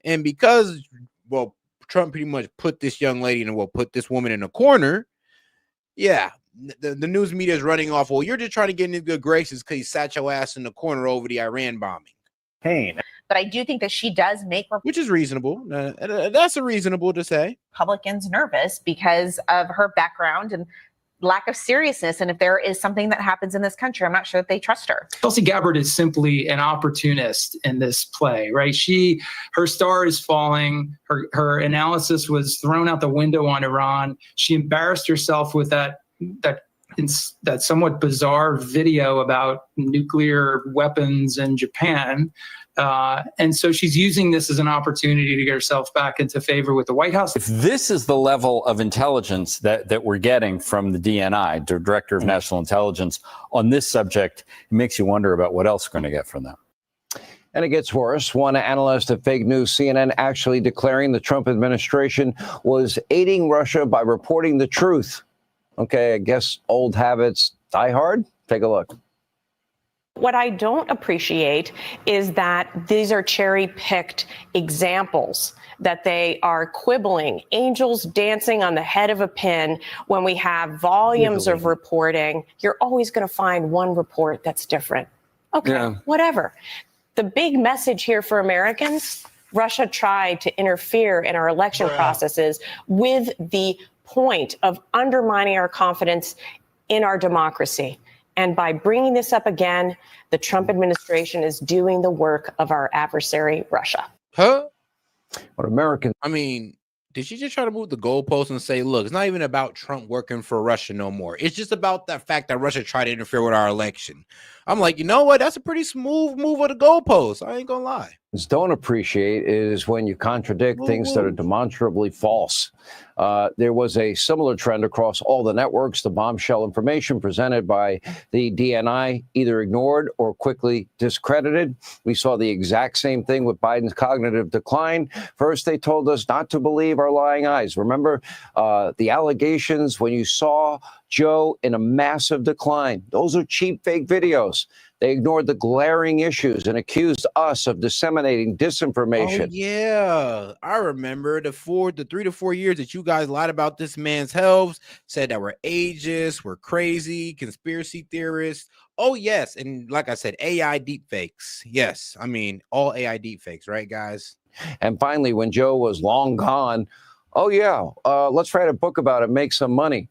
[SPEAKER 1] And because, well, Trump pretty much put this young lady put this woman in a corner. Yeah, the news media is running off. Well, you're just trying to get into good graces because you sat your ass in the corner over the Iran bombing.
[SPEAKER 6] But I do think that she does make
[SPEAKER 1] which is reasonable. That's reasonable to say.
[SPEAKER 6] Republicans nervous because of her background and lack of seriousness. And if there is something that happens in this country, I'm not sure that they trust her.
[SPEAKER 7] Tulsi Gabbard is simply an opportunist in this play, right? Her star is falling. Her analysis was thrown out the window on Iran. She embarrassed herself with that that somewhat bizarre video about nuclear weapons in Japan. And so she's using this as an opportunity to get herself back into favor with the White House.
[SPEAKER 5] If this is the level of intelligence that we're getting from the DNI, the Director of National Intelligence, on this subject, it makes you wonder about what else we're going to get from them.
[SPEAKER 18] And it gets worse. One analyst at fake news CNN actually declaring the Trump administration was aiding Russia by reporting the truth. Okay, I guess old habits die hard. Take a look.
[SPEAKER 8] What I don't appreciate is that these are cherry-picked examples, that they are quibbling, angels dancing on the head of a pin when we have volumes of reporting. You're always going to find one report that's different. Okay, whatever. The big message here for Americans, Russia tried to interfere in our election processes with the point of undermining our confidence in our democracy. And by bringing this up again, the Trump administration is doing the work of our adversary, Russia.
[SPEAKER 1] Huh?
[SPEAKER 18] What American?
[SPEAKER 1] I mean, did she just try to move the goalposts and say, look, it's not even about Trump working for Russia no more. It's just about the fact that Russia tried to interfere with our election. I'm like, you know what? That's a pretty smooth move of the goalposts. I ain't gonna lie.
[SPEAKER 18] Don't appreciate is when you contradict things that are demonstrably false. There was a similar trend across all the networks. The bombshell information presented by the DNI either ignored or quickly discredited. We saw the exact same thing with Biden's cognitive decline. First, they told us not to believe our lying eyes. Remember the allegations when you saw Joe in a massive decline. Those are cheap fake videos. They ignored the glaring issues and accused us of disseminating disinformation.
[SPEAKER 1] Oh, yeah. I remember the 3 to 4 years that you guys lied about this man's health, said that we're ageist, we're crazy, conspiracy theorists. Oh, yes. And like I said, AI deepfakes. Yes. I mean, all AI deepfakes, right, guys?
[SPEAKER 18] And finally, when Joe was long gone, oh, yeah, let's write a book about it, make some money.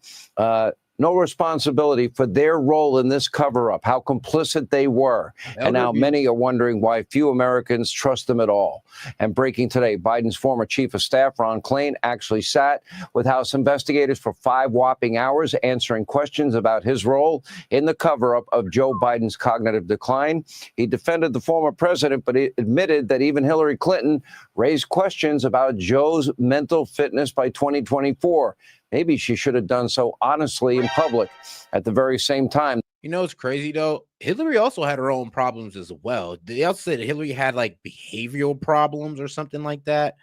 [SPEAKER 18] No responsibility for their role in this cover-up, how complicit they were. And now many are wondering why few Americans trust them at all. And breaking today, Biden's former chief of staff, Ron Klain, actually sat with House investigators for 5 whopping hours, answering questions about his role in the cover-up of Joe Biden's cognitive decline. He defended the former president, but he admitted that even Hillary Clinton raised questions about Joe's mental fitness by 2024. Maybe she should have done so honestly in public at the very same time.
[SPEAKER 1] You know, it's crazy, though. Hillary also had her own problems as well. They also said Hillary had like behavioral problems or something like that,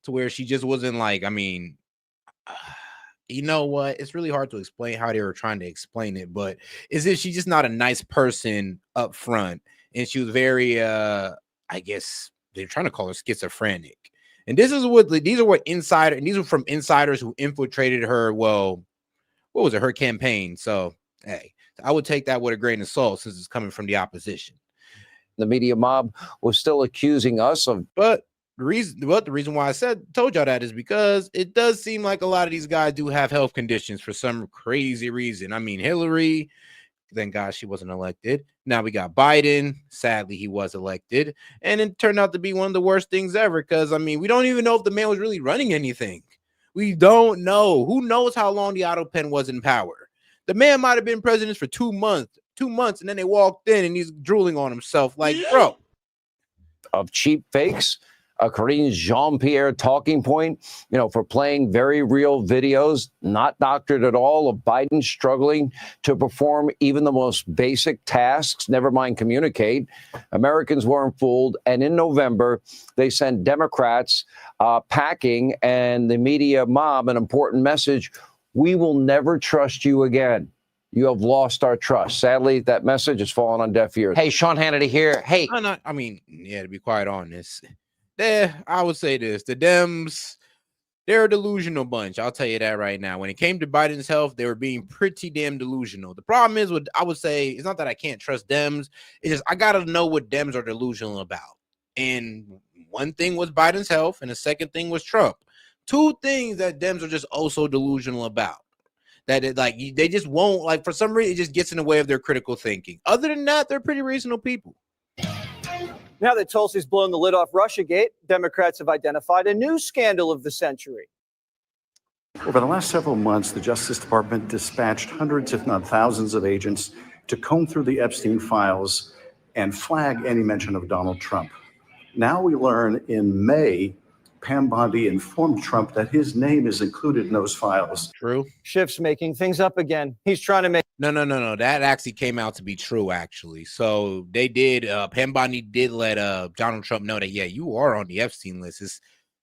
[SPEAKER 1] to where she just wasn't like, I mean, you know what? It's really hard to explain how they were trying to explain it, but is it she's just not a nice person up front. And she was very, I guess they're trying to call her schizophrenic. And these are what insider, and these are from insiders who infiltrated her. Well, what was it? Her campaign. So, hey, I would take that with a grain of salt since it's coming from the opposition.
[SPEAKER 18] The media mob was still accusing us of,
[SPEAKER 1] but the reason why I told y'all that is because it does seem like a lot of these guys do have health conditions for some crazy reason. I mean, Hillary, thank God she wasn't elected. Now we got Biden. Sadly, he was elected. And it turned out to be one of the worst things ever because, I mean, we don't even know if the man was really running anything. We don't know. Who knows how long the auto pen was in power? The man might have been president for 2 months, and then they walked in and he's drooling on himself like, bro.
[SPEAKER 18] Of cheap fakes. Karine Jean-Pierre talking point, for playing very real videos, not doctored at all, of Biden struggling to perform even the most basic tasks, never mind communicate. Americans weren't fooled. And in November, they sent Democrats packing and the media mob an important message. We will never trust you again. You have lost our trust. Sadly, that message has fallen on deaf ears. Hey, Sean Hannity here. Hey.
[SPEAKER 1] To be quite honest, I would say this. The Dems, they're a delusional bunch. I'll tell you that right now. When it came to Biden's health, they were being pretty damn delusional. The problem is, I would say, it's not that I can't trust Dems. It's just I got to know what Dems are delusional about. And one thing was Biden's health, and the second thing was Trump. 2 things that Dems are just also delusional about. That they just won't, for some reason, it just gets in the way of their critical thinking. Other than that, they're pretty reasonable people.
[SPEAKER 9] Now that Tulsi's blown the lid off Russiagate, Democrats have identified a new scandal of the century.
[SPEAKER 19] Over the last several months, the Justice Department dispatched hundreds, if not thousands, of agents to comb through the Epstein files and flag any mention of Donald Trump. Now we learn in May, Pam Bondi informed Trump that his name is included in those files.
[SPEAKER 1] True.
[SPEAKER 9] Schiff's making things up again. He's trying to make.
[SPEAKER 1] No. That actually came out to be true, actually. So they did, Pam Bondi did let Donald Trump know that, yeah, you are on the Epstein list. It's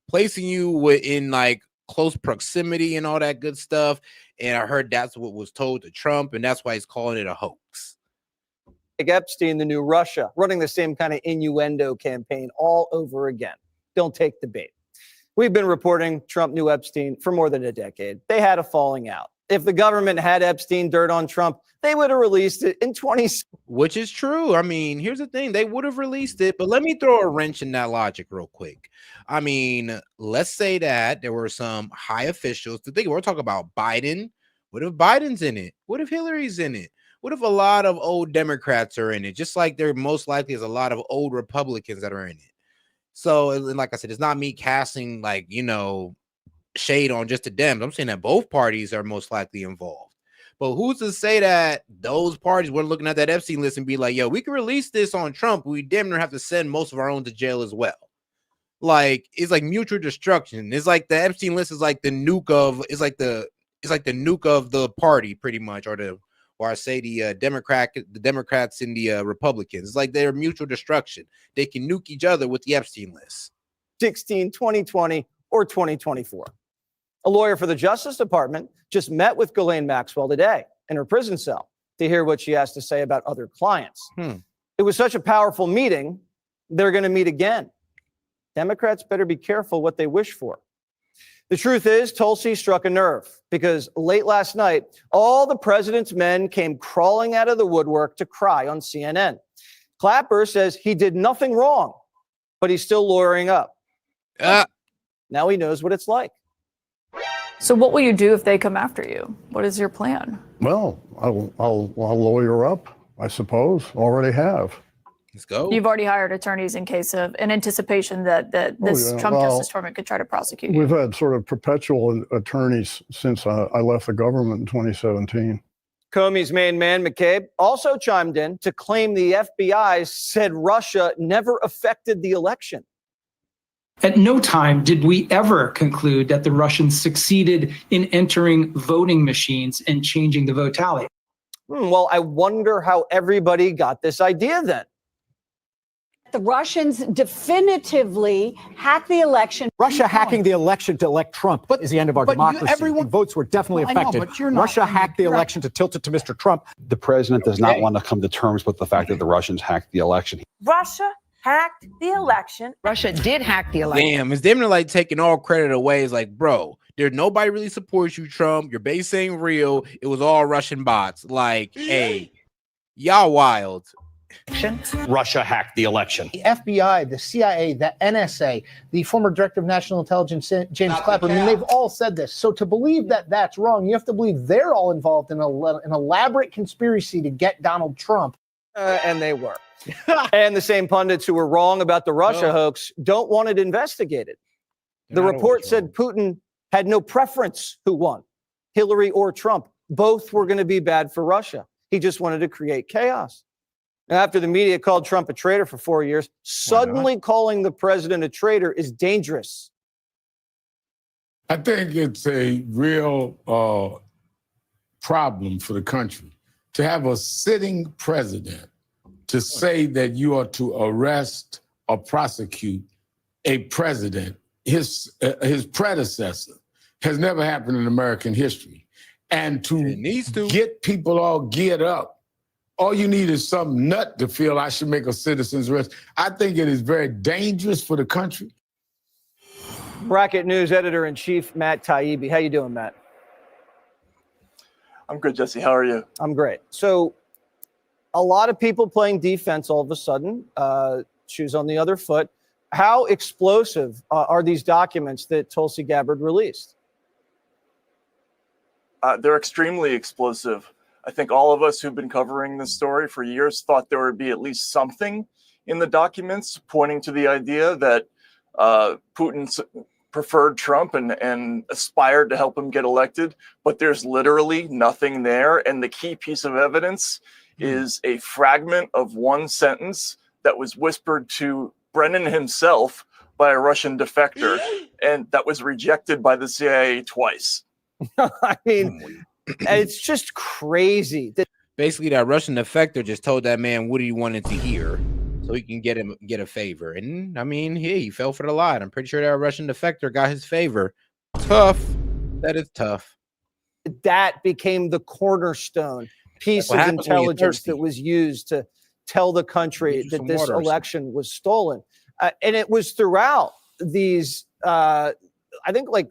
[SPEAKER 1] placing you in like close proximity and all that good stuff. And I heard that's what was told to Trump, and that's why he's calling it a hoax.
[SPEAKER 9] Epstein, the new Russia, running the same kind of innuendo campaign all over again. Don't take the bait. We've been reporting Trump knew Epstein for more than a decade. They had a falling out. If the government had Epstein dirt on Trump, they would have released it in 20.
[SPEAKER 1] Which is true. I mean, here's the thing. They would have released it, but let me throw a wrench in that logic real quick. I mean, let's say that there were some high officials. To think, we're talking about Biden. What if Biden's in it? What if Hillary's in it? What if a lot of old Democrats are in it? Just like there most likely is a lot of old Republicans that are in it. So, like I said, it's not me casting like, shade on just the Dems. I'm saying that both parties are most likely involved. But who's to say that those parties were looking at that Epstein list and be like, yo, we can release this on Trump. We damn near have to send most of our own to jail as well. Like, it's like mutual destruction. It's like the Epstein list is like the nuke of, it's like the nuke of the party pretty much, or the Democrats and the Republicans. It's like they're mutual destruction. They can nuke each other with the Epstein list.
[SPEAKER 9] 16, 2020, or 2024. A lawyer for the Justice Department just met with Ghislaine Maxwell today in her prison cell to hear what she has to say about other clients. It was such a powerful meeting, they're going to meet again. Democrats better be careful what they wish for. The truth is, Tulsi struck a nerve because late last night, all the president's men came crawling out of the woodwork to cry on CNN. Clapper says he did nothing wrong, but he's still lawyering up. Now he knows what it's like.
[SPEAKER 10] So what will you do if they come after you? What is your plan?
[SPEAKER 11] Well, I'll lawyer up, I suppose. Already have.
[SPEAKER 1] Let's go.
[SPEAKER 10] You've already hired attorneys in case of, in anticipation that this Trump Justice Department could try to prosecute you.
[SPEAKER 11] We've had sort of perpetual attorneys since I left the government in 2017.
[SPEAKER 9] Comey's main man, McCabe, also chimed in to claim the FBI said Russia never affected the election.
[SPEAKER 7] At no time did we ever conclude that the Russians succeeded in entering voting machines and changing the vote tally.
[SPEAKER 9] Well, I wonder how everybody got this idea then.
[SPEAKER 12] The Russians definitively hacked the election.
[SPEAKER 13] Russia hacking the election to elect Trump is the end of our democracy. Votes were definitely affected. Russia hacked the election to tilt it to Mr. Trump.
[SPEAKER 14] The president does not want to come to terms with the fact that the Russians hacked the election.
[SPEAKER 15] Russia hacked the election.
[SPEAKER 2] Russia did hack the election.
[SPEAKER 1] Damn, it's them like taking all credit away. It's like, bro, there's nobody really supports you, Trump. Your base ain't real. It was all Russian bots. Like, hey, y'all wild.
[SPEAKER 13] Russia hacked the election.
[SPEAKER 16] The FBI, the CIA, the NSA, the former director of national intelligence, James Clapper, I mean, they've all said this. So to believe that that's wrong, you have to believe they're all involved in an elaborate conspiracy to get Donald Trump.
[SPEAKER 9] And they were. And the same pundits who were wrong about the Russia hoax don't want it investigated. The report said Putin had no preference who won, Hillary or Trump. Both were going to be bad for Russia. He just wanted to create chaos. After the media called Trump a traitor for 4 years, suddenly calling the president a traitor is dangerous.
[SPEAKER 17] I think it's a real problem for the country to have a sitting president to say that you are to arrest or prosecute a president. His predecessor has never happened in American history. And to get people all geared up, all you need is some nut to feel I should make a citizen's arrest. I think it is very dangerous for the country.
[SPEAKER 9] Bracket News editor-in-chief Matt Taibbi. How you doing, Matt?
[SPEAKER 29] I'm good, Jesse. How are you?
[SPEAKER 9] I'm great. So a lot of people playing defense all of a sudden, shoes on the other foot. How explosive are these documents that Tulsi Gabbard released?
[SPEAKER 29] They're extremely explosive. I think all of us who've been covering this story for years thought there would be at least something in the documents pointing to the idea that Putin preferred Trump and aspired to help him get elected, but there's literally nothing there. And the key piece of evidence is a fragment of one sentence that was whispered to Brennan himself by a Russian defector, and that was rejected by the CIA twice.
[SPEAKER 9] I mean, it's just crazy.
[SPEAKER 1] Basically, that Russian defector just told that man what he wanted to hear, so he can get a favor. And I mean, he fell for the lie. I'm pretty sure that Russian defector got his favor. Tough. That is tough.
[SPEAKER 9] That became the cornerstone piece of intelligence that was used to tell the country that this election was stolen. And it was throughout these, I think like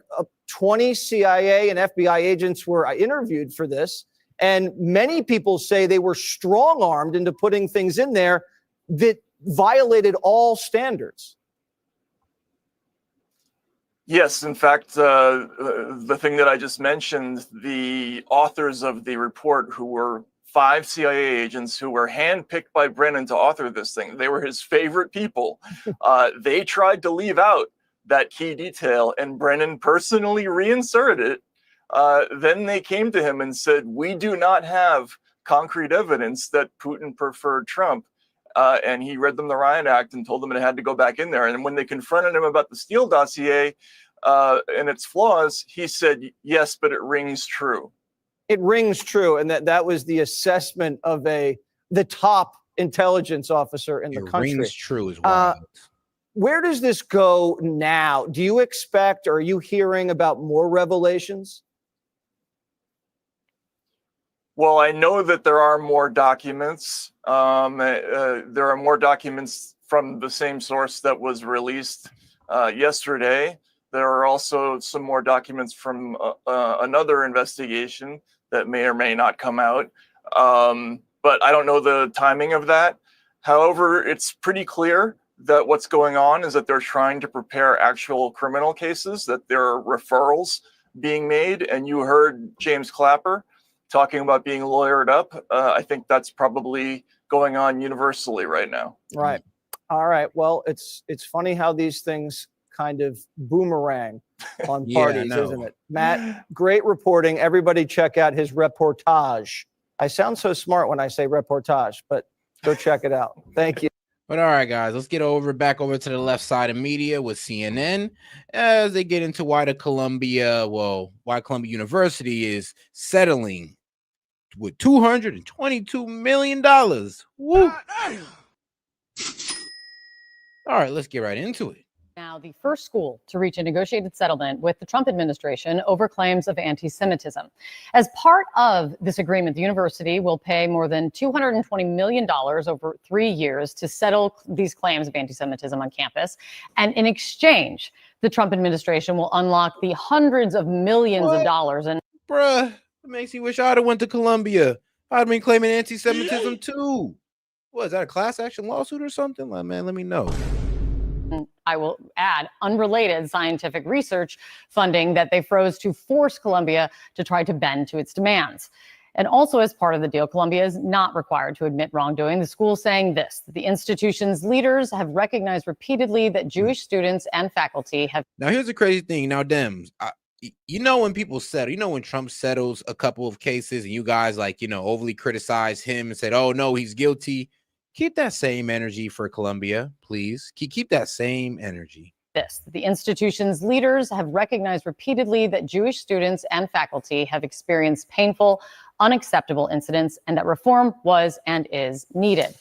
[SPEAKER 9] 20 CIA and FBI agents were interviewed for this. And many people say they were strong-armed into putting things in there that violated all standards.
[SPEAKER 29] Yes, in fact, the thing that I just mentioned, the authors of the report, who were 5 CIA agents who were handpicked by Brennan to author this thing, they were his favorite people. They tried to leave out that key detail, and Brennan personally reinserted it. Then they came to him and said, we do not have concrete evidence that Putin preferred Trump. And he read them the Ryan Act and told them it had to go back in there. And when they confronted him about the Steele dossier and its flaws, he said, yes, but it rings true.
[SPEAKER 9] It rings true. And that was the assessment of the top intelligence officer in the country.
[SPEAKER 1] It rings true as well.
[SPEAKER 9] Where does this go now? Do you expect, or are you hearing about more revelations?
[SPEAKER 29] Well, I know that there are more documents. There are more documents from the same source that was released yesterday. There are also some more documents from another investigation that may or may not come out. But I don't know the timing of that. However, it's pretty clear that what's going on is that they're trying to prepare actual criminal cases, that there are referrals being made. And you heard James Clapper talking about being lawyered up. I think that's probably going on universally right now.
[SPEAKER 9] Right. All right. Well, it's funny how these things kind of boomerang on parties, isn't it? Matt, great reporting. Everybody check out his reportage. I sound so smart when I say reportage, but go check it out. Thank you.
[SPEAKER 1] But all right, guys, let's get back over to the left side of media with CNN as they get into why Columbia University is settling with $222 million. Woo! All right, let's get right into it.
[SPEAKER 20] Now, the first school to reach a negotiated settlement with the Trump administration over claims of anti-Semitism. As part of this agreement, the university will pay more than $220 million over 3 years to settle these claims of anti-Semitism on campus. And in exchange, the Trump administration will unlock the hundreds of millions of dollars. And
[SPEAKER 1] bruh, it makes me wish I'd have went to Columbia. I'd have been claiming anti-Semitism too. What, is that a class action lawsuit or something? Like, man, let me know.
[SPEAKER 20] I will add unrelated scientific research funding that they froze to force Columbia to try to bend to its demands. And also as part of the deal, Columbia is not required to admit wrongdoing. The school saying this: the institution's leaders have recognized repeatedly that Jewish students and faculty have.
[SPEAKER 1] Now, here's the crazy thing. Now, Dems, you know, when people settle, you know, when Trump settles a couple of cases and you guys overly criticize him and said, oh, no, he's guilty. Keep that same energy for Columbia, please. Keep that same energy.
[SPEAKER 20] The institution's leaders have recognized repeatedly that Jewish students and faculty have experienced painful, unacceptable incidents and that reform was and is needed.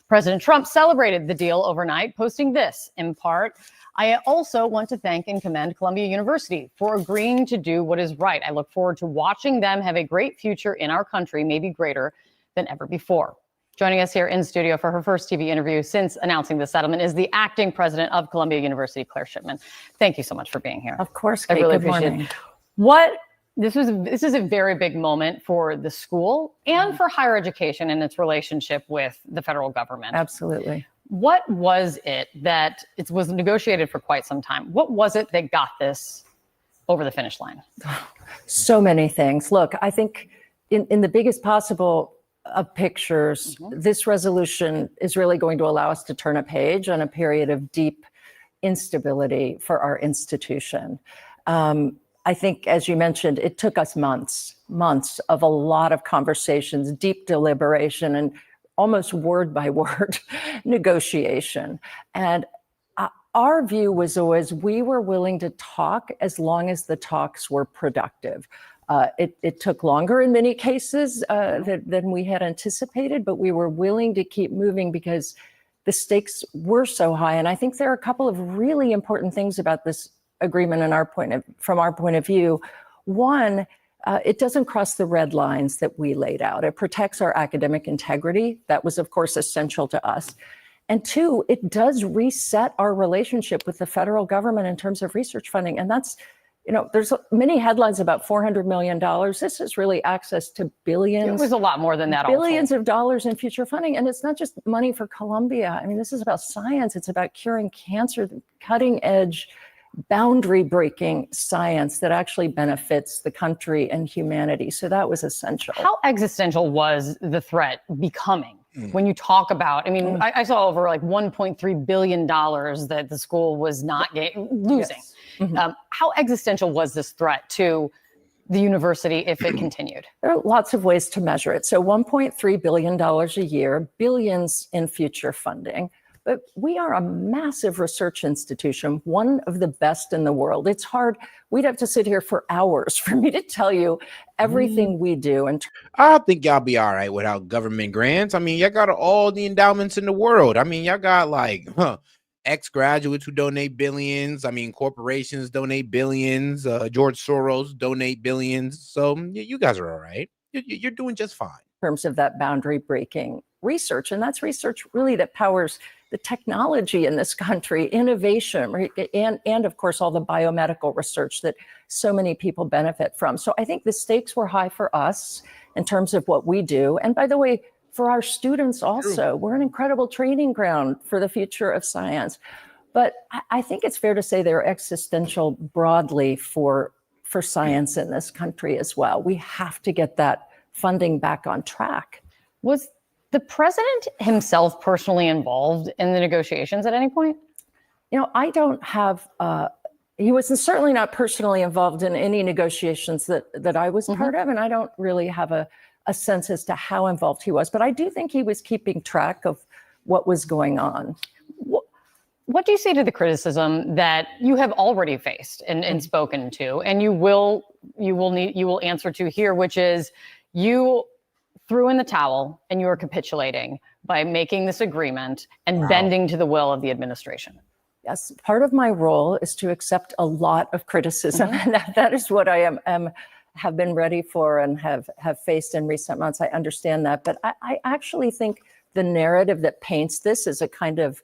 [SPEAKER 20] President Trump celebrated the deal overnight, posting this in part: I also want to thank and commend Columbia University for agreeing to do what is right. I look forward to watching them have a great future in our country, maybe greater than ever before. Joining us here in studio for her first TV interview since announcing the settlement is the acting president of Columbia University, Claire Shipman. Thank you so much for being here.
[SPEAKER 10] Of course,
[SPEAKER 20] I
[SPEAKER 10] Kate,
[SPEAKER 20] really
[SPEAKER 10] good
[SPEAKER 20] appreciate
[SPEAKER 10] morning.
[SPEAKER 20] it. This is a very big moment for the school and for higher education and its relationship with the federal government.
[SPEAKER 10] Absolutely.
[SPEAKER 20] What was it that it was negotiated for quite some time? What was it that got this over the finish line?
[SPEAKER 21] So many things. Look, I think in the biggest possible of pictures, this resolution is really going to allow us to turn a page on a period of deep instability for our institution. I think, as you mentioned, it took us months of a lot of conversations, deep deliberation, and almost word by word negotiation. And our view was always we were willing to talk as long as the talks were productive. It took longer in many cases than we had anticipated, but we were willing to keep moving because the stakes were so high. And I think there are a couple of really important things about this agreement from our point of view. One, it doesn't cross the red lines that we laid out. It protects our academic integrity. That was, of course, essential to us. And two, it does reset our relationship with the federal government in terms of research funding. And that's, there's many headlines about $400 million. This is really access to billions.
[SPEAKER 20] It was a lot more than that.
[SPEAKER 21] Billions of dollars in future funding. And it's not just money for Columbia. I mean, this is about science. It's about curing cancer, cutting edge, boundary breaking science that actually benefits the country and humanity. So that was essential.
[SPEAKER 20] How existential was the threat becoming? When you talk about, I saw over like $1.3 billion that the school was not losing.
[SPEAKER 21] Yes. Mm-hmm.
[SPEAKER 20] How existential was this threat to the university if it continued?
[SPEAKER 21] There are lots of ways to measure it. So $1.3 billion a year, billions in future funding. But we are a massive research institution, one of the best in the world. It's hard. We'd have to sit here for hours for me to tell you everything we do. And
[SPEAKER 1] I think y'all be all right without government grants. I mean, y'all got all the endowments in the world. I mean, y'all got ex-graduates who donate billions. I mean, corporations donate billions. George Soros donate billions. So you guys are all right. You're doing just fine.
[SPEAKER 21] In terms of that boundary breaking research. And that's research really that powers the technology in this country, innovation, right? and of course, all the biomedical research that so many people benefit from. So I think the stakes were high for us in terms of what we do. And by the way, for our students also, True. We're an incredible training ground for the future of science. But I think it's fair to say they're existential broadly for science in this country as well. We have to get that funding back on track.
[SPEAKER 20] Was the president himself personally involved in the negotiations at any point?
[SPEAKER 21] I don't have, he was certainly not personally involved in any negotiations that I was part of, and I don't really have a sense as to how involved he was, but I do think he was keeping track of what was going on.
[SPEAKER 20] What do you say to the criticism that you have already faced and spoken to, and you will answer to here, which is you threw in the towel and you are capitulating by making this agreement and bending to the will of the administration?
[SPEAKER 21] Yes, part of my role is to accept a lot of criticism, and that is what I have been ready for and have faced in recent months. I understand that, but I actually think the narrative that paints this as a kind of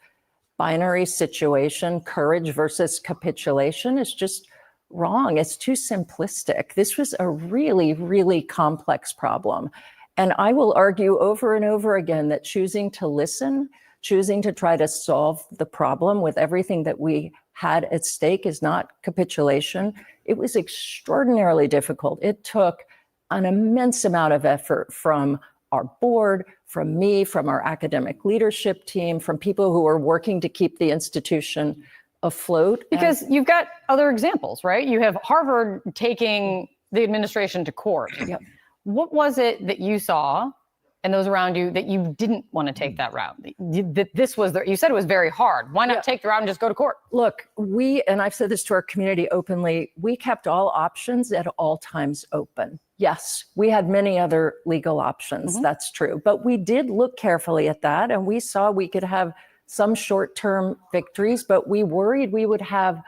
[SPEAKER 21] binary situation, courage versus capitulation, is just wrong. It's too simplistic. This was a really, really complex problem. And I will argue over and over again that choosing to listen, choosing to try to solve the problem with everything that we had at stake is not capitulation. It was extraordinarily difficult. It took an immense amount of effort from our board, from me, from our academic leadership team, from people who are working to keep the institution afloat.
[SPEAKER 20] Because you've got other examples, right? You have Harvard taking the administration to court.
[SPEAKER 21] Yep.
[SPEAKER 20] What was it that you saw and those around you that you didn't want to take that route? That this was you said it was very hard. Why not take the route and just go to court?
[SPEAKER 21] Look, and I've said this to our community openly, we kept all options at all times open. Yes, we had many other legal options. That's true. But we did look carefully at that, and we saw we could have some short-term victories, but we worried we would have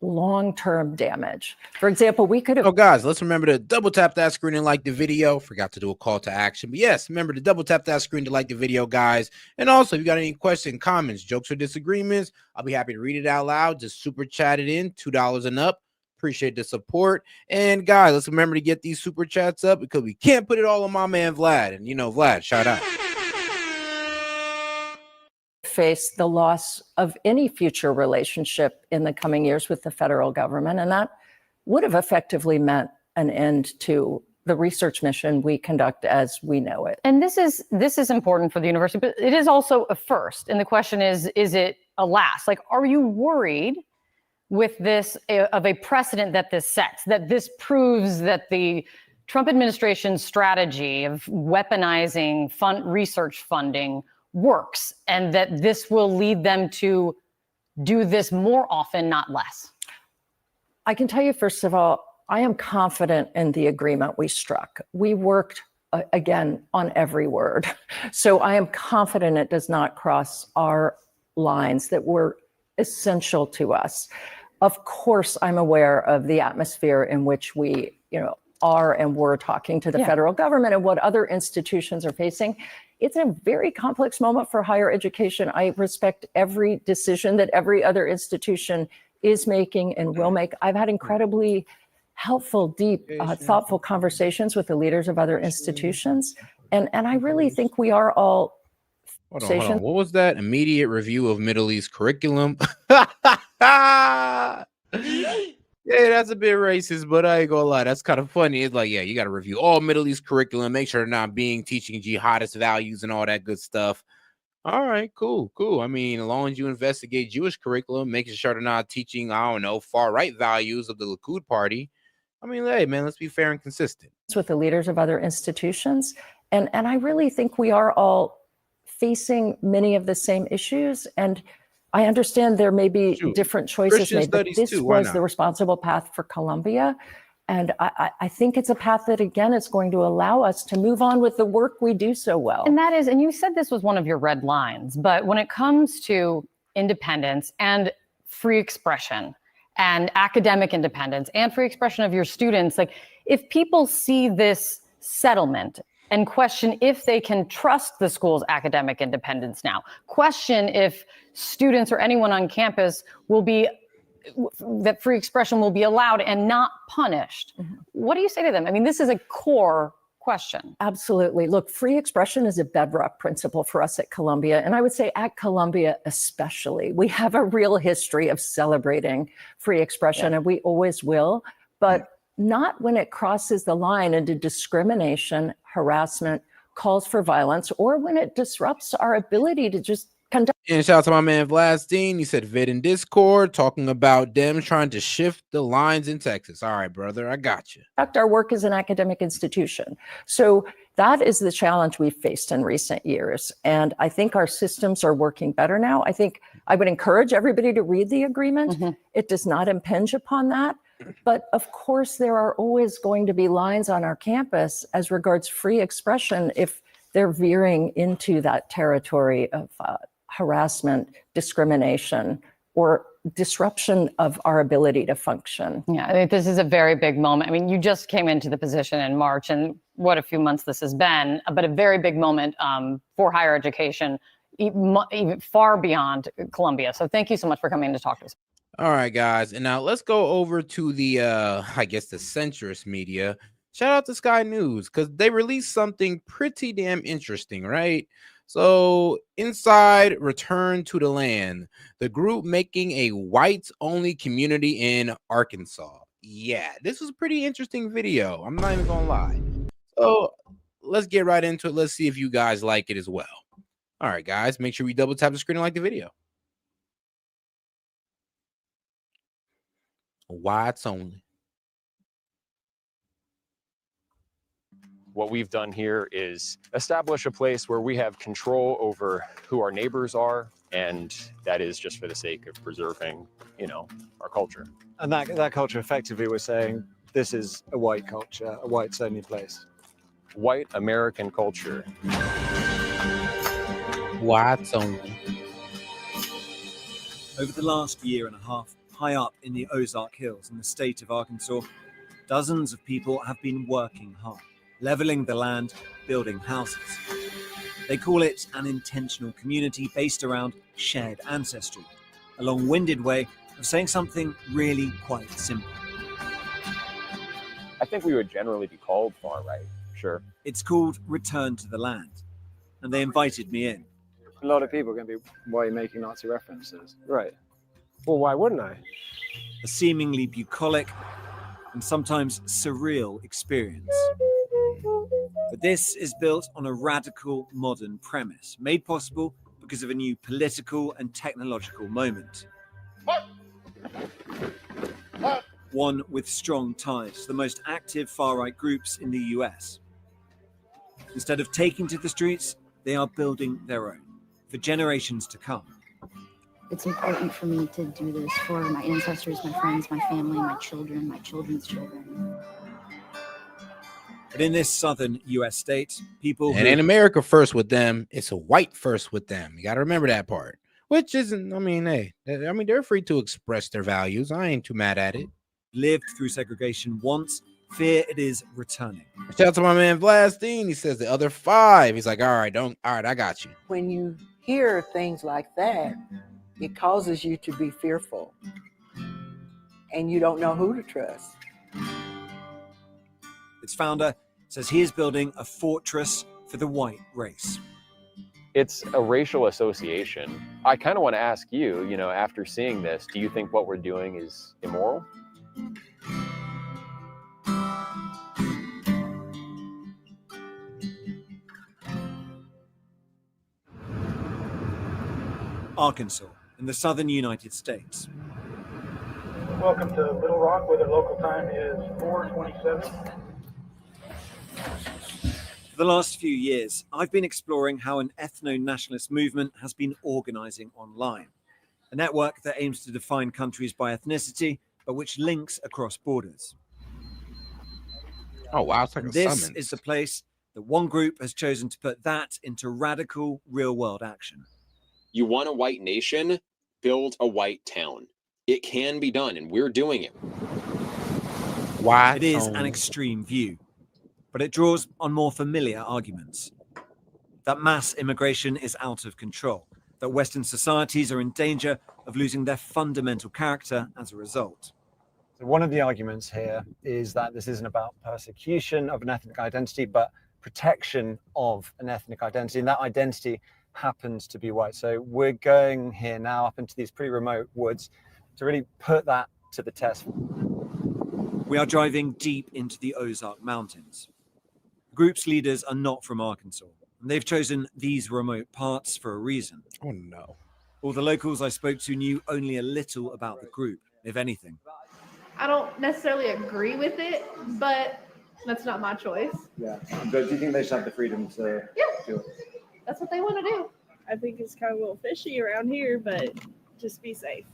[SPEAKER 21] long-term damage. For example, we could have...
[SPEAKER 1] Oh, guys, let's remember to double tap that screen and like the video. Forgot to do a call to action. But yes, remember to double tap that screen to like the video, guys. And also, if you got any questions, comments, jokes, or disagreements, I'll be happy to read it out loud. Just super chat it in, $2 and up. Appreciate the support. And guys, let's remember to get these super chats up because we can't put it all on my man Vlad. And Vlad, shout out.
[SPEAKER 21] Face the loss of any future relationship in the coming years with the federal government. And that would have effectively meant an end to the research mission we conduct as we know it.
[SPEAKER 20] And this is important for the university, but it is also a first. And the question is it alas. Like, are you worried with this of a precedent that this sets, that this proves that the Trump administration's strategy of weaponizing research funding works, and that this will lead them to do this more often, not less?
[SPEAKER 21] I can tell you, first of all, I am confident in the agreement we struck. We worked, again, on every word. So I am confident it does not cross our lines that were essential to us. Of course, I'm aware of the atmosphere in which we, are and were talking to the federal government and what other institutions are facing. It's a very complex moment for higher education. I respect every decision that every other institution is making and will make. I've had incredibly helpful, deep, thoughtful conversations with the leaders of other institutions. And I really think we are all.
[SPEAKER 1] Hold on. What was that? Immediate review of Middle East curriculum. Yeah, that's a bit racist, but I ain't gonna lie. That's kind of funny. It's like, yeah, you got to review all Middle East curriculum, make sure they're not teaching jihadist values and all that good stuff. All right, cool. I mean, as long as you investigate Jewish curriculum, making sure they're not teaching, I don't know, far-right values of the Likud party. I mean, hey, man, let's be fair and consistent.
[SPEAKER 21] With the leaders of other institutions. And I really think we are all facing many of the same issues. And I understand there may be different choices
[SPEAKER 1] Christian
[SPEAKER 21] made, but
[SPEAKER 1] studies
[SPEAKER 21] this
[SPEAKER 1] too, why
[SPEAKER 21] was
[SPEAKER 1] not?
[SPEAKER 21] the responsible path for Columbia. And I think it's a path that, again, is going to allow us to move on with the work we do so well.
[SPEAKER 20] And that is, and you said this was one of your red lines, but when it comes to independence and free expression and academic independence and free expression of your students, like, if people see this settlement and question if they can trust the school's academic independence now, question if students or anyone on campus that free expression will be allowed and not punished. What do you say to them? I mean, this is a core question.
[SPEAKER 21] Absolutely. Look, free expression is a bedrock principle for us at Columbia. And I would say at Columbia especially, we have a real history of celebrating free expression, and we always will, but not when it crosses the line into discrimination, harassment, calls for violence, or when it disrupts our ability to just conduct.
[SPEAKER 1] And shout out to my man Vlastine. He said vid in Discord talking about them trying to shift the lines in Texas. All right, brother, I got you.
[SPEAKER 21] Our work as an academic institution. So that is the challenge we've faced in recent years. And I think our systems are working better now. I think I would encourage everybody to read the agreement. It does not impinge upon that. But of course, there are always going to be lines on our campus as regards free expression if they're veering into that territory of harassment, discrimination, or disruption of our ability to function.
[SPEAKER 20] Yeah, I think this is a very big moment. I mean, you just came into the position in March, and what a few months this has been, but a very big moment for higher education, even far beyond Columbia. So thank you so much for coming to talk to us.
[SPEAKER 1] All right, guys. And now let's go over to the, I guess, the centrist media. Shout out to Sky News because they released something pretty damn interesting, right? So inside Return to the Land, the group making a whites-only community in Arkansas. Yeah, this was a pretty interesting video. I'm not even going to lie. So let's get right into it. Let's see if you guys like it as well. All right, guys, make sure we double tap the screen and like the video. Whites only.
[SPEAKER 3] What we've done here is establish a place where we have control over who our neighbors are, and that is just for the sake of preserving, our culture.
[SPEAKER 4] And that culture, effectively, we're saying this is a white culture, a whites-only place.
[SPEAKER 3] White American culture.
[SPEAKER 1] Whites only.
[SPEAKER 22] Over the last year and a half, high up in the Ozark Hills in the state of Arkansas, dozens of people have been working hard, leveling the land, building houses. They call it an intentional community based around shared ancestry, a long-winded way of saying something really quite simple.
[SPEAKER 3] I think we would generally be called far right, sure.
[SPEAKER 22] It's called Return to the Land, and they invited me in.
[SPEAKER 4] A lot of people are going to be, why are you making Nazi references?
[SPEAKER 22] Right.
[SPEAKER 4] Well, why wouldn't I?
[SPEAKER 22] A seemingly bucolic and sometimes surreal experience. But this is built on a radical modern premise, made possible because of a new political and technological moment. One with strong ties to the most active far-right groups in the US. Instead of taking to the streets, they are building their own for generations to come.
[SPEAKER 5] It's important for me to do this for my ancestors, my friends, my family, my children, my children's children.
[SPEAKER 22] But in this southern US state, people
[SPEAKER 1] And in America first with them, it's a white first with them. You got to remember that part. Which isn't, I mean, hey, they're free to express their values. I ain't too mad at it.
[SPEAKER 22] Lived through segregation once, fear it is returning.
[SPEAKER 1] Shout out to my man Vlastine. He says the other 5. He's like, all right, I got you.
[SPEAKER 6] When you hear things like that, it causes you to be fearful. And you don't know who to trust.
[SPEAKER 22] Its founder says he is building a fortress for the white race.
[SPEAKER 3] It's a racial association. I kind of want to ask you, after seeing this, do you think what we're doing is immoral?
[SPEAKER 22] Arkansas, in the southern United States.
[SPEAKER 8] Welcome to Little Rock, where the local time is 4:27.
[SPEAKER 22] For the last few years, I've been exploring how an ethno-nationalist movement has been organizing online. A network that aims to define countries by ethnicity, but which links across borders.
[SPEAKER 1] Oh, wow. It's like
[SPEAKER 22] And
[SPEAKER 1] a
[SPEAKER 22] this
[SPEAKER 1] summons.
[SPEAKER 22] is the place that one group has chosen to put that into radical real-world action.
[SPEAKER 23] You want a white nation? Build a white town. It can be done, and we're doing it.
[SPEAKER 1] Why?
[SPEAKER 22] It is an extreme view, but it draws on more familiar arguments. That mass immigration is out of control, that Western societies are in danger of losing their fundamental character as a result.
[SPEAKER 4] So one of the arguments here is that this isn't about persecution of an ethnic identity, but protection of an ethnic identity, and that identity happens to be white. So we're going here now up into these pretty remote woods to really put that to the test.
[SPEAKER 22] We are driving deep into the Ozark Mountains. The group's leaders are not from Arkansas, and they've chosen these remote parts for a reason.
[SPEAKER 1] Oh, no.
[SPEAKER 22] All the locals I spoke to knew only a little about the group, if anything.
[SPEAKER 24] I don't necessarily agree with it, but that's not my choice.
[SPEAKER 4] Yeah, but do you think they should have the freedom to do it?
[SPEAKER 24] That's what they want to do. I think it's kind of a little fishy around here, but just be safe.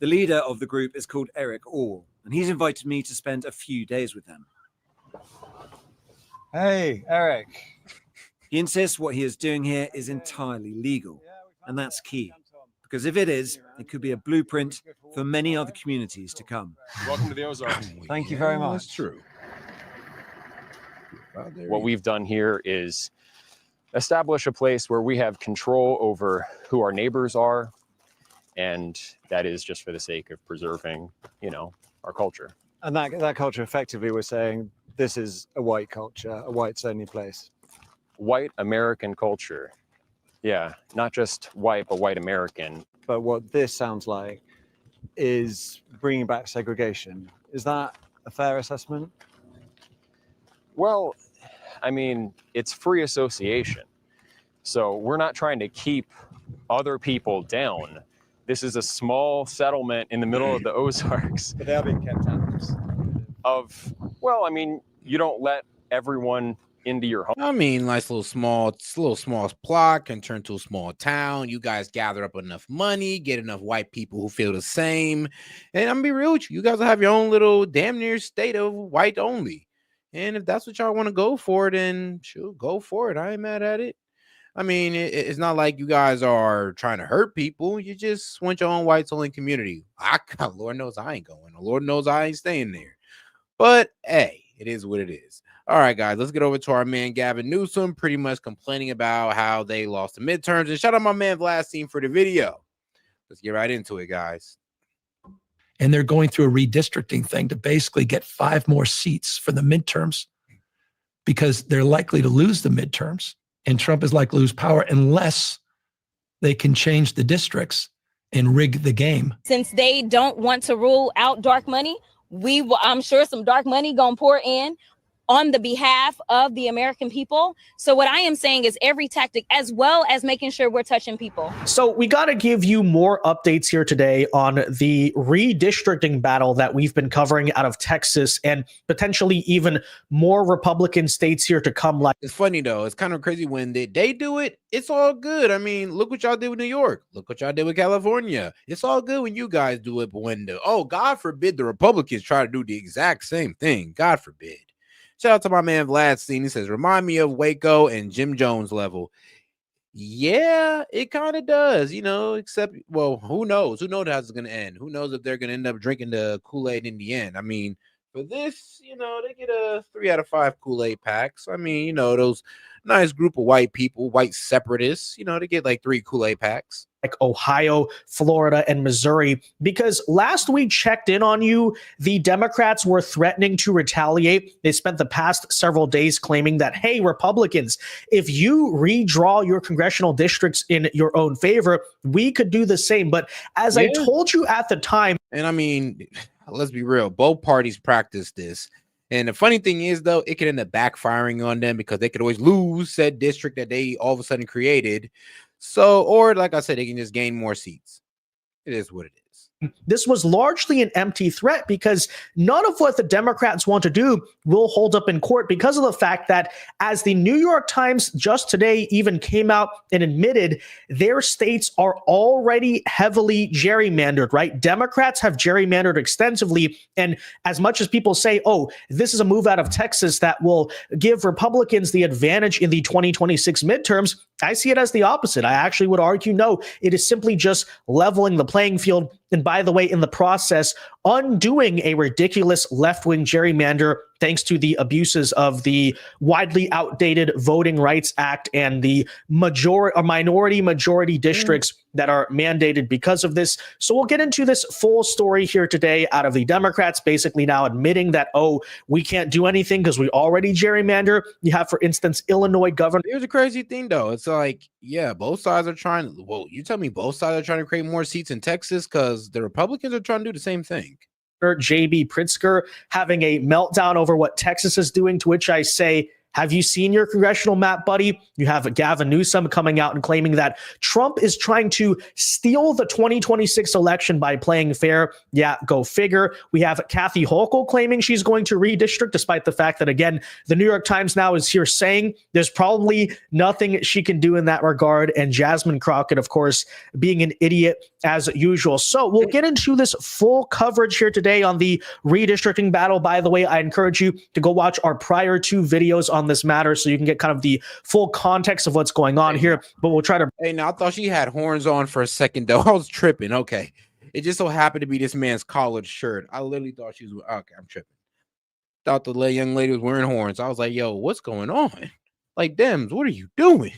[SPEAKER 22] The leader of the group is called Eric Orr, and he's invited me to spend a few days with them.
[SPEAKER 4] Hey, Eric.
[SPEAKER 22] He insists what he is doing here is entirely legal, and that's key. Because if it is, it could be a blueprint for many other communities to come.
[SPEAKER 3] Welcome to the Ozarks.
[SPEAKER 4] Thank you very much.
[SPEAKER 1] That's true.
[SPEAKER 3] What we've done here is establish a place where we have control over who our neighbors are, and that is just for the sake of preserving, our culture.
[SPEAKER 4] And that culture, effectively, we're saying this is a white culture, a whites-only place.
[SPEAKER 3] White American culture. Yeah, not just white, but white American.
[SPEAKER 4] But what this sounds like is bringing back segregation. Is that a fair assessment?
[SPEAKER 3] Well, I mean, it's free association. So we're not trying to keep other people down. This is a small settlement in the middle of the Ozarks.
[SPEAKER 4] But they are being kept out.
[SPEAKER 3] You don't let everyone into your home.
[SPEAKER 1] I mean, nice little small plot can turn to a small town. You guys gather up enough money, get enough white people who feel the same. And I'm gonna be real with you. You guys will have your own little damn near state of white only. And if that's what y'all want to go for, then sure, go for it. I ain't mad at it. I mean, it's not like you guys are trying to hurt people. You just want your own whites only community. Lord knows I ain't going. Lord knows I ain't staying there. But hey, it is what it is. All right, guys, let's get over to our man Gavin Newsom, pretty much complaining about how they lost the midterms. And shout out my man Vlastine for the video. Let's get right into it, guys.
[SPEAKER 25] And they're going through a redistricting thing to basically get 5 more seats for the midterms because they're likely to lose the midterms. And Trump is likely to lose power unless they can change the districts and rig the game.
[SPEAKER 26] Since they don't want to rule out dark money, I'm sure some dark money gonna pour in.
[SPEAKER 7] on the behalf of the American people. So what I am saying is every tactic, as well as making sure we're touching people.
[SPEAKER 11] So we got to give you more updates here today on the redistricting battle that we've been covering out of Texas and potentially even more Republican states here to come. Like,
[SPEAKER 1] it's funny though. It's kind of crazy when they do it. It's all good. I mean, look what y'all did with New York. Look what y'all did with California. It's all good when you guys do it. But when God forbid the Republicans try to do the exact same thing. God forbid. Shout out to my man Vladstein. He says, remind me of Waco and Jim Jones level. Yeah, it kind of does, except, well, who knows? Who knows how it's going to end? Who knows if they're going to end up drinking the Kool-Aid in the end? I mean, for this, they get a 3 out of 5 Kool-Aid packs. I mean, those nice group of white people, white separatists, they get like 3 Kool-Aid packs.
[SPEAKER 11] Like Ohio, Florida, and Missouri, because last we checked in on you, the Democrats were threatening to retaliate. They spent the past several days claiming that, hey, Republicans, if you redraw your congressional districts in your own favor, we could do the same. But as I told you at the time,
[SPEAKER 1] and I mean, let's be real, both parties practice this. And the funny thing is, though, it could end up backfiring on them because they could always lose said district that they all of a sudden created. So, or like I said, they can just gain more seats. It is what it is.
[SPEAKER 11] This was largely an empty threat because none of what the Democrats want to do will hold up in court because of the fact that, as the New York Times just today even came out and admitted, their states are already heavily gerrymandered, right? Democrats have gerrymandered extensively. And as much as people say, oh, this is a move out of Texas that will give Republicans the advantage in the 2026 midterms, I see it as the opposite. I actually would argue, no, it is simply just leveling the playing field. And by the way, in the process, undoing a ridiculous left-wing gerrymander thanks to the abuses of the widely outdated Voting Rights Act and the minority majority districts that are mandated because of this. So we'll get into this full story here today out of the Democrats basically now admitting that, oh, we can't do anything because we already gerrymander. You have, for instance, Illinois governor.
[SPEAKER 1] Here's a crazy thing, though. It's like, yeah, both sides are trying. Well, you tell me both sides are trying to create more seats in Texas because the Republicans are trying to do the same thing.
[SPEAKER 11] J.B. Pritzker having a meltdown over what Texas is doing, to which I say, have you seen your congressional map, buddy? You have Gavin Newsom coming out and claiming that Trump is trying to steal the 2026 election by playing fair. Yeah, go figure. We have Kathy Hochul claiming she's going to redistrict, despite the fact that, again, the New York Times now is here saying there's probably nothing she can do in that regard. And Jasmine Crockett, of course, being an idiot as usual. So we'll get into this full coverage here today on the redistricting battle. By the way, I encourage you to go watch our prior 2 videos on this matter so you can get kind of the full context of what's going on here. But we'll try to.
[SPEAKER 1] Hey, now I thought she had horns on for a second, though. I was tripping. Okay. It just so happened to be this man's collared shirt. I literally thought she was. Okay, I'm tripping. Thought the young lady was wearing horns. I was like, yo, what's going on? Like, Dems, what are you doing?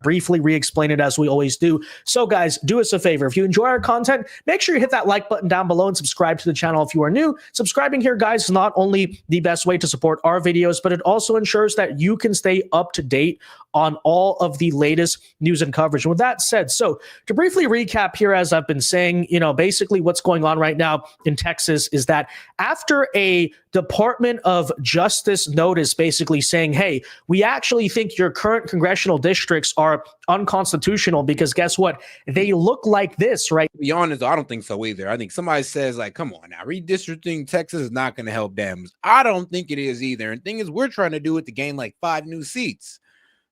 [SPEAKER 11] Briefly re-explain it as we always do. So guys, do us a favor. If you enjoy our content, make sure you hit that like button down below and subscribe to the channel if you are new. Subscribing here, guys, is not only the best way to support our videos, but it also ensures that you can stay up to date on all of the latest news and coverage. And with that said, so to briefly recap here, as I've been saying, basically what's going on right now in Texas is that after a Department of Justice notice basically saying, hey, we actually think your current congressional districts are unconstitutional because guess what? They look like this, right?
[SPEAKER 1] To be honest, I don't think so either. I think somebody says, like, come on now, redistricting Texas is not going to help Dems. I don't think it is either. And the thing is, we're trying to do it to gain like 5 new seats.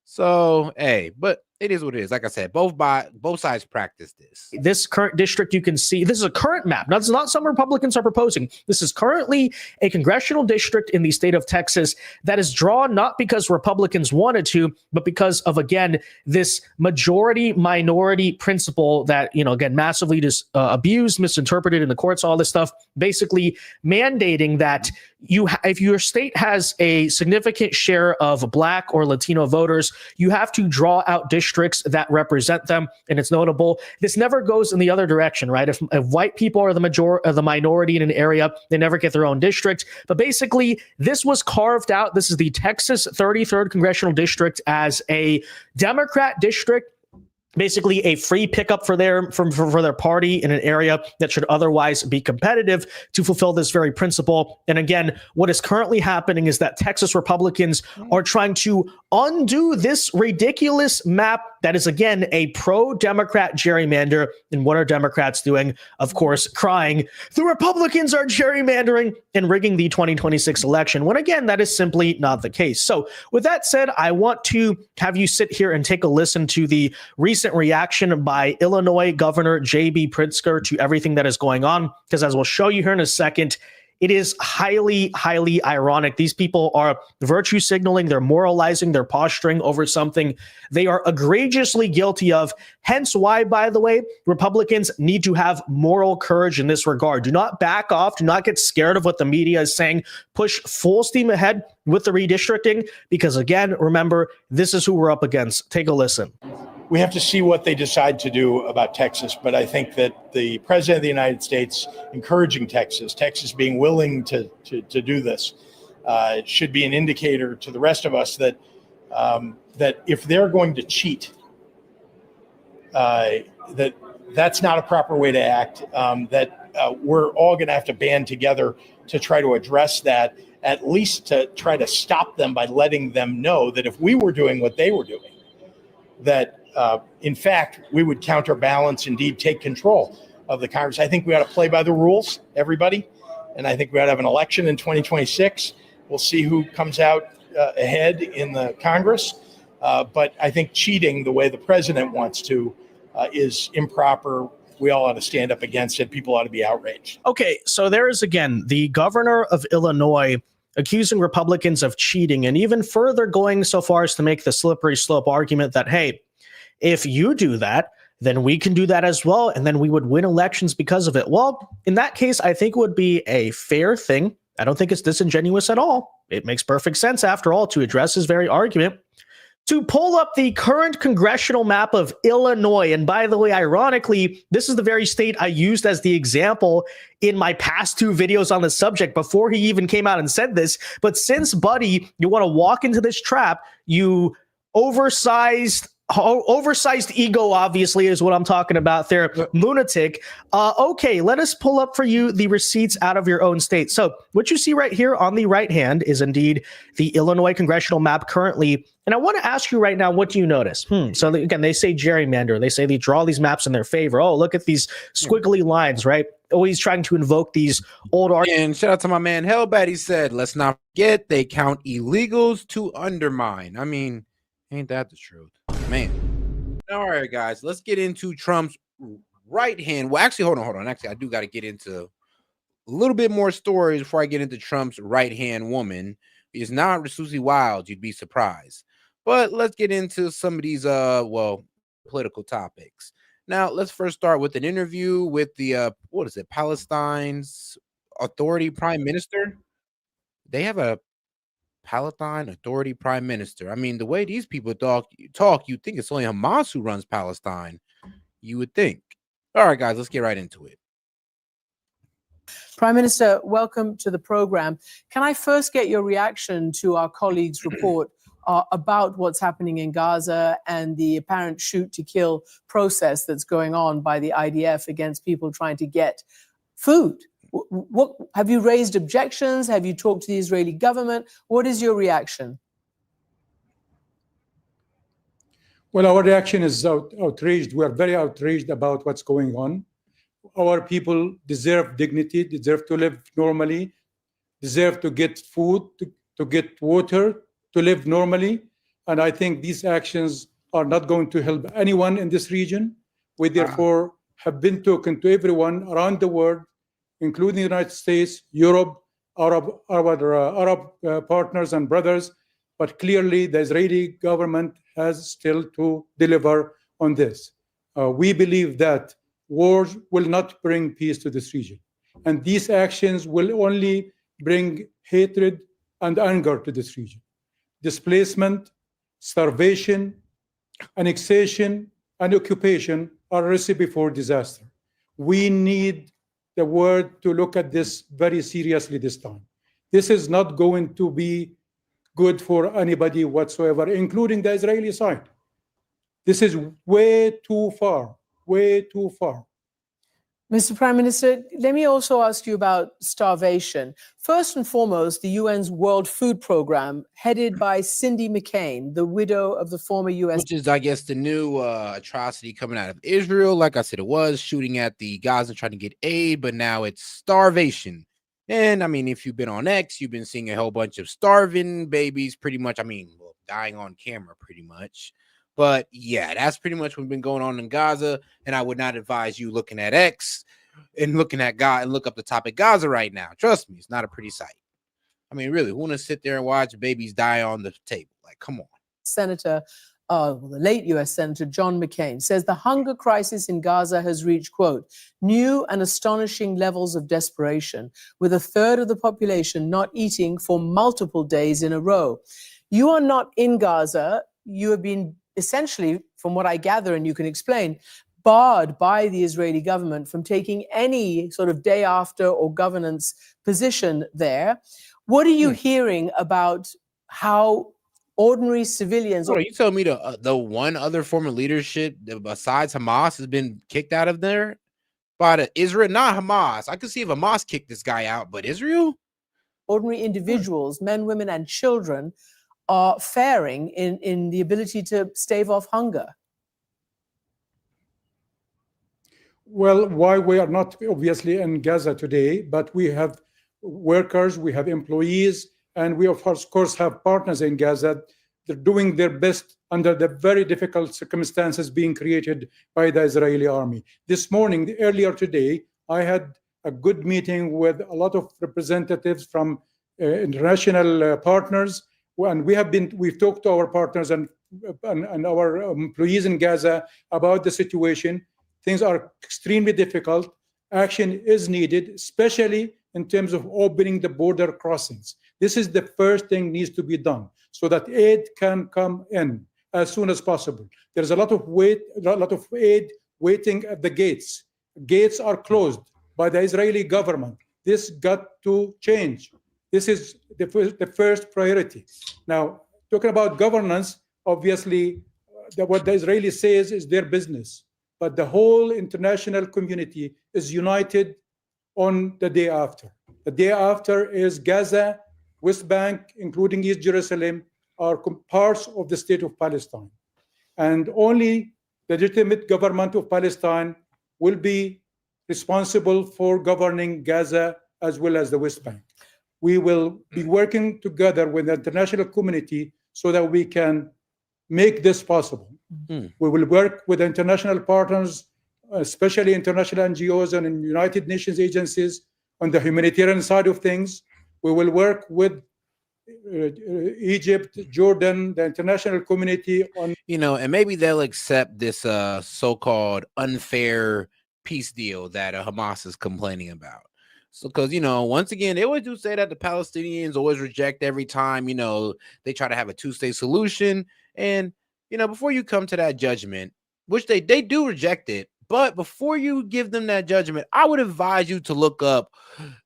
[SPEAKER 1] So, hey, but it is what it is. Like I said, both sides practice this.
[SPEAKER 11] This current district, you can see, this is a current map. Now, this is not some Republicans are proposing. This is currently a congressional district in the state of Texas that is drawn not because Republicans wanted to, but because of, again, this majority-minority principle that, again, massively abused, misinterpreted in the courts, all this stuff, basically mandating that if your state has a significant share of Black or Latino voters, you have to draw out districts that represent them. And it's notable, this never goes in the other direction, right? If white people are the minority in an area, they never get their own district. But basically, this was carved out. This is the Texas 33rd Congressional District as a Democrat district. basically a free pickup for their party in an area that should otherwise be competitive to fulfill this very principle. And again, what is currently happening is that Texas Republicans are trying to undo this ridiculous map that is, again, a pro-Democrat gerrymander. And what are Democrats doing? Of course, crying, the Republicans are gerrymandering and rigging the 2026 election, when again, that is simply not the case. So with that said, I want to have you sit here and take a listen to the recent reaction by Illinois Governor J.B. Pritzker to everything that is going on, because as we'll show you here in a second, it is highly, highly ironic. These people are virtue signaling, they're moralizing, they're posturing over something they are egregiously guilty of. Hence why, by the way, Republicans need to have moral courage in this regard. Do not back off. Do not get scared of what the media is saying. Push full steam ahead with the redistricting, because again, remember, this is who we're up against. Take a listen.
[SPEAKER 2] We have to see what they decide to do about Texas, but I think that the president of the United States encouraging Texas being willing to do this, should be an indicator to the rest of us that that if they're going to cheat, that's not a proper way to act. We're all going to have to band together to try to address that, at least to try to stop them by letting them know that if we were doing what they were doing, that in fact, we would counterbalance, indeed take control of the Congress. I think we ought to play by the rules, everybody. And I think we ought to have an election in 2026. We'll see who comes out ahead in the Congress. But I think cheating the way the president wants to is improper. We all ought to stand up against it. People ought to be outraged.
[SPEAKER 11] Okay, so there is, again, the governor of Illinois accusing Republicans of cheating, and even further going so far as to make the slippery slope argument that, hey, if you do that, then we can do that as well, and then we would win elections because of it. Well, in that case, I think it would be a fair thing. I don't think it's disingenuous at all. It makes perfect sense, after all, to address this very argument, to pull up the current congressional map of Illinois. And by the way, ironically, this is the very state I used as the example in my past two videos on the subject before he even came out and said this. But since, buddy, you want to walk into this trap, you oversized ego, obviously, is what I'm talking about there, lunatic. Okay, let us pull up for you the receipts out of your own state. So what you see right here on the right hand is indeed the Illinois congressional map currently. And I want to ask you right now, what do you notice? So again, they say gerrymander. They say they draw these maps in their favor. Oh, look at these squiggly lines, right? Always trying to invoke these old arguments.
[SPEAKER 1] And shout out to my man Hellbat. He said, let's not forget they count illegals to undermine. I mean, ain't that the truth? Man. All right, guys, let's get into Trump's right hand. Well, actually, hold on. Actually, I do got to get into a little bit more stories before I get into Trump's right hand woman. It's not Susie Wild. You'd be surprised. But let's get into some of these, political topics. Now, let's first start with an interview with the, Palestine's Authority Prime Minister. They have a Palestine Authority Prime Minister. I mean, the way these people talk, you'd think it's only Hamas who runs Palestine. You would think. All right, guys, let's get right into it.
[SPEAKER 12] Prime Minister, welcome to the program. Can I first get your reaction to our colleagues' report about what's happening in Gaza and the apparent shoot-to-kill process that's going on by the IDF against people trying to get food? What have you raised objections? Have you talked to the Israeli government? What is your reaction?
[SPEAKER 14] Well, our reaction is outraged. We are very outraged about what's going on. Our people deserve dignity, deserve to live normally, deserve to get food, to get water, to live normally. And I think these actions are not going to help anyone in this region. We therefore have been talking to everyone around the world, including the United States, Europe, our Arab partners and brothers. But clearly, the Israeli government has still to deliver on this. We believe that wars will not bring peace to this region. And these actions will only bring hatred and anger to this region. Displacement, starvation, annexation, and occupation are a recipe for disaster. We need the world to look at this very seriously this time. This is not going to be good for anybody whatsoever, including the Israeli side. This is way too far, way too far.
[SPEAKER 12] Mr. Prime Minister, let me also ask you about starvation. First and foremost, the UN's World Food Program, headed by Cindy McCain, the widow of the former U.S.
[SPEAKER 1] Which is, I guess, the new atrocity coming out of Israel. Like I said, it was shooting at the Gaza trying to get aid, but now it's starvation. And I mean, if you've been on X, you've been seeing a whole bunch of starving babies, pretty much. I mean, well, dying on camera, pretty much. But yeah, that's pretty much what's been going on in Gaza. And I would not advise you looking at X and looking at God and look up the topic Gaza right now. Trust me, it's not a pretty sight. I mean, really, who want to sit there and watch babies die on the table? Like, come on.
[SPEAKER 12] Senator, the late U.S. Senator John McCain says the hunger crisis in Gaza has reached, quote, new and astonishing levels of desperation, with a third of the population not eating for multiple days in a row. You are not in Gaza. You have been essentially, from what I gather, and you can explain, barred by the Israeli government from taking any sort of day after or governance position there. What are you hearing about how ordinary civilians...
[SPEAKER 1] You tell me the one other form of leadership besides Hamas has been kicked out of there by Israel? Not Hamas. I could see if Hamas kicked this guy out, but Israel?
[SPEAKER 12] Ordinary individuals, men, women, and children are faring in the ability to stave off hunger?
[SPEAKER 14] Well, why we are not obviously in Gaza today, but we have workers, we have employees, and we of course have partners in Gaza. They're doing their best under the very difficult circumstances being created by the Israeli army. This morning, earlier today, I had a good meeting with a lot of representatives from international partners, and we've talked to our partners and our employees in Gaza about the situation. Things are extremely difficult. Action is needed, especially in terms of opening the border crossings. This is the first thing needs to be done so that aid can come in as soon as possible. There's a lot of aid waiting at the gates. Gates are closed by the Israeli government. This got to change. This is the first priority. Now, talking about governance, obviously, what the Israelis says is their business. But the whole international community is united on the day after. The day after is Gaza, West Bank, including East Jerusalem, are parts of the state of Palestine. And only the legitimate government of Palestine will be responsible for governing Gaza as well as the West Bank. We will be working together with the international community so that we can make this possible. We will work with international partners, especially international NGOs and United Nations agencies on the humanitarian side of things. We will work with Egypt, Jordan, the international community on...
[SPEAKER 1] and maybe they'll accept this so-called unfair peace deal that Hamas is complaining about. So, because, once again, they always do say that the Palestinians always reject every time, they try to have a two-state solution. And, before you come to that judgment, which they do reject it, but before you give them that judgment, I would advise you to look up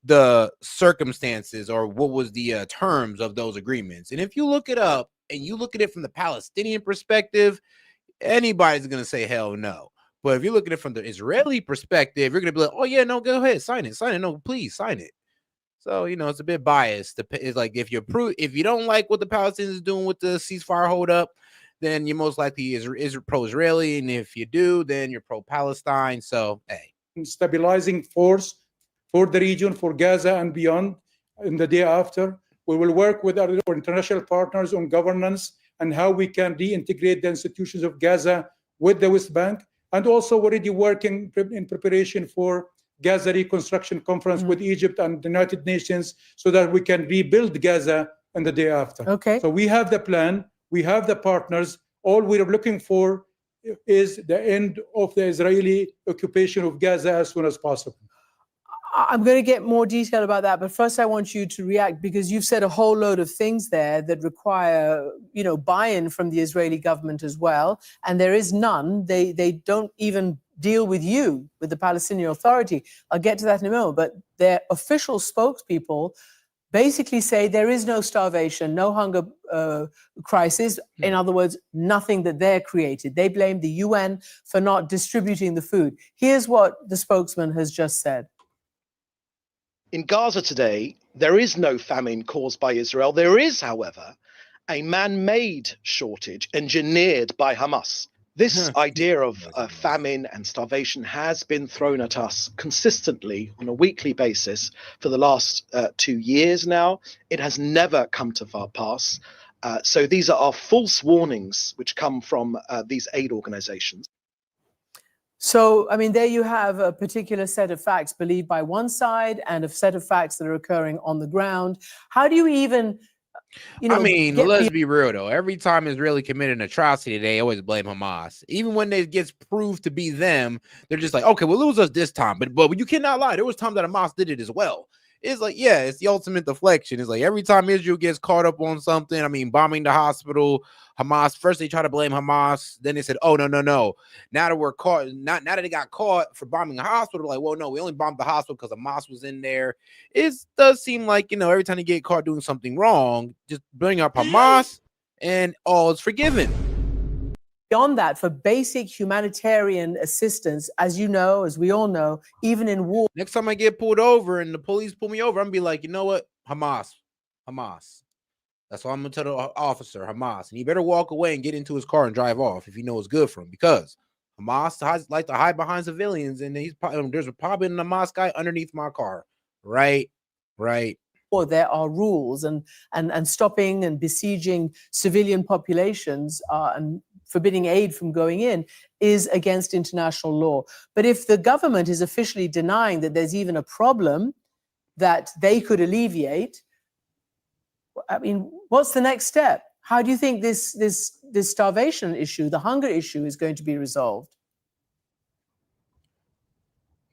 [SPEAKER 1] the circumstances or what was the terms of those agreements. And if you look it up and you look at it from the Palestinian perspective, anybody's going to say, hell no. But if you look at it from the Israeli perspective, you're going to be like, oh, yeah, no, go ahead, sign it. No, please sign it. So, it's a bit biased. It's like if you don't like what the Palestinians are doing with the ceasefire hold up, then you're most likely is pro-Israeli. And if you do, then you're pro-Palestine. So, hey.
[SPEAKER 14] Stabilizing force for the region, for Gaza and beyond in the day after. We will work with our international partners on governance and how we can reintegrate the institutions of Gaza with the West Bank. And also already working in preparation for Gaza Reconstruction Conference with Egypt and the United Nations so that we can rebuild Gaza in the day after.
[SPEAKER 12] Okay.
[SPEAKER 14] So we have the plan, we have the partners. All we're looking for is the end of the Israeli occupation of Gaza as soon as possible.
[SPEAKER 12] I'm going to get more detail about that, but first I want you to react because you've said a whole load of things there that require, buy-in from the Israeli government as well, and there is none. They don't even deal with the Palestinian Authority. I'll get to that in a moment, but their official spokespeople basically say there is no starvation, no hunger crisis. In other words, nothing that they're created. They blame the UN for not distributing the food. Here's what the spokesman has just said.
[SPEAKER 13] In Gaza today, there is no famine caused by Israel. There is, however, a man-made shortage engineered by Hamas. This idea of famine and starvation has been thrown at us consistently on a weekly basis for the last 2 years now. It has never come to pass. So these are false warnings which come from these aid organizations.
[SPEAKER 12] So, I mean, there you have a particular set of facts believed by one side and a set of facts that are occurring on the ground. How do you even,
[SPEAKER 1] let's be real though. Every time Israeli commit an atrocity, they always blame Hamas. Even when it gets proved to be them, they're just like, okay, we'll lose us this time. But you cannot lie. There was time that Hamas did it as well. It's like, yeah, it's the ultimate deflection. It's like every time Israel gets caught up on something, I mean, bombing the hospital, Hamas, first they try to blame Hamas. Then they said, oh, no. Now that we're caught, now that they got caught for bombing the hospital, like, well, no, we only bombed the hospital because Hamas was in there. It does seem like, every time you get caught doing something wrong, just bring up Hamas and all is forgiven.
[SPEAKER 12] Beyond that, for basic humanitarian assistance, as you know, as we all know, even in war.
[SPEAKER 1] Next time I get pulled over and the police pull me over, I'm gonna be like, you know what? Hamas. That's all I'm gonna tell the officer, Hamas. And he better walk away and get into his car and drive off if he knows it's good for him, because Hamas like to hide behind civilians, and there's probably a Hamas guy underneath my car. Right.
[SPEAKER 12] Or there are rules and stopping and besieging civilian populations and forbidding aid from going in is against international law. But if the government is officially denying that there's even a problem that they could alleviate, I mean, what's the next step? How do you think this starvation issue, the hunger issue, is going to be resolved?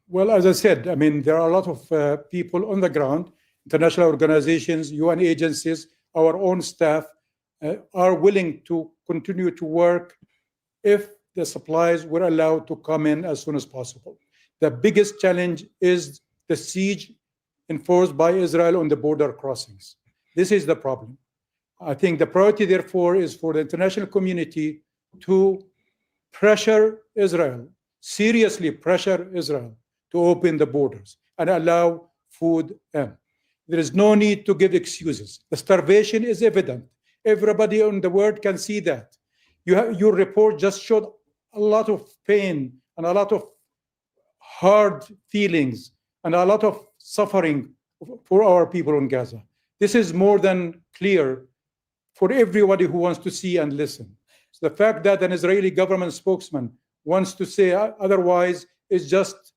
[SPEAKER 14] Well, as I said, I mean, there are a lot of people on the ground, international organizations, UN agencies, our own staff are willing to continue to work if the supplies were allowed to come in as soon as possible. The biggest challenge is the siege enforced by Israel on the border crossings. This is the problem. I think the priority, therefore, is for the international community to pressure Israel, seriously pressure Israel to open the borders and allow food in. There is no need to give excuses. The starvation is evident. Everybody in the world can see that. Your report just showed a lot of pain and a lot of hard feelings and a lot of suffering for our people in Gaza. This is more than clear for everybody who wants to see and listen. So the fact that an Israeli government spokesman wants to say otherwise is just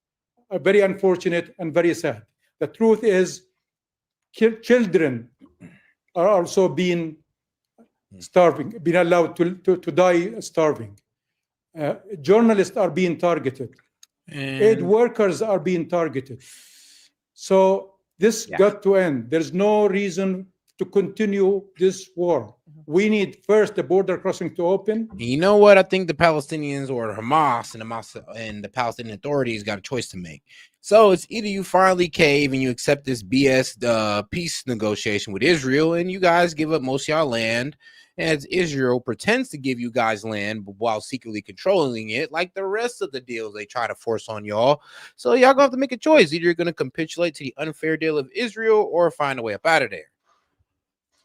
[SPEAKER 14] very unfortunate and very sad. The truth is, children are also being starving, being allowed to die starving. Journalists are being targeted. Aid workers are being targeted. So this got to end. There's no reason to continue this war. We need first the border crossing to open.
[SPEAKER 1] You know what? I think the Palestinians or Hamas and the Palestinian authorities got a choice to make. So it's either you finally cave and you accept this BS peace negotiation with Israel, and you guys give up most of y'all land, as Israel pretends to give you guys land while secretly controlling it, like the rest of the deals they try to force on y'all. So y'all gonna have to make a choice. Either you're gonna capitulate to the unfair deal of Israel or find a way up out of there.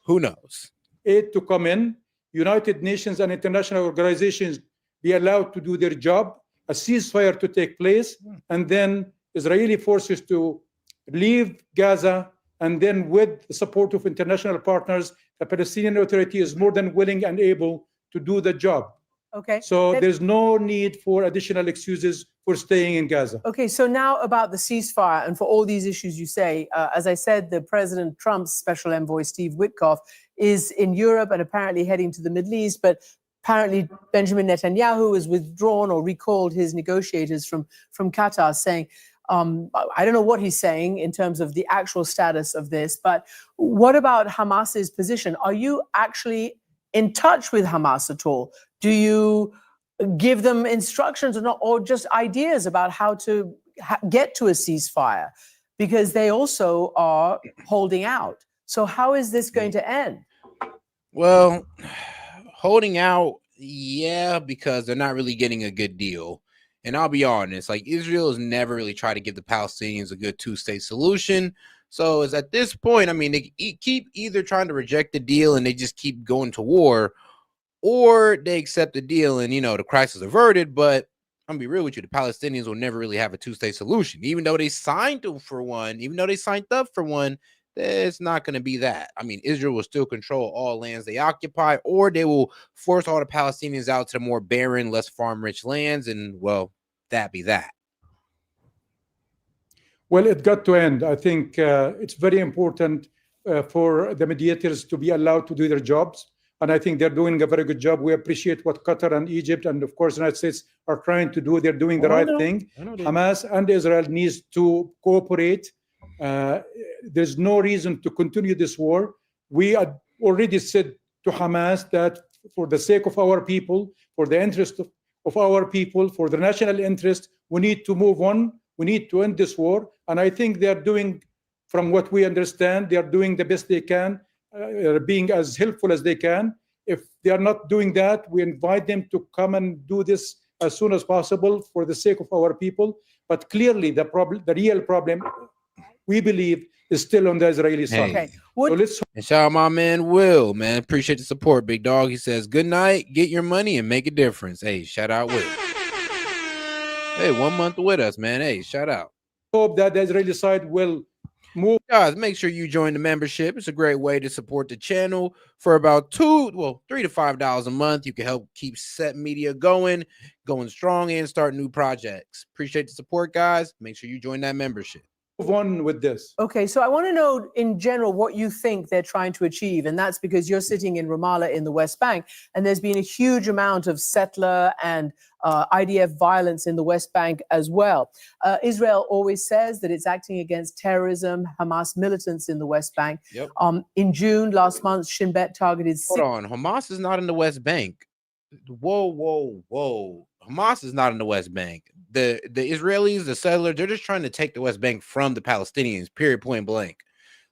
[SPEAKER 1] Who knows?
[SPEAKER 14] Aid to come in, United Nations and international organizations be allowed to do their job, a ceasefire to take place, and then Israeli forces to leave Gaza, and then with the support of international partners, the Palestinian Authority is more than willing and able to do the job.
[SPEAKER 12] Okay.
[SPEAKER 14] So there's no need for additional excuses for staying in Gaza.
[SPEAKER 12] Okay, so now about the ceasefire and for all these issues you say, as I said, the President Trump's special envoy, Steve Witkoff, is in Europe and apparently heading to the Middle East, but apparently Benjamin Netanyahu has withdrawn or recalled his negotiators from Qatar, saying, I don't know what he's saying in terms of the actual status of this, but what about Hamas's position? Are you actually in touch with Hamas at all? Do you give them instructions or not, or just ideas about how to get to a ceasefire? Because they also are holding out. So how is this going to end?
[SPEAKER 1] Well, holding out, yeah, because they're not really getting a good deal. And I'll be honest, like Israel has never really tried to give the Palestinians a good two-state solution. So it's at this point, I mean, they keep either trying to reject the deal and they just keep going to war, or they accept the deal and, the crisis averted. But I'm gonna be real with you, the Palestinians will never really have a two-state solution. Even though they signed up for one, it's not going to be that. I mean, Israel will still control all lands they occupy, or they will force all the Palestinians out to the more barren, less farm-rich lands, and, well, that be that.
[SPEAKER 14] Well, it got to end. I think it's very important for the mediators to be allowed to do their jobs. And I think they're doing a very good job. We appreciate what Qatar and Egypt and, of course, the United States are trying to do. They're doing the right thing. Hamas and Israel needs to cooperate. There's no reason to continue this war. We had already said to Hamas that for the sake of our people, for the interest of our people, for the national interest, we need to move on. We need to end this war. And I think they're doing, from what we understand, they're doing the best they can, being as helpful as they can. If they are not doing that, we invite them to come and do this as soon as possible for the sake of our people. But clearly, the real problem, we believe, is still on the Israeli side.
[SPEAKER 1] Okay.
[SPEAKER 14] So let's.
[SPEAKER 1] And shout out my man Will, man. Appreciate the support, big dog. He says, good night, get your money, and make a difference. Hey, shout out Will. Hey, 1 month with us, man. Hey, shout out.
[SPEAKER 14] Hope that the Israeli side will move.
[SPEAKER 1] Guys, make sure you join the membership. It's a great way to support the channel for about $3 to $5 a month. You can help keep S.E.T Media going strong, and start new projects. Appreciate the support, guys. Make sure you join that membership.
[SPEAKER 14] Move on with this.
[SPEAKER 12] Okay, so I want to know in general what you think they're trying to achieve, and that's because you're sitting in Ramallah in the West Bank, and there's been a huge amount of settler and IDF violence in the West Bank as well. Israel always says that it's acting against terrorism, Hamas militants in the West Bank.
[SPEAKER 1] Yep.
[SPEAKER 12] In June last month, Shin Bet targeted.
[SPEAKER 1] Hold on, Hamas is not in the West Bank. Whoa. Hamas is not in the West Bank. The Israelis, the settlers, they're just trying to take the West Bank from the Palestinians, period, point blank.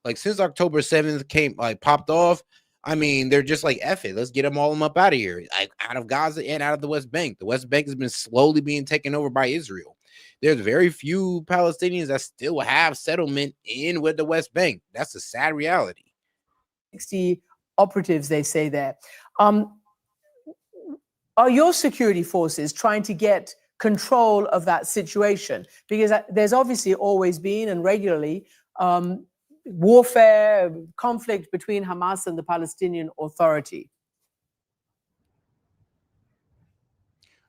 [SPEAKER 1] Like, since October 7th popped off, I mean, they're just like, F it, let's get them all up out of here, like out of Gaza and out of the West Bank. The West Bank has been slowly being taken over by Israel. There's very few Palestinians that still have settlement in with the West Bank. That's a sad reality.
[SPEAKER 12] 60 operatives, they say there. Are your security forces trying to get control of that situation? Because there's obviously always been and regularly warfare, conflict between Hamas and the Palestinian Authority.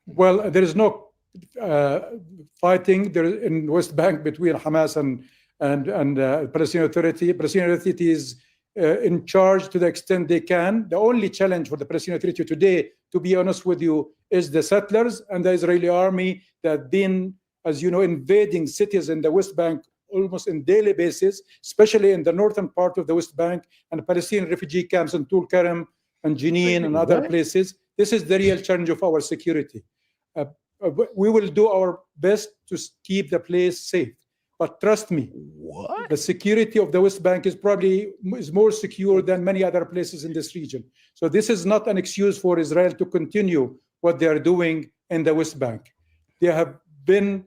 [SPEAKER 14] Well, there is no fighting there in West Bank between Hamas and Palestinian Authority. Palestinian Authority is in charge to the extent they can. The only challenge for the Palestinian Authority today, to be honest with you, is the settlers and the Israeli army that have been, as you know, invading cities in the West Bank almost on a daily basis, especially in the northern part of the West Bank and Palestinian refugee camps in Tul Karam and Jenin and other places. This is the real challenge of our security. We will do our best to keep the place safe. But trust me, the security of the West Bank is more secure than many other places in this region. So this is not an excuse for Israel to continue what they are doing in the West Bank. They have been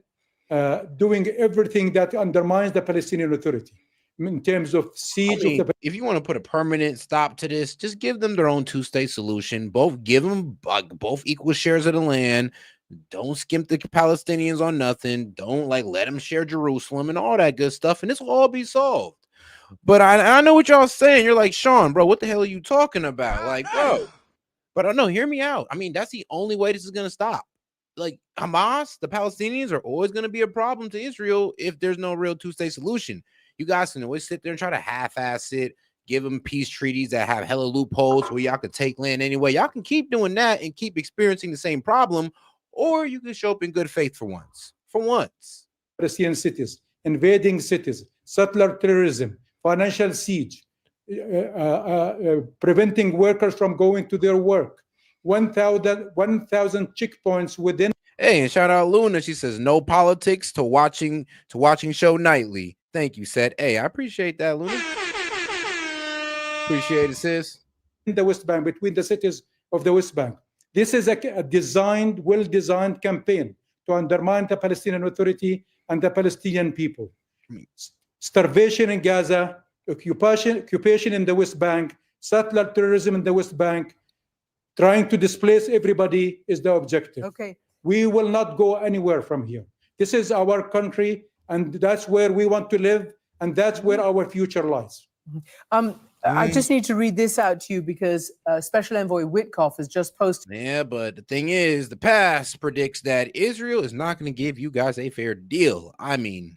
[SPEAKER 14] doing everything that undermines the Palestinian Authority in terms of siege.
[SPEAKER 1] If you want to put a permanent stop to this, just give them their own two-state solution. Give them both equal shares of the land. Don't skimp the Palestinians on nothing. Don't let them share Jerusalem and all that good stuff, and this will all be solved. But I know what y'all saying. You're like, Sean, bro, what the hell are you talking about? Like, bro, but I know, hear me out. I mean, that's the only way this is gonna stop. Like, Hamas, the Palestinians are always gonna be a problem to Israel if there's no real two-state solution. You guys can always sit there and try to half-ass it, give them peace treaties that have hella loopholes where y'all can take land anyway. Y'all can keep doing that and keep experiencing the same problem. Or you can show up in good faith for once.
[SPEAKER 14] Palestinian cities, invading cities, settler terrorism, financial siege, preventing workers from going to their work, 1,000 checkpoints within.
[SPEAKER 1] Hey, and shout out Luna. She says no politics to watching show nightly. Thank you, S.E.T. Hey, I appreciate that, Luna. Appreciate it, sis.
[SPEAKER 14] In the West Bank, between the cities of the West Bank. This is a designed, well-designed campaign to undermine the Palestinian Authority and the Palestinian people. Starvation in Gaza, occupation in the West Bank, settler terrorism in the West Bank, trying to displace everybody is the objective.
[SPEAKER 12] Okay.
[SPEAKER 14] We will not go anywhere from here. This is our country, and that's where we want to live, and that's where our future lies.
[SPEAKER 12] I just need to read this out to you because Special Envoy Witkoff has just posted.
[SPEAKER 1] Yeah, but the thing is, the past predicts that Israel is not going to give you guys a fair deal. I mean,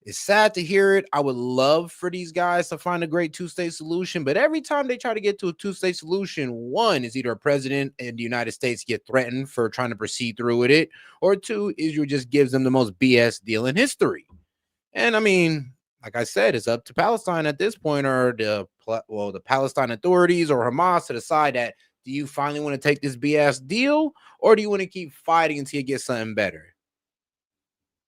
[SPEAKER 1] it's sad to hear it. I would love for these guys to find a great two-state solution, but every time they try to get to a two-state solution, one is either a president in the United States get threatened for trying to proceed through with it, or two, Israel just gives them the most BS deal in history. And I mean, like I said, it's up to Palestine at this point, or the Palestine authorities or Hamas to decide that, do you finally want to take this BS deal, or do you want to keep fighting until you get something better?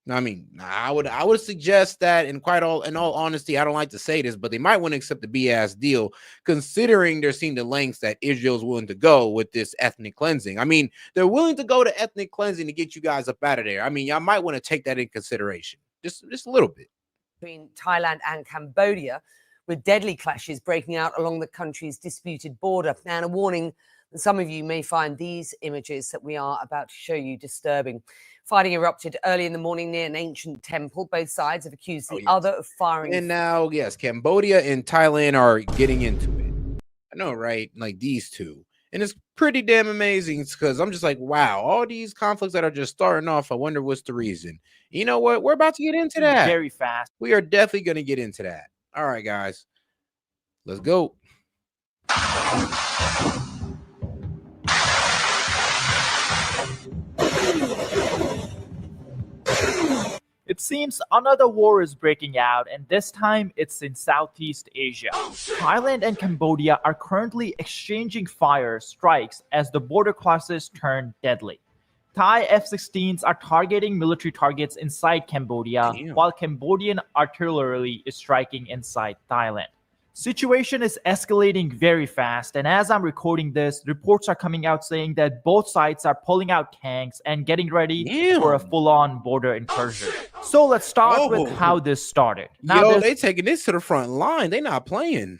[SPEAKER 1] I mean, I would suggest that, in all honesty, I don't like to say this, but they might want to accept the BS deal, considering they're seeing the lengths that Israel's willing to go with this ethnic cleansing. I mean, they're willing to go to ethnic cleansing to get you guys up out of there. I mean, y'all might want to take that in consideration, just a little bit.
[SPEAKER 15] Between Thailand and Cambodia, with deadly clashes breaking out along the country's disputed border. And a warning that some of you may find these images that we are about to show you disturbing. Fighting erupted early in the morning near an ancient temple. Both sides have accused the other of firing.
[SPEAKER 1] And now, yes, Cambodia and Thailand are getting into it. I know, right? Like these two. And it's pretty damn amazing because I'm just like, wow, all these conflicts that are just starting off, I wonder what's the reason. You know what? We're about to get into that.
[SPEAKER 16] Very fast.
[SPEAKER 1] We are definitely going to get into that. All right, guys. Let's go.
[SPEAKER 16] It seems another war is breaking out, and this time it's in Southeast Asia. Thailand and Cambodia are currently exchanging fire strikes as the border clashes turn deadly. Thai F-16s are targeting military targets inside Cambodia, while Cambodian artillery is striking inside Thailand. Situation is escalating very fast, and as I'm recording this, reports are coming out saying that both sides are pulling out tanks and getting ready for a full-on border incursion. So let's start with how this started.
[SPEAKER 1] Now, they taking this to the front line. They're not playing.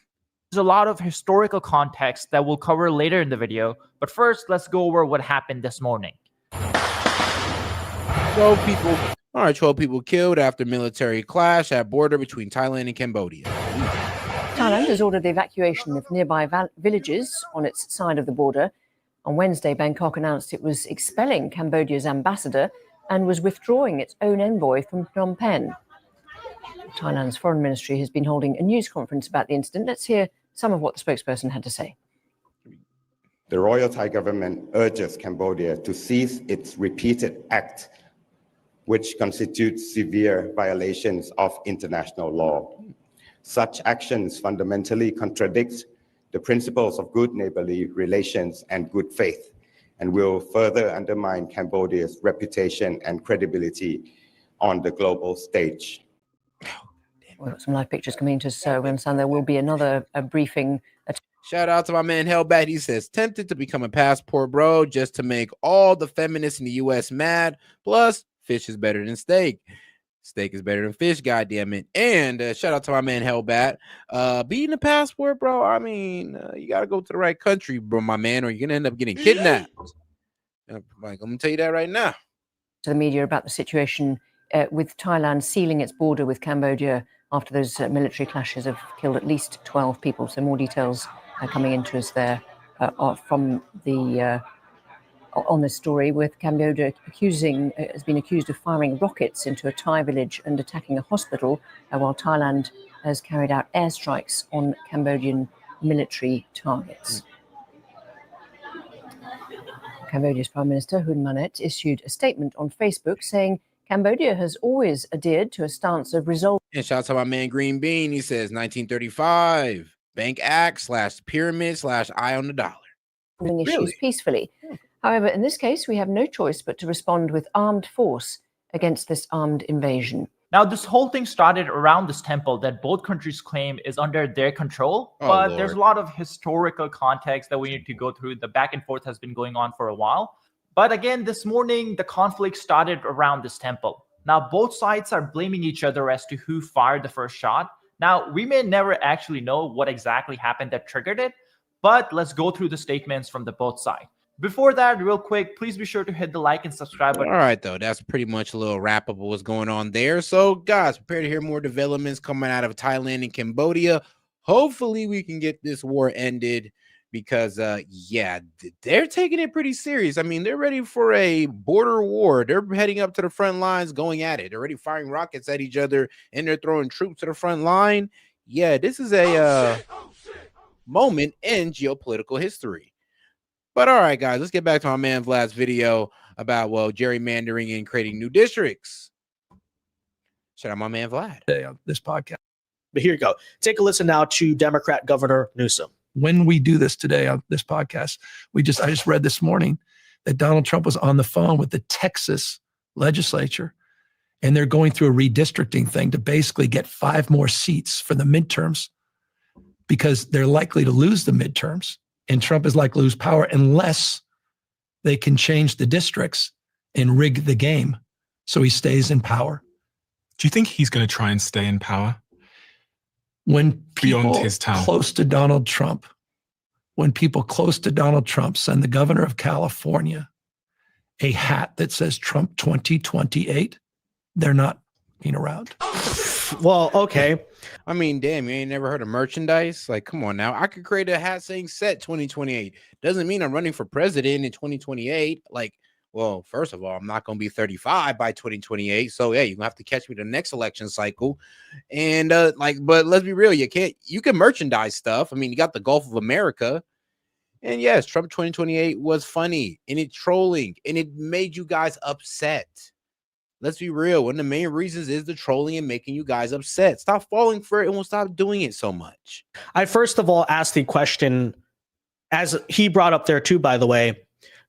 [SPEAKER 16] There's a lot of historical context that we'll cover later in the video, but first, let's go over what happened this morning.
[SPEAKER 1] 12 people killed after military clash at border between Thailand and Cambodia.
[SPEAKER 21] Thailand has ordered the evacuation of nearby villages on its side of the border. On Wednesday, Bangkok announced it was expelling Cambodia's ambassador and was withdrawing its own envoy from Phnom Penh. Thailand's foreign ministry has been holding a news conference about the incident. Let's hear some of what the spokesperson had to say.
[SPEAKER 17] The Royal Thai government urges Cambodia to cease its repeated acts which constitute severe violations of international law. Such actions fundamentally contradict the principles of good neighborly relations and good faith, and will further undermine Cambodia's reputation and credibility on the global stage.
[SPEAKER 21] We've got some live pictures coming to us, so we understand there will be another briefing.
[SPEAKER 1] Shout out to my man Hellbat. He says, tempted to become a passport bro just to make all the feminists in the U.S. mad. Plus, fish is better than steak. Steak is better than fish, goddammit. And shout out to my man Hellbat. Being a passport, bro, I mean, you got to go to the right country, bro, my man, or you're going to end up getting kidnapped. Like, I'm going to tell you that right now.
[SPEAKER 21] To the media about the situation with Thailand sealing its border with Cambodia after those military clashes have killed at least 12 people. So more details are coming into us there from the... on this story, with Cambodia has been accused of firing rockets into a Thai village and attacking a hospital, while Thailand has carried out airstrikes on Cambodian military targets. Cambodia's Prime Minister Hun Manet issued a statement on Facebook saying Cambodia has always adhered to a stance of resolve.
[SPEAKER 1] And shout out to my man Green Bean. He says 1935 Bank Act / pyramid / eye on the dollar.
[SPEAKER 21] Issues peacefully. However, in this case, we have no choice but to respond with armed force against this armed invasion.
[SPEAKER 16] Now, this whole thing started around this temple that both countries claim is under their control,
[SPEAKER 1] Oh,
[SPEAKER 16] but there's a
[SPEAKER 1] Lord.
[SPEAKER 16] lot of historical context that we need to go through. The back and forth has been going on for a while. But again, this morning, the conflict started around this temple. Now, both sides are blaming each other as to who fired the first shot. Now, we may never actually know what exactly happened that triggered it, but let's go through the statements from the both sides. Before that, real quick, please be sure to hit the like and subscribe button.
[SPEAKER 1] All right, though, that's pretty much a little wrap up of what's going on there. So, guys, prepare to hear more developments coming out of Thailand and Cambodia. Hopefully, we can get this war ended because, yeah, they're taking it pretty serious. I mean, they're ready for a border war. They're heading up to the front lines, going at it. They're already firing rockets at each other, and they're throwing troops to the front line. Yeah, this is a moment in geopolitical history. But all right, guys, let's get back to our man Vlad's video about, well, gerrymandering and creating new districts. Shout out my man Vlad.
[SPEAKER 25] On this podcast.
[SPEAKER 11] But here you go. Take a listen now to Democrat Governor Newsom.
[SPEAKER 25] When we do this today on this podcast, I just read this morning that Donald Trump was on the phone with the Texas legislature, and they're going through a redistricting thing to basically get 5 more seats for the midterms because they're likely to lose the midterms. And Trump is likely to lose power unless they can change the districts and rig the game so he stays in power.
[SPEAKER 9] Do you think he's going to try and stay in power?
[SPEAKER 25] When people
[SPEAKER 9] beyond his term?
[SPEAKER 25] close to Donald Trump, send the governor of California a hat that says Trump 2028, they're not being around.
[SPEAKER 11] Well, okay.
[SPEAKER 1] I mean, damn, you ain't never heard of merchandise? Like, come on now. I could create a hat saying S.E.T 2028. Doesn't mean I'm running for president in 2028. Like, well, first of all, I'm not going to be 35 by 2028. So, yeah, you're going to have to catch me the next election cycle. And, but let's be real. You can merchandise stuff. I mean, you got the Gulf of America. And yes, Trump 2028 was funny and it trolling and it made you guys upset. Let's be real. One of the main reasons is the trolling and making you guys upset. Stop falling for it and we'll stop doing it so much.
[SPEAKER 11] I first of all asked the question, as he brought up there too, by the way,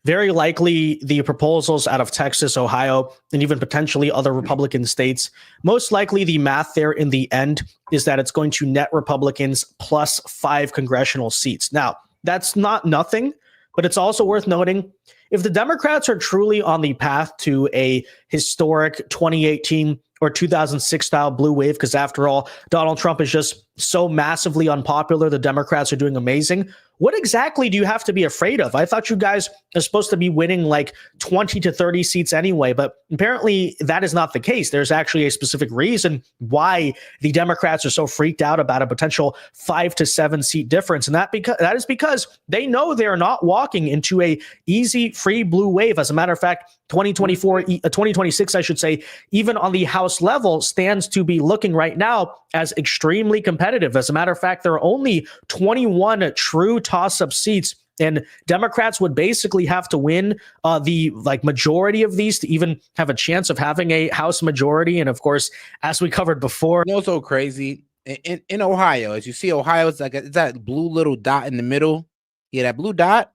[SPEAKER 11] very likely the proposals out of Texas, Ohio, and even potentially other Republican states, most likely the math there in the end is that it's going to net Republicans plus 5 congressional seats. Now, that's not nothing, but it's also worth noting if the Democrats are truly on the path to a historic 2018 or 2006 style blue wave, because after all, Donald Trump is just so massively unpopular, the Democrats are doing amazing. What exactly do you have to be afraid of? I thought you guys are supposed to be winning like 20 to 30 seats anyway, but apparently that is not the case. There's actually a specific reason why the Democrats are so freaked out about a potential 5 to 7 seat difference. And that is because they know they are not walking into a easy free blue wave. As a matter of fact, 2026, I should say, even on the House level stands to be looking right now as extremely competitive. As a matter of fact, there are only 21 true toss-up seats, and Democrats would basically have to win the majority of these to even have a chance of having a House majority. And of course, as we covered before,
[SPEAKER 1] you know, so crazy in Ohio, as you see, Ohio, it's that blue little dot in the middle. Yeah, that blue dot.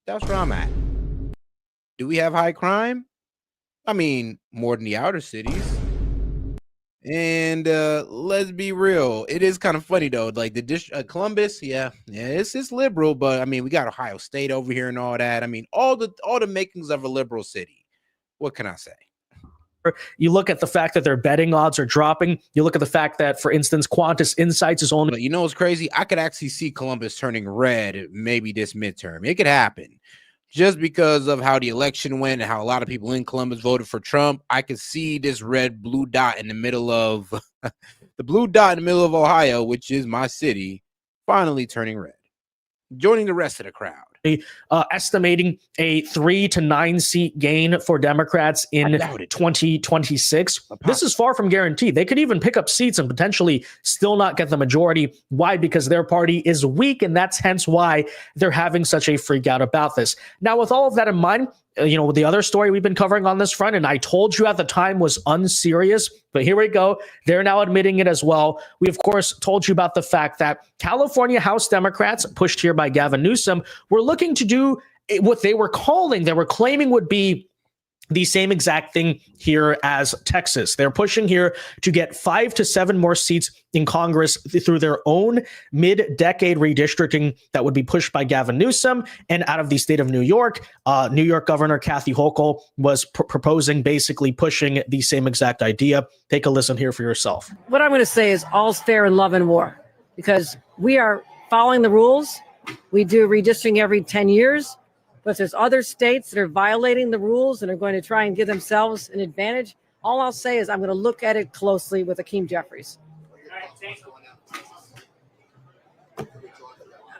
[SPEAKER 1] That's where I'm at. Do we have high crime? I mean, more than the outer cities. And let's be real, it is kind of funny though. Like the Columbus, yeah, it's liberal, but I mean, we got Ohio State over here and all that. I mean, all the makings of a liberal city. What can I say?
[SPEAKER 11] You look at the fact that their betting odds are dropping. You look at the fact that, for instance, Qantas Insights is only.
[SPEAKER 1] But you know what's crazy? I could actually see Columbus turning red maybe this midterm. It could happen. Just because of how the election went and how a lot of people in Columbus voted for Trump, I could see this blue dot in the middle of the blue dot in the middle of Ohio, which is my city, finally turning red, joining the rest of the crowd.
[SPEAKER 11] Estimating a 3 to 9 seat gain for Democrats in 2026. This is far from guaranteed. They could even pick up seats and potentially still not get the majority. Why? Because their party is weak, and that's hence why they're having such a freak out about this. Now, with all of that in mind, the other story we've been covering on this front, and I told you at the time was unserious, but here we go. They're now admitting it as well. We, of course, told you about the fact that California House Democrats, pushed here by Gavin Newsom, were looking to do what they were claiming would be the same exact thing here as Texas. They're pushing here to get 5 to 7 more seats in Congress through their own mid-decade redistricting that would be pushed by Gavin Newsom. And out of the state of New York Governor Kathy Hochul was proposing, basically pushing the same exact idea. Take a listen here for yourself.
[SPEAKER 5] What I'm going to say is all's fair in love and war, because we are following the rules. We do redistricting every 10 years. But there's other states that are violating the rules and are going to try and give themselves an advantage. All I'll say is I'm going to look at it closely with Hakeem Jeffries.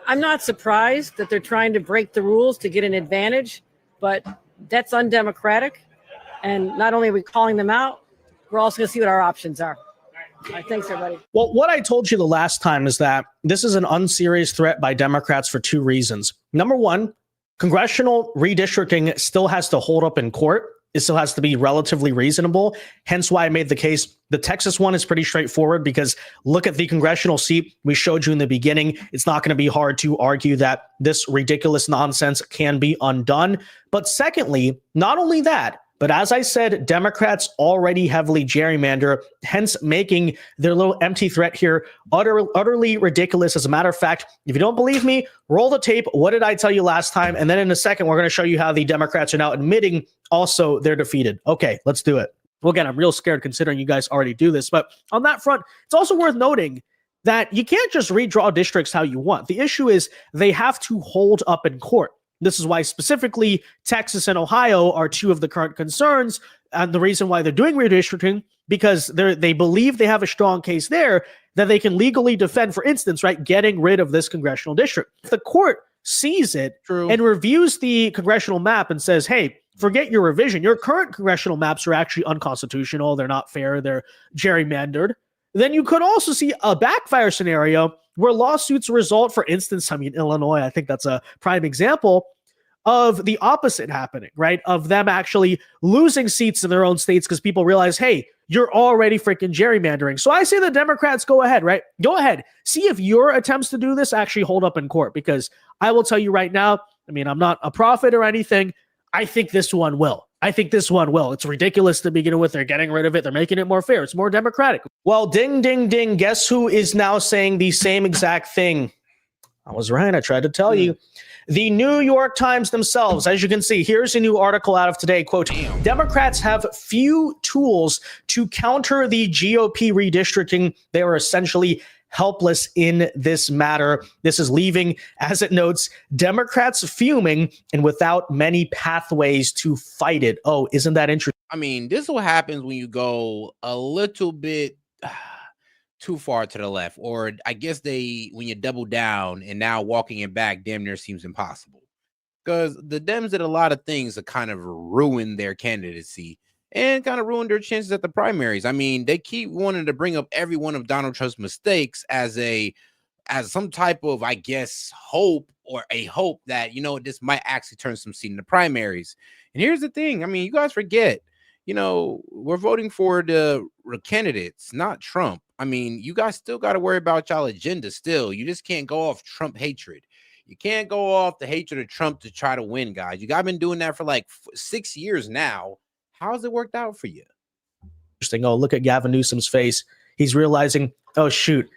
[SPEAKER 5] I'm not surprised that they're trying to break the rules to get an advantage, but that's undemocratic. And not only are we calling them out, we're also going to see what our options are. All right, thanks, everybody.
[SPEAKER 11] Well, what I told you the last time is that this is an unserious threat by Democrats for 2 reasons. Number one, congressional redistricting still has to hold up in court. It still has to be relatively reasonable. Hence why I made the case. The Texas one is pretty straightforward because look at the congressional seat we showed you in the beginning. It's not going to be hard to argue that this ridiculous nonsense can be undone. But secondly, not only that, but as I said, Democrats already heavily gerrymander, hence making their little empty threat here utterly ridiculous. As a matter of fact, if you don't believe me, roll the tape. What did I tell you last time? And then in a second, we're going to show you how the Democrats are now admitting also they're defeated. Okay, let's do it. Well, again, I'm real scared considering you guys already do this. But on that front, it's also worth noting that you can't just redraw districts how you want. The issue is they have to hold up in court. This is why specifically Texas and Ohio are 2 of the current concerns. And the reason why they're doing redistricting, because they believe they have a strong case there that they can legally defend, for instance, right, getting rid of this congressional district. If the court sees it and reviews the congressional map and says, hey, forget your revision, your current congressional maps are actually unconstitutional, they're not fair, they're gerrymandered, then you could also see a backfire scenario where lawsuits result, for instance, I mean, Illinois, I think that's a prime example of the opposite happening, right? Of them actually losing seats in their own states because people realize, hey, you're already freaking gerrymandering. So I say the Democrats go ahead, right? Go ahead. See if your attempts to do this actually hold up in court, because I will tell you right now, I mean, I'm not a prophet or anything. I think this one will. I think this one will. It's ridiculous to begin with. They're getting rid of it. They're making it more fair. It's more democratic. Well, ding, ding, ding. Guess who is now saying the same exact thing? I was right. I tried to tell you. The New York Times themselves, as you can see, here's a new article out of today, quote, Democrats have few tools to counter the GOP redistricting. They are essentially helpless in this matter. This is leaving, as it notes, Democrats fuming and without many pathways to fight it. Oh, isn't that interesting?
[SPEAKER 1] I mean, this is what happens when you go a little bit too far to the left, or I guess when you double down and now walking it back damn near seems impossible, because the Dems did a lot of things to kind of ruin their candidacy and kind of ruin their chances at the primaries. I mean, they keep wanting to bring up every one of Donald Trump's mistakes as some type of, I guess, hope, or a hope that, you know, this might actually turn some seat in the primaries. And here's the thing. I mean, you guys forget, you know, we're voting for the candidates, not Trump. I mean, you guys still got to worry about y'all agenda still. You just can't go off Trump hatred. You can't go off the hatred of Trump to try to win, guys. You guys been doing that for like 6 years now. How's it worked out for you?
[SPEAKER 11] Interesting. Oh, look at Gavin Newsom's face. He's realizing, oh, shoot,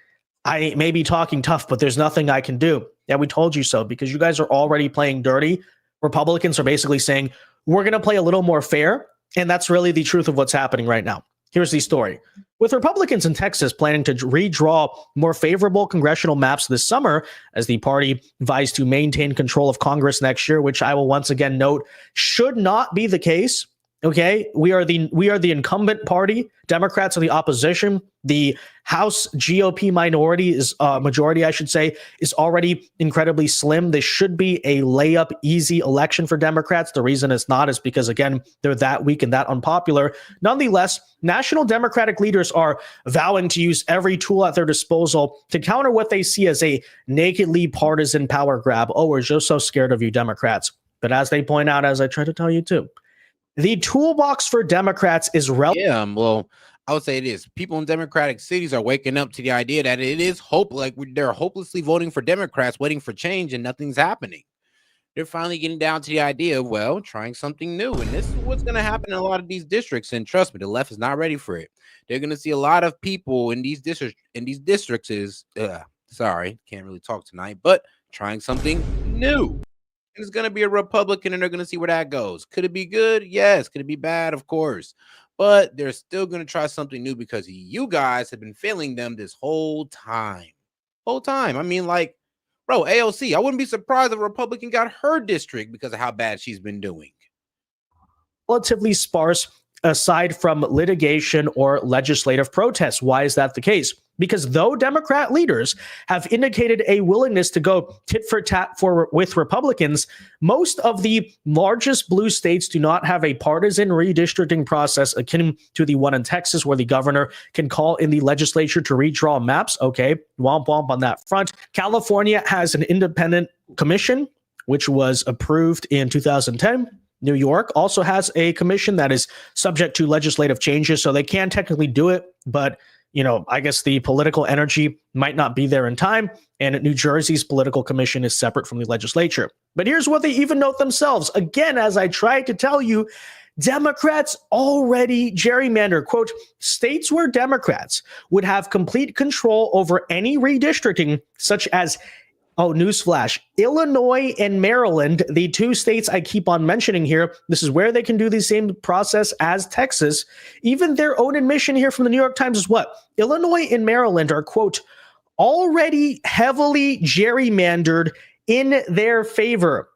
[SPEAKER 11] I may be talking tough, but there's nothing I can do. Yeah, we told you so, because you guys are already playing dirty. Republicans are basically saying, we're going to play a little more fair. And that's really the truth of what's happening right now. Here's the story. With Republicans in Texas planning to redraw more favorable congressional maps this summer, as the party vies to maintain control of Congress next year, which I will once again note should not be the case. Okay, we are the incumbent party. Democrats are the opposition. The House GOP majority, I should say, is already incredibly slim. This should be a layup, easy election for Democrats. The reason it's not is because, again, they're that weak and that unpopular. Nonetheless, national Democratic leaders are vowing to use every tool at their disposal to counter what they see as a nakedly partisan power grab. Oh, we're just so scared of you, Democrats. But as they point out, as I try to tell you too, the toolbox for Democrats is
[SPEAKER 1] well, I would say it is. People in Democratic cities are waking up to the idea that it is hope, like they're hopelessly voting for Democrats, waiting for change, and nothing's happening. they're finally getting down to the idea of, well, trying something new. And this is what's going to happen in a lot of these districts. And trust me, the left is not ready for it. They're going to see a lot of people in these districts sorry, can't really talk tonight, but trying something new. And it's going to be a Republican, and they're going to see where that goes. Could it be good? Yes. Could it be bad? Of course. But they're still going to try something new because you guys have been failing them this whole time. I mean, like, bro, AOC, I wouldn't be surprised if a Republican got her district because of how bad she's been doing.
[SPEAKER 11] Relatively sparse aside from litigation or legislative protests. Why is that the case? Because though Democrat leaders have indicated a willingness to go tit for tat with Republicans, most of the largest blue states do not have a partisan redistricting process akin to the one in Texas, where the governor can call in the legislature to redraw maps. Okay, womp womp on that front. California has an independent commission, which was approved in 2010. New York also has a commission that is subject to legislative changes, so they can technically do it, but I guess the political energy might not be there in time, and New Jersey's political commission is separate from the legislature. But here's what they even note themselves. Again, as I tried to tell you, Democrats already gerrymander. Quote, states where Democrats would have complete control over any redistricting, such as newsflash, Illinois and Maryland, the two states I keep on mentioning here, this is where they can do the same process as Texas. Even their own admission here from the New York Times is what? Illinois and Maryland are, quote, already heavily gerrymandered in their favor.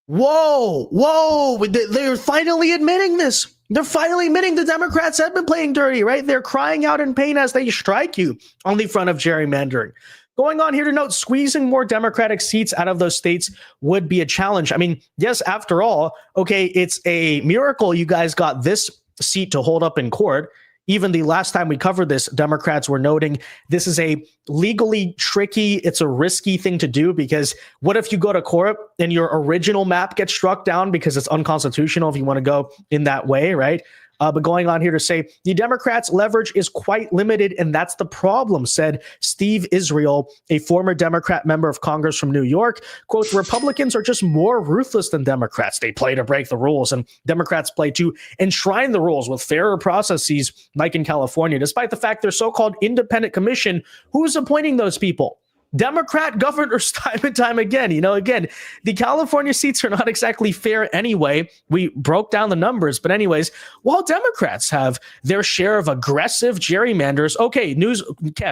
[SPEAKER 11] Whoa, they're finally admitting this. They're finally admitting the Democrats have been playing dirty, right? They're crying out in pain as they strike you on the front of gerrymandering. Going on here to note, squeezing more Democratic seats out of those states would be a challenge. I mean, yes, after all, okay, it's a miracle you guys got this seat to hold up in court. Even the last time we covered this, Democrats were noting this is a legally tricky, it's a risky thing to do, because what if you go to court and your original map gets struck down because it's unconstitutional if you want to go in that way, right? But going on here to say the Democrats' leverage is quite limited, and that's the problem, said Steve Israel, a former Democrat member of Congress from New York. Quote, Republicans are just more ruthless than Democrats. They play to break the rules, and Democrats play to enshrine the rules with fairer processes, like in California, despite the fact their so-called independent commission, who's appointing those people? Democrat governors time and time again. Again, the California seats are not exactly fair anyway. We broke down the numbers. But anyways, while Democrats have their share of aggressive gerrymanders,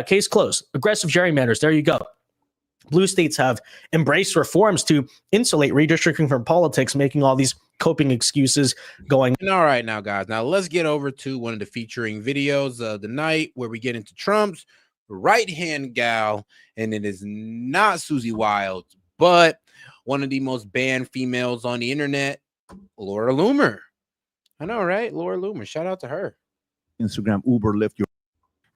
[SPEAKER 11] case closed. Aggressive gerrymanders. There you go. Blue states have embraced reforms to insulate redistricting from politics, making all these coping excuses going.
[SPEAKER 1] All right, now, guys, let's get over to one of the featuring videos of the night where we get into Trump's right-hand gal, and it is not Susie Wild, but one of the most banned females on the internet, Laura Loomer. I know, right? Laura Loomer. Shout out to her.
[SPEAKER 6] Instagram, Uber, Lyft.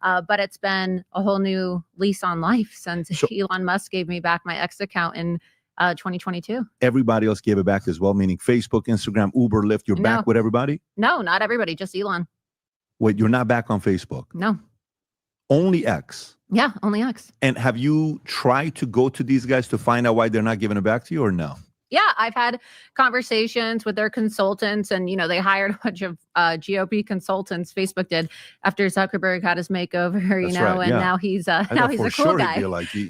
[SPEAKER 10] But it's been a whole new lease on life since Elon Musk gave me back my X account in 2022.
[SPEAKER 6] Everybody else gave it back as well, meaning Facebook, Instagram, Uber, Lyft. You're back with everybody?
[SPEAKER 10] No, not everybody, just Elon.
[SPEAKER 6] Wait, you're not back on Facebook?
[SPEAKER 10] No.
[SPEAKER 6] Only X?
[SPEAKER 10] Yeah, only X.
[SPEAKER 6] And have you tried to go to these guys to find out why they're not giving it back to you, or no?
[SPEAKER 10] Yeah, I've had conversations with their consultants, and they hired a bunch of GOP consultants. Facebook did after Zuckerberg had his makeover,
[SPEAKER 6] Right,
[SPEAKER 10] and
[SPEAKER 6] yeah.
[SPEAKER 10] now he's a cool guy,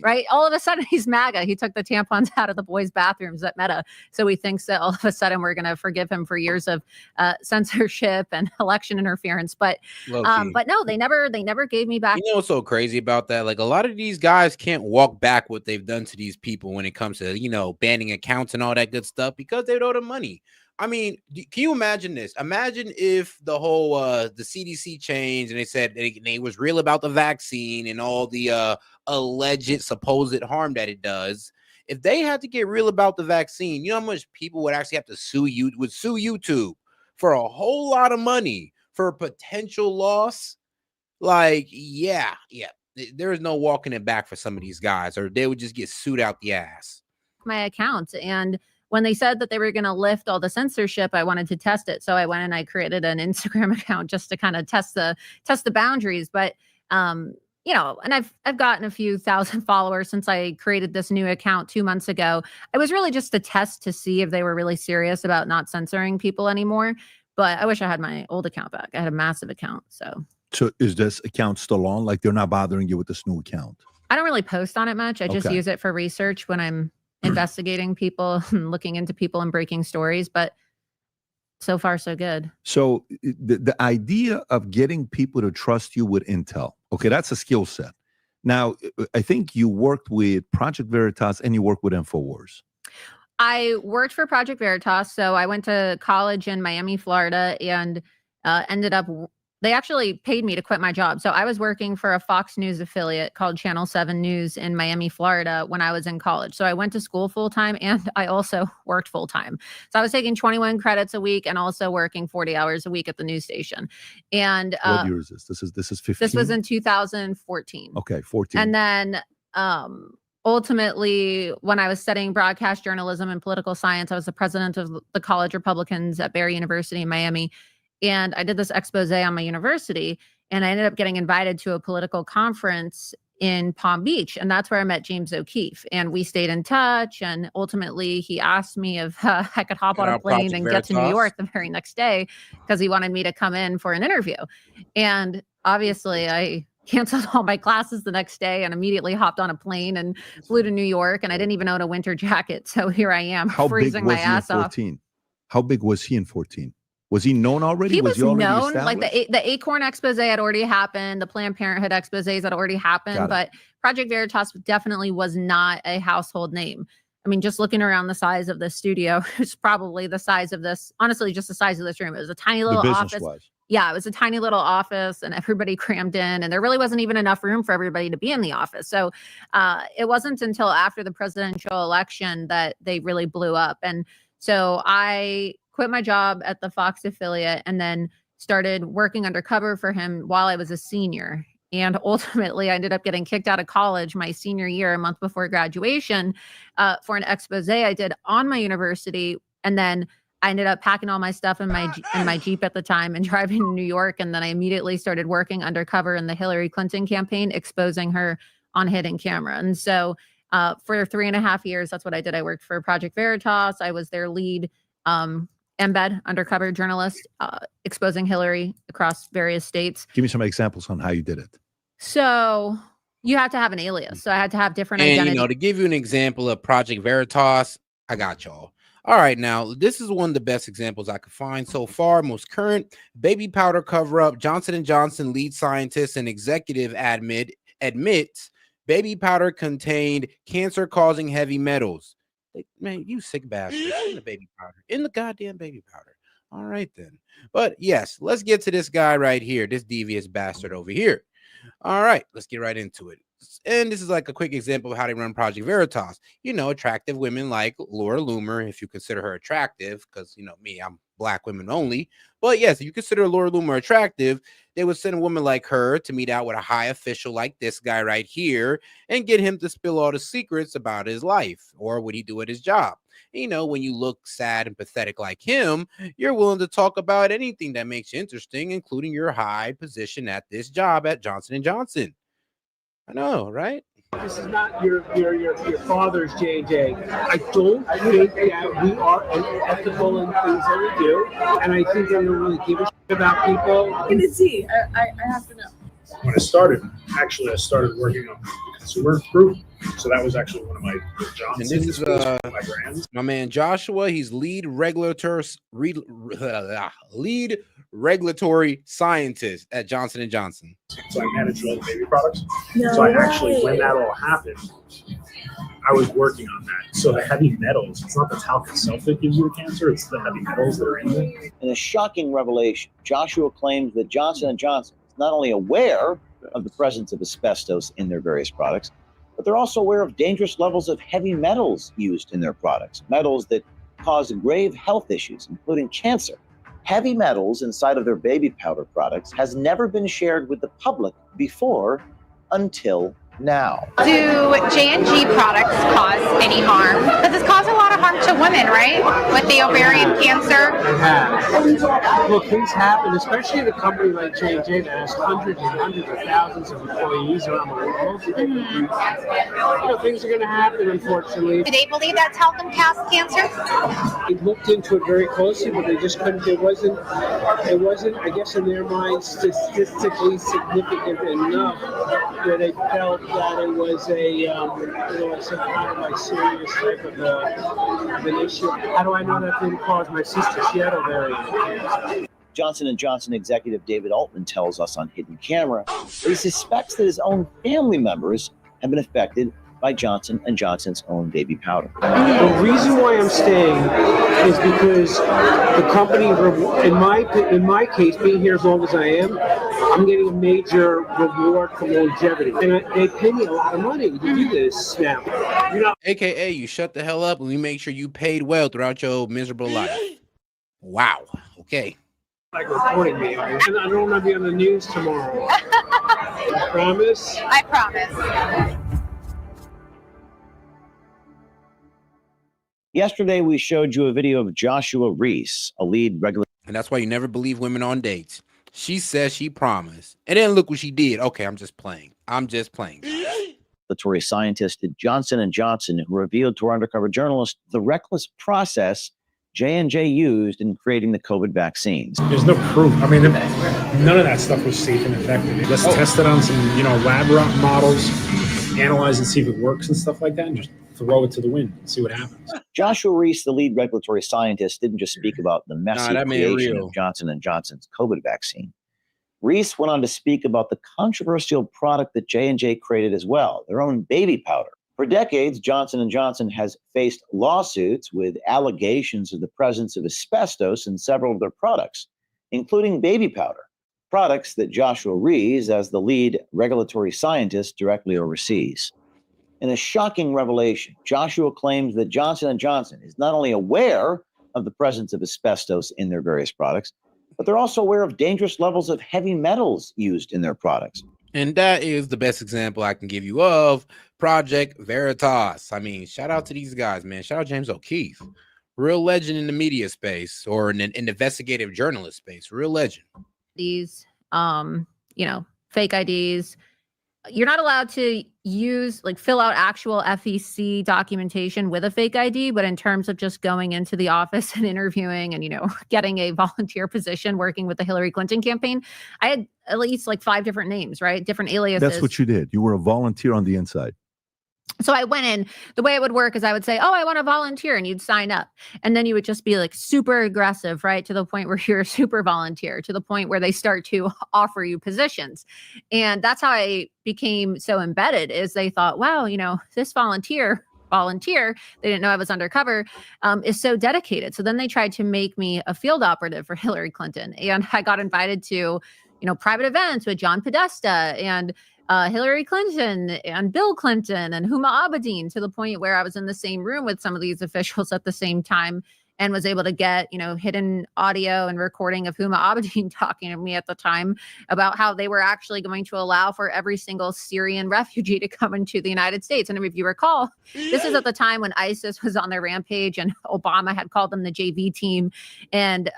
[SPEAKER 10] right? All of a sudden he's MAGA. He took the tampons out of the boys' bathrooms at Meta, so he thinks that all of a sudden we're going to forgive him for years of censorship and election interference. But no, they never gave me back.
[SPEAKER 1] You know what's so crazy about that? Like, a lot of these guys can't walk back what they've done to these people when it comes to banning accounts and all that good stuff, because they owe the money. I mean, can you imagine this? Imagine if the whole the CDC changed and they said they was real about the vaccine and all the alleged supposed harm that it does. If they had to get real about the vaccine, you know how much people would actually have to sue YouTube for a whole lot of money for a potential loss? Like, yeah, there is no walking it back for some of these guys, or they would just get sued out the ass.
[SPEAKER 10] My account, and when they said that they were going to lift all the censorship, I wanted to test it, so I went and I created an Instagram account just to kind of test the boundaries. But you know, and I've gotten a few thousand followers since I created this new account 2 months ago. It was really just a test to see if they were really serious about not censoring people anymore. But I wish I had my old account back. I had a massive account.
[SPEAKER 6] So is this account still on? Like they're not bothering you with this new account?
[SPEAKER 10] I don't really post on it much. I just
[SPEAKER 6] Okay.
[SPEAKER 10] use it for research when I'm investigating people and looking into people and breaking stories. But so far, so good.
[SPEAKER 6] So the idea of getting people to trust you with intel, okay, that's a skill set. Now, I think you worked with Project Veritas and you worked with InfoWars.
[SPEAKER 10] I worked for Project Veritas. So I went to college in Miami, Florida, and ended up, they actually paid me to quit my job. So I was working for a Fox News affiliate called Channel 7 News in Miami, Florida when I was in college. So I went to school full time and I also worked full time. So I was taking 21 credits a week and also working 40 hours a week at the news station. And
[SPEAKER 6] what year is this? This is 15?
[SPEAKER 10] This was in 2014.
[SPEAKER 6] Okay, 14.
[SPEAKER 10] And then ultimately, when I was studying broadcast journalism and political science, I was the president of the College Republicans at Barry University in Miami. And I did this expose on my university, and I ended up getting invited to a political conference in Palm Beach. And that's where I met James O'Keefe. And we stayed in touch. And ultimately, he asked me if I could hop on a plane and get to New York the very next day because he wanted me to come in for an interview. And obviously, I canceled all my classes the next day and immediately hopped on a plane and flew to New York. And I didn't even own a winter jacket. So here I am, freezing my ass off.
[SPEAKER 6] How big was he in 14? Was he known already?
[SPEAKER 10] He was
[SPEAKER 6] already
[SPEAKER 10] known. Like the Acorn expose had already happened. The Planned Parenthood exposés had already happened. But Project Veritas definitely was not a household name. I mean, just looking around the size of the studio, it's probably the size of this, honestly, just the size of this room. It was a tiny little office. Yeah, it was a tiny little office and everybody crammed in, and there really wasn't even enough room for everybody to be in the office. So it wasn't until after the presidential election that they really blew up. And so I quit my job at the Fox affiliate and then started working undercover for him while I was a senior. And ultimately, I ended up getting kicked out of college my senior year, a month before graduation, for an expose I did on my university. And then I ended up packing all my stuff in my Jeep at the time and driving to New York. And then I immediately started working undercover in the Hillary Clinton campaign, exposing her on hidden camera. And so for 3.5 years, that's what I did. I worked for Project Veritas. I was their lead embed undercover journalist, exposing Hillary across various states.
[SPEAKER 6] Give me some examples on how you did it.
[SPEAKER 10] So you have to have an alias. So I had to have different identities.
[SPEAKER 1] You know, to give you an example of Project Veritas, I got y'all. All right, now this is one of the best examples I could find so far. Most current baby powder cover-up. Johnson & Johnson lead scientist and executive admits baby powder contained cancer-causing heavy metals. Man, you sick bastard. In the baby powder. In the goddamn baby powder. All right, then. But yes, let's get to this guy right here. This devious bastard over here. All right, let's get right into it. And this is like a quick example of how they run Project Veritas. You know, attractive women like Laura Loomer, if you consider her attractive, because, you know, me, I'm black women only. But yes, if you consider Laura Loomer attractive, they would send a woman like her to meet out with a high official like this guy right here and get him to spill all the secrets about his life or what he do at his job. You know, when you look sad and pathetic like him, you're willing to talk about anything that makes you interesting, including your high position at this job at Johnson & Johnson. I know, right?
[SPEAKER 8] This is not your father's J.J. I don't think that we are unethical in things that we do, and I think that we don't really give a shit about people.
[SPEAKER 24] I can see. I have to know.
[SPEAKER 18] When I started working on the consumer group. So that was actually one of my jobs.
[SPEAKER 1] And this is
[SPEAKER 18] my brands.
[SPEAKER 1] My man Joshua. He's lead regulatory scientist at Johnson & Johnson.
[SPEAKER 18] So I managed all the baby products. So I actually, when that all happened, I was working on that. So the heavy metals, it's not the talc itself that gives you the cancer, it's the heavy metals that are in it.
[SPEAKER 19] In a shocking revelation, Joshua claims that Johnson & Johnson is not only aware of the presence of asbestos in their various products, but they're also aware of dangerous levels of heavy metals used in their products, metals that cause grave health issues, including cancer. Heavy metals inside of their baby powder products has never been shared with the public before until now.
[SPEAKER 3] Do J&G products cause any harm? Because it's caused a lot of harm to women, right? With the ovarian cancer.
[SPEAKER 8] It has. Well, things happen, especially at a company like J&J that has hundreds and hundreds of thousands of employees around the world. Things are going to happen, unfortunately.
[SPEAKER 3] Do they believe that talcum cast cancer?
[SPEAKER 8] They looked into it very closely, but they just couldn't. It wasn't. I guess, in their minds, statistically significant enough where they felt that it was some kind of like serious type of an issue. How do I know that didn't cause my sister? She had ovarian cancer.
[SPEAKER 19] Johnson & Johnson executive David Altman tells us on hidden camera that he suspects that his own family members have been affected by Johnson & Johnson's own baby powder.
[SPEAKER 8] The reason why I'm staying is because the company, in my case, being here as long as I am, I'm getting a major reward for longevity. And they pay me a lot of money to do this now.
[SPEAKER 1] AKA, you shut the hell up and we make sure you paid well throughout your miserable life. Wow. Okay.
[SPEAKER 8] Like reporting me. And I don't want to be on the news tomorrow. I promise?
[SPEAKER 3] I promise.
[SPEAKER 19] Yesterday, we showed you a video of Joshua Reese, a lead regulatory.
[SPEAKER 1] And that's why you never believe women on dates. She says she promised. And then look what she did. Okay, I'm just playing.
[SPEAKER 19] Regulatory scientist at Johnson & Johnson who revealed to our undercover journalist the reckless process J&J used in creating the COVID vaccines.
[SPEAKER 18] There's no proof. I mean, none of that stuff was safe and effective. Let's test it on some, lab models, analyze and see if it works and stuff like that, and just throw it to the wind and see what happens.
[SPEAKER 19] Joshua Reese, the lead regulatory scientist, didn't just speak about the messy creation of Johnson & Johnson's COVID vaccine. Reese went on to speak about the controversial product that J&J created as well, their own baby powder. For decades, Johnson & Johnson has faced lawsuits with allegations of the presence of asbestos in several of their products, including baby powder, products that Joshua Reese, as the lead regulatory scientist, directly oversees. In a shocking revelation, Joshua claims that Johnson & Johnson is not only aware of the presence of asbestos in their various products, but they're also aware of dangerous levels of heavy metals used in their products.
[SPEAKER 1] And that is the best example I can give you of Project Veritas. I mean, shout out to these guys, man. Shout out James O'Keefe. Real legend in the media space or in an investigative journalist space. Real legend.
[SPEAKER 10] These, fake IDs. You're not allowed to fill out actual FEC documentation with a fake ID, but in terms of just going into the office and interviewing and, getting a volunteer position working with the Hillary Clinton campaign, I had at least 5 different names, right? Different aliases.
[SPEAKER 6] That's what you did. You were a volunteer on the inside.
[SPEAKER 10] So I went in. The way it would work is I would say, oh, I want to volunteer, and you'd sign up. And then you would just be super aggressive, right? To the point where you're a super volunteer, to the point where they start to offer you positions. And that's how I became so embedded is they thought, wow, this volunteer, they didn't know I was undercover, is so dedicated. So then they tried to make me a field operative for Hillary Clinton. And I got invited to, private events with John Podesta and Hillary Clinton and Bill Clinton and Huma Abedin, to the point where I was in the same room with some of these officials at the same time and was able to get, hidden audio and recording of Huma Abedin talking to me at the time about how they were actually going to allow for every single Syrian refugee to come into the United States. And if you recall, this is at the time when ISIS was on their rampage and Obama had called them the JV team. And,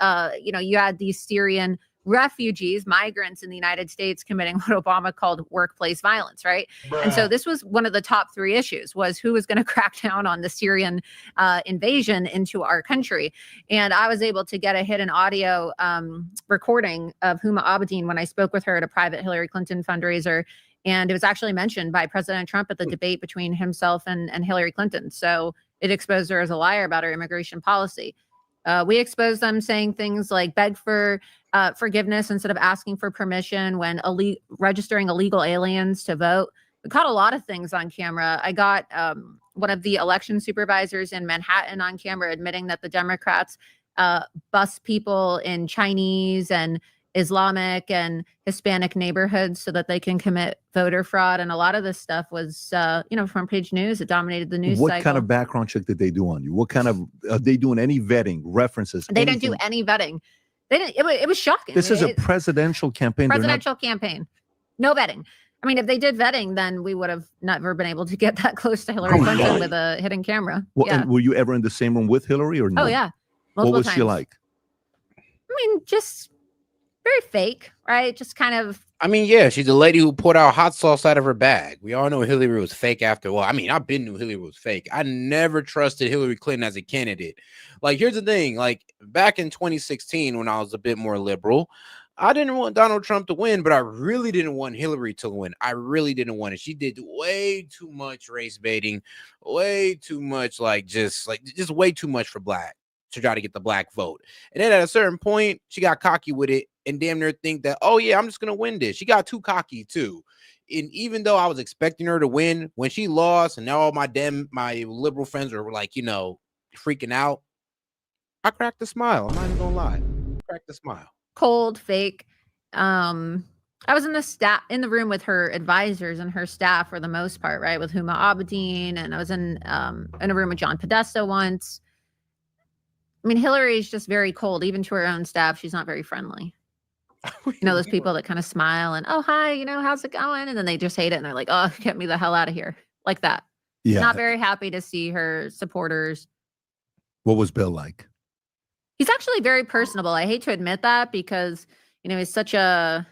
[SPEAKER 10] you had these Syrian refugees, migrants in the United States committing what Obama called workplace violence, right? Bruh. And so this was one of the top 3 issues was who was going to crack down on the Syrian invasion into our country. And I was able to get a hidden audio recording of Huma Abedin when I spoke with her at a private Hillary Clinton fundraiser. And it was actually mentioned by President Trump at the debate between himself and Hillary Clinton. So it exposed her as a liar about her immigration policy. We exposed them saying things like beg for forgiveness instead of asking for permission when registering illegal aliens to vote. We caught a lot of things on camera. I got one of the election supervisors in Manhattan on camera admitting that the Democrats bus people in Chinese and Islamic and Hispanic neighborhoods so that they can commit voter fraud. And a lot of this stuff was, front page news. It dominated the news cycle.
[SPEAKER 6] What kind of background check did they do on you? What kind of, are they doing any vetting, references?
[SPEAKER 10] They didn't do any vetting. They didn't. It was shocking.
[SPEAKER 6] This is a presidential campaign.
[SPEAKER 10] Presidential campaign. No vetting. I mean, if they did vetting, then we would have never been able to get that close to Hillary Clinton with a hidden camera.
[SPEAKER 6] Well,
[SPEAKER 10] Yeah.
[SPEAKER 6] and were you ever in the same room with Hillary or no?
[SPEAKER 10] Oh, yeah.
[SPEAKER 6] What
[SPEAKER 10] Multiple
[SPEAKER 6] was she
[SPEAKER 10] times.
[SPEAKER 6] like?
[SPEAKER 10] I mean, just very fake, right? Just kind of.
[SPEAKER 1] I mean, yeah, she's a lady who poured out hot sauce out of her bag. We all know Hillary was fake after a while. I mean, I've been knew Hillary was fake. I never trusted Hillary Clinton as a candidate. Like, here's the thing. Like, back in 2016, when I was a bit more liberal, I didn't want Donald Trump to win, but I really didn't want Hillary to win. I really didn't want it. She did way too much race baiting, way too much, just way too much for black to try to get the black vote. And then at a certain point, she got cocky with it and damn near think that, oh yeah, I'm just gonna win this. She got too cocky too. And even though I was expecting her to win, when she lost, and now all my liberal friends were like, freaking out, I cracked a smile. I'm not even gonna lie, cracked a smile.
[SPEAKER 10] Cold, fake. I was in the room with her advisors and her staff for the most part, right? With Huma Abedin, and I was in a room with John Podesta once. I mean, Hillary's just very cold, even to her own staff. She's not very friendly. Those people that kind of smile and, oh, hi, how's it going? And then they just hate it. And they're like, oh, get me the hell out of here. Like that.
[SPEAKER 6] Yeah.
[SPEAKER 10] Not very happy to see her supporters.
[SPEAKER 6] What was Bill like?
[SPEAKER 10] He's actually very personable. I hate to admit that because, he's such a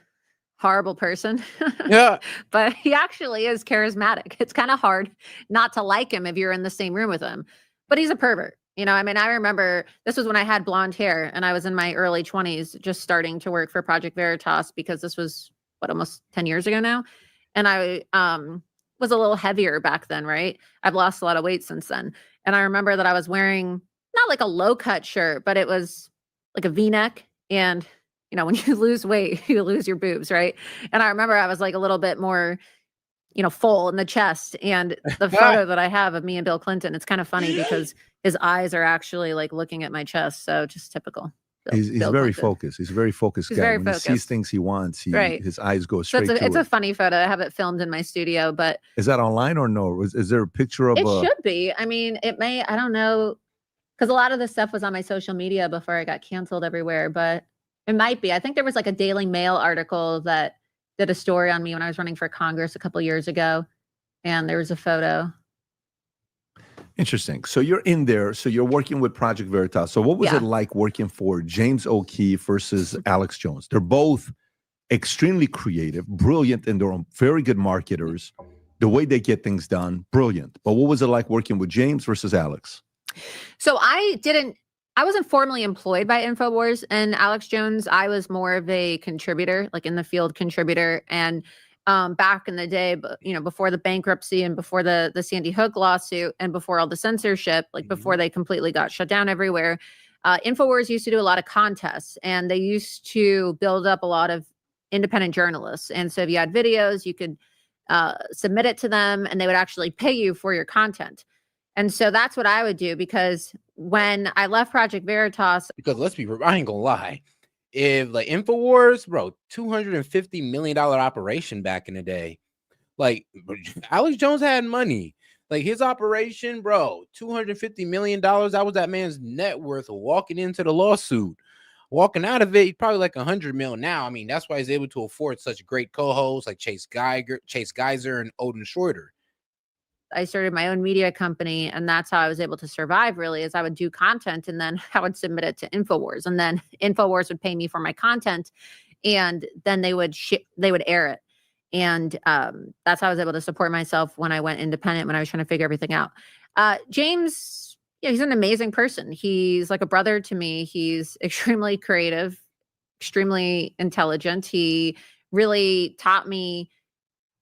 [SPEAKER 10] horrible person.
[SPEAKER 1] Yeah.
[SPEAKER 10] But he actually is charismatic. It's kind of hard not to like him if you're in the same room with him. But he's a pervert. I remember this was when I had blonde hair and I was in my early 20s, just starting to work for Project Veritas, because this was almost 10 years ago now. And I was a little heavier back then, right? I've lost a lot of weight since then. And I remember that I was wearing not like a low cut shirt, but it was like a V-neck. And, when you lose weight, you lose your boobs, right? And I remember I was like a little bit more, full in the chest. And the photo that I have of me and Bill Clinton, it's kind of funny because his eyes are actually like looking at my chest. So just typical.
[SPEAKER 6] He's very focused. He's a very focused guy.
[SPEAKER 10] Very
[SPEAKER 6] when
[SPEAKER 10] focused.
[SPEAKER 6] He sees things he wants, his eyes go
[SPEAKER 10] So
[SPEAKER 6] straight to
[SPEAKER 10] it's a funny photo. I have it filmed in my studio, but.
[SPEAKER 6] Is that online or no? Is there a picture of
[SPEAKER 10] it should be. I mean, it may, I don't know. Because a lot of this stuff was on my social media before I got canceled everywhere, but it might be. I think there was like a Daily Mail article that did a story on me when I was running for Congress a couple years ago. And there was a photo.
[SPEAKER 6] Interesting. So you're in there. So you're working with Project Veritas. So what was it like working for James O'Keefe versus Alex Jones? They're both extremely creative, brilliant in their own, very good marketers. The way they get things done, brilliant. But what was it like working with James versus Alex?
[SPEAKER 10] So I wasn't formally employed by InfoWars and Alex Jones. I was more of a contributor, like in the field contributor. And back in the day, before the bankruptcy and before the Sandy Hook lawsuit and before all the censorship, like before they completely got shut down everywhere, InfoWars used to do a lot of contests, and they used to build up a lot of independent journalists. And so if you had videos, you could submit it to them and they would actually pay you for your content. And so that's what I would do, because when I left Project Veritas,
[SPEAKER 1] because I ain't gonna lie, if like InfoWars, bro, $250 million operation back in the day, like Alex Jones had money, like his operation, bro, $250 million. That was that man's net worth walking into the lawsuit. Walking out of it, he's probably like 100 mil now. I mean, that's why he's able to afford such great co-hosts like Chase Geiser, and Odin Schroeder.
[SPEAKER 10] I started my own media company, and that's how I was able to survive, really, is I would do content and then I would submit it to InfoWars, and then InfoWars would pay me for my content, and then they would air it. And that's how I was able to support myself when I went independent, when I was trying to figure everything out. James, he's an amazing person. He's like a brother to me. He's extremely creative, extremely intelligent. He really taught me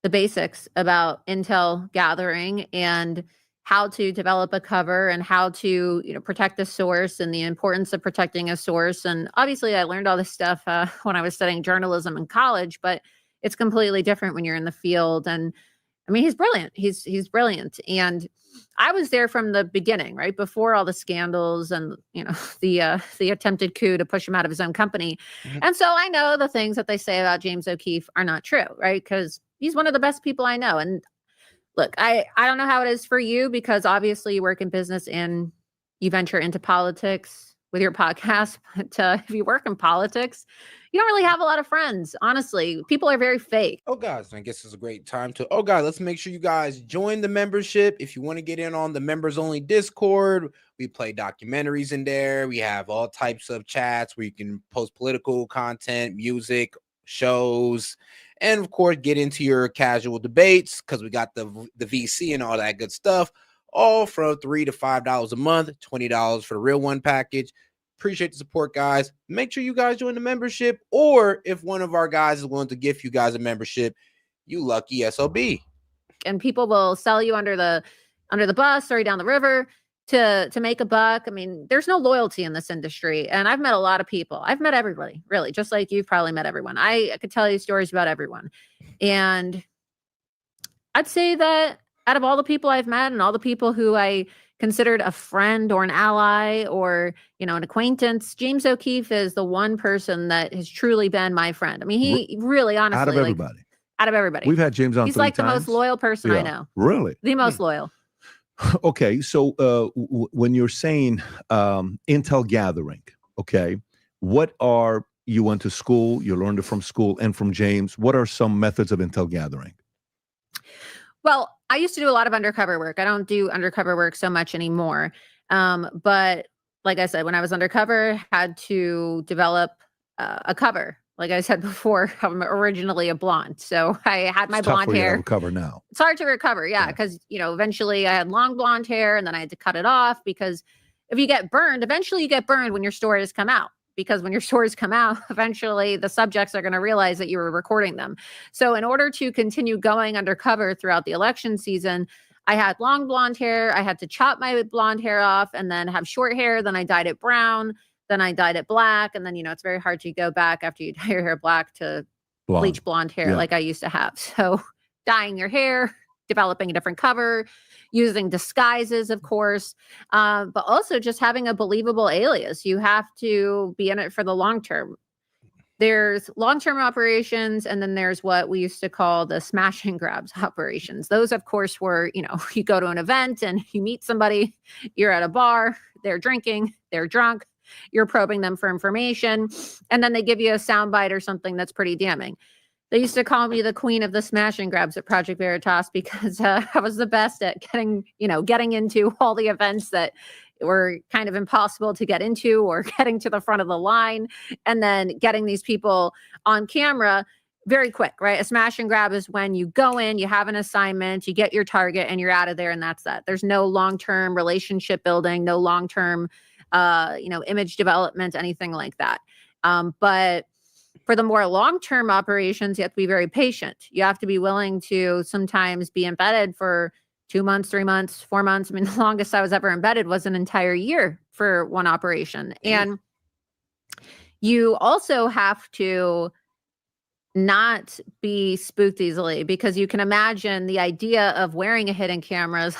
[SPEAKER 10] the basics about intel gathering and how to develop a cover and how to, protect the source and the importance of protecting a source. And obviously I learned all this stuff when I was studying journalism in college, but it's completely different when you're in the field. And I mean, he's brilliant. He's brilliant. And I was there from the beginning, right? Before all the scandals and, the attempted coup to push him out of his own company. Mm-hmm. And so I know the things that they say about James O'Keefe are not true, right? Because he's one of the best people I know. And look, I don't know how it is for you, because obviously you work in business and you venture into politics with your podcast, but if you work in politics, you don't really have a lot of friends. Honestly, people are very fake.
[SPEAKER 1] Oh, guys, I guess it's a great time to. Oh, guys, let's make sure you guys join the membership. If you want to get in on the members only Discord, we play documentaries in there. We have all types of chats where you can post political content, music, shows, and of course, get into your casual debates because we got the VC and all that good stuff. All from $3 to $5 a month, $20 for the real one package. Appreciate the support, guys. Make sure you guys join the membership, or if one of our guys is willing to gift you guys a membership, you lucky SOB.
[SPEAKER 10] And people will sell you under the bus or down the river to make a buck. I mean, there's no loyalty in this industry. And I've met a lot of people. I've met everybody, really, just like you've probably met everyone. I could tell you stories about everyone. And I'd say that out of all the people I've met and all the people who I considered a friend or an ally or, an acquaintance, James O'Keefe is the one person that has truly been my friend. I mean, he really, honestly,
[SPEAKER 6] out of everybody.
[SPEAKER 10] Out of everybody.
[SPEAKER 6] We've had James on
[SPEAKER 10] He's
[SPEAKER 6] 3
[SPEAKER 10] like
[SPEAKER 6] times.
[SPEAKER 10] the most loyal person I know.
[SPEAKER 6] Really?
[SPEAKER 10] The most loyal.
[SPEAKER 6] Okay. So when you're saying intel gathering, okay, you went to school, you learned it from school and from James. What are some methods of intel gathering?
[SPEAKER 10] Well, I used to do a lot of undercover work. I don't do undercover work so much anymore. But like I said, when I was undercover, had to develop a cover. Like I said before, I'm originally a blonde. So I had my blonde hair.
[SPEAKER 6] To recover now.
[SPEAKER 10] It's hard to recover. Yeah. Because, eventually I had long blonde hair and then I had to cut it off because if you get burned, eventually you get burned when your stories come out. Because when your stories come out, eventually the subjects are going to realize that you were recording them. So in order to continue going undercover throughout the election season, I had long blonde hair. I had to chop my blonde hair off and then have short hair. Then I dyed it brown. Then I dyed it black. And then, it's very hard to go back after you dye your hair black to bleach blonde hair like I used to have. So dyeing your hair, developing a different cover, using disguises, of course, but also just having a believable alias. You have to be in it for the long term. There's long-term operations, and then there's what we used to call the smash and grabs operations. Those, of course, were, you go to an event and you meet somebody, you're at a bar, they're drinking, they're drunk, you're probing them for information, and then they give you a soundbite or something that's pretty damning. They used to call me the queen of the smash and grabs at Project Veritas because I was the best at getting into all the events that were kind of impossible to get into or getting to the front of the line and then getting these people on camera very quick, right? A smash and grab is when you go in, you have an assignment, you get your target and you're out of there and that's that. There's no long-term relationship building, no long-term, image development, anything like that. But for the more long-term operations, you have to be very patient. You have to be willing to sometimes be embedded for 2 months, 3 months, 4 months. I mean, the longest I was ever embedded was an entire year for one operation. And you also have to not be spooked easily because you can imagine the idea of wearing a hidden camera is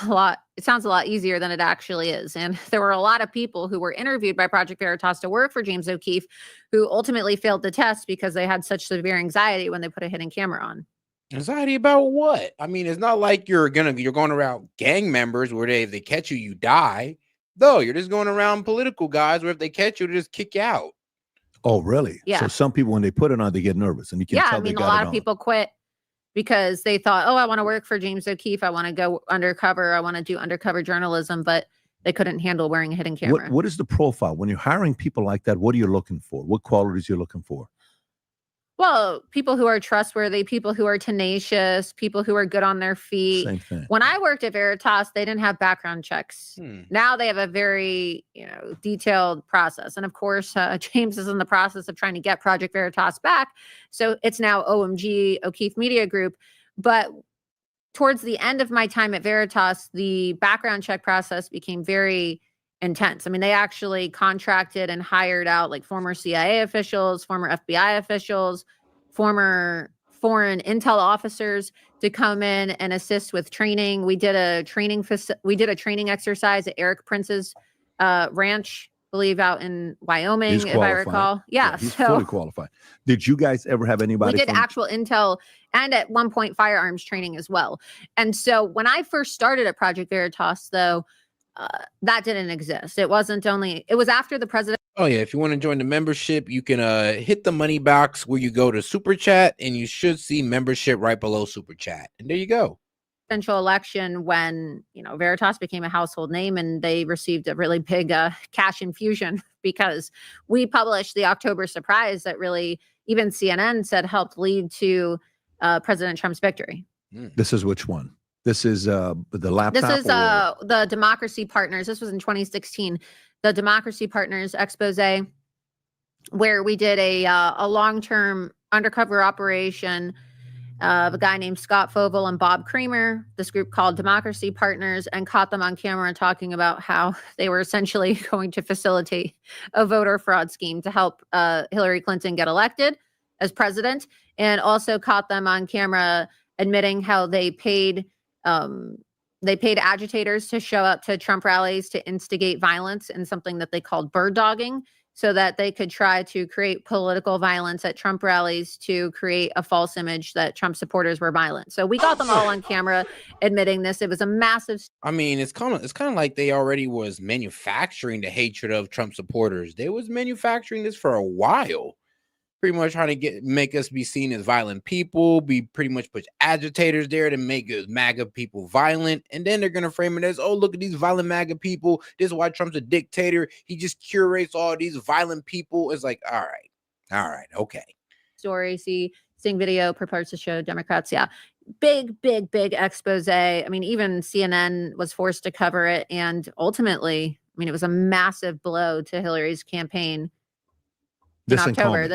[SPEAKER 10] it sounds a lot easier than it actually is. And there were a lot of people who were interviewed by Project Veritas to work for James O'Keefe who ultimately failed the test because they had such severe anxiety when they put a hidden camera on.
[SPEAKER 1] Anxiety about what? I mean, it's not like you're going around gang members where if they catch you, you die. Though you're just going around political guys where if they catch you, they just kick you out.
[SPEAKER 6] Oh, really?
[SPEAKER 10] Yeah.
[SPEAKER 6] So some people, when they put it on, they get nervous, and you can tell.
[SPEAKER 10] I mean, a lot of people quit because they thought, "Oh, I want to work for James O'Keefe. I want to go undercover. I want to do undercover journalism," but they couldn't handle wearing a hidden camera.
[SPEAKER 6] What is the profile when you're hiring people like that? What are you looking for? What qualities are you looking for?
[SPEAKER 10] Well, people who are trustworthy, people who are tenacious, people who are good on their feet.
[SPEAKER 6] Same thing.
[SPEAKER 10] When I worked at Veritas, they didn't have background checks. Now they have a very, detailed process. And of course, James is in the process of trying to get Project Veritas back. So it's now OMG, O'Keefe Media Group. But towards the end of my time at Veritas, the background check process became very intense. I mean, they actually contracted and hired out like former CIA officials, former FBI officials, former foreign intel officers to come in and assist with training. We did a training exercise at Eric Prince's ranch, I believe out in Wyoming, if I recall. Yeah,
[SPEAKER 6] he's fully qualified. Did you guys ever have anybody?
[SPEAKER 10] We did actual intel and at one point firearms training as well. And so when I first started at Project Veritas, though, that didn't exist. It was after the president.
[SPEAKER 1] Oh yeah, if you want to join the membership, you can hit the money box where you go to Super Chat, and you should see membership right below Super Chat. And there you go.
[SPEAKER 10] Presidential election when, Veritas became a household name and they received a really big cash infusion because we published the October surprise that really, even CNN said, helped lead to President Trump's victory.
[SPEAKER 6] This is which one? This is the laptop?
[SPEAKER 10] This is the Democracy Partners. This was in 2016. The Democracy Partners expose, where we did a long-term undercover operation of a guy named Scott Fogle and Bob Creamer, this group called Democracy Partners, and caught them on camera talking about how they were essentially going to facilitate a voter fraud scheme to help Hillary Clinton get elected as president, and also caught them on camera admitting how they paid agitators to show up to Trump rallies to instigate violence in something that they called bird dogging, so that they could try to create political violence at Trump rallies to create a false image that Trump supporters were violent. So we got them all on camera admitting this. It was a massive.
[SPEAKER 1] I mean, it's kind of like they already was manufacturing the hatred of Trump supporters. They was manufacturing this for a while. Pretty much trying to make us be seen as violent people, be pretty much put agitators there to make MAGA people violent. And then they're going to frame it as, oh, look at these violent MAGA people. This is why Trump's a dictator. He just curates all these violent people. It's like, all right, okay.
[SPEAKER 10] Story, seeing video purports to show Democrats. Yeah. Big expose. I mean, even CNN was forced to cover it. And ultimately, it was a massive blow to Hillary's campaign.
[SPEAKER 6] This
[SPEAKER 10] in October,
[SPEAKER 6] and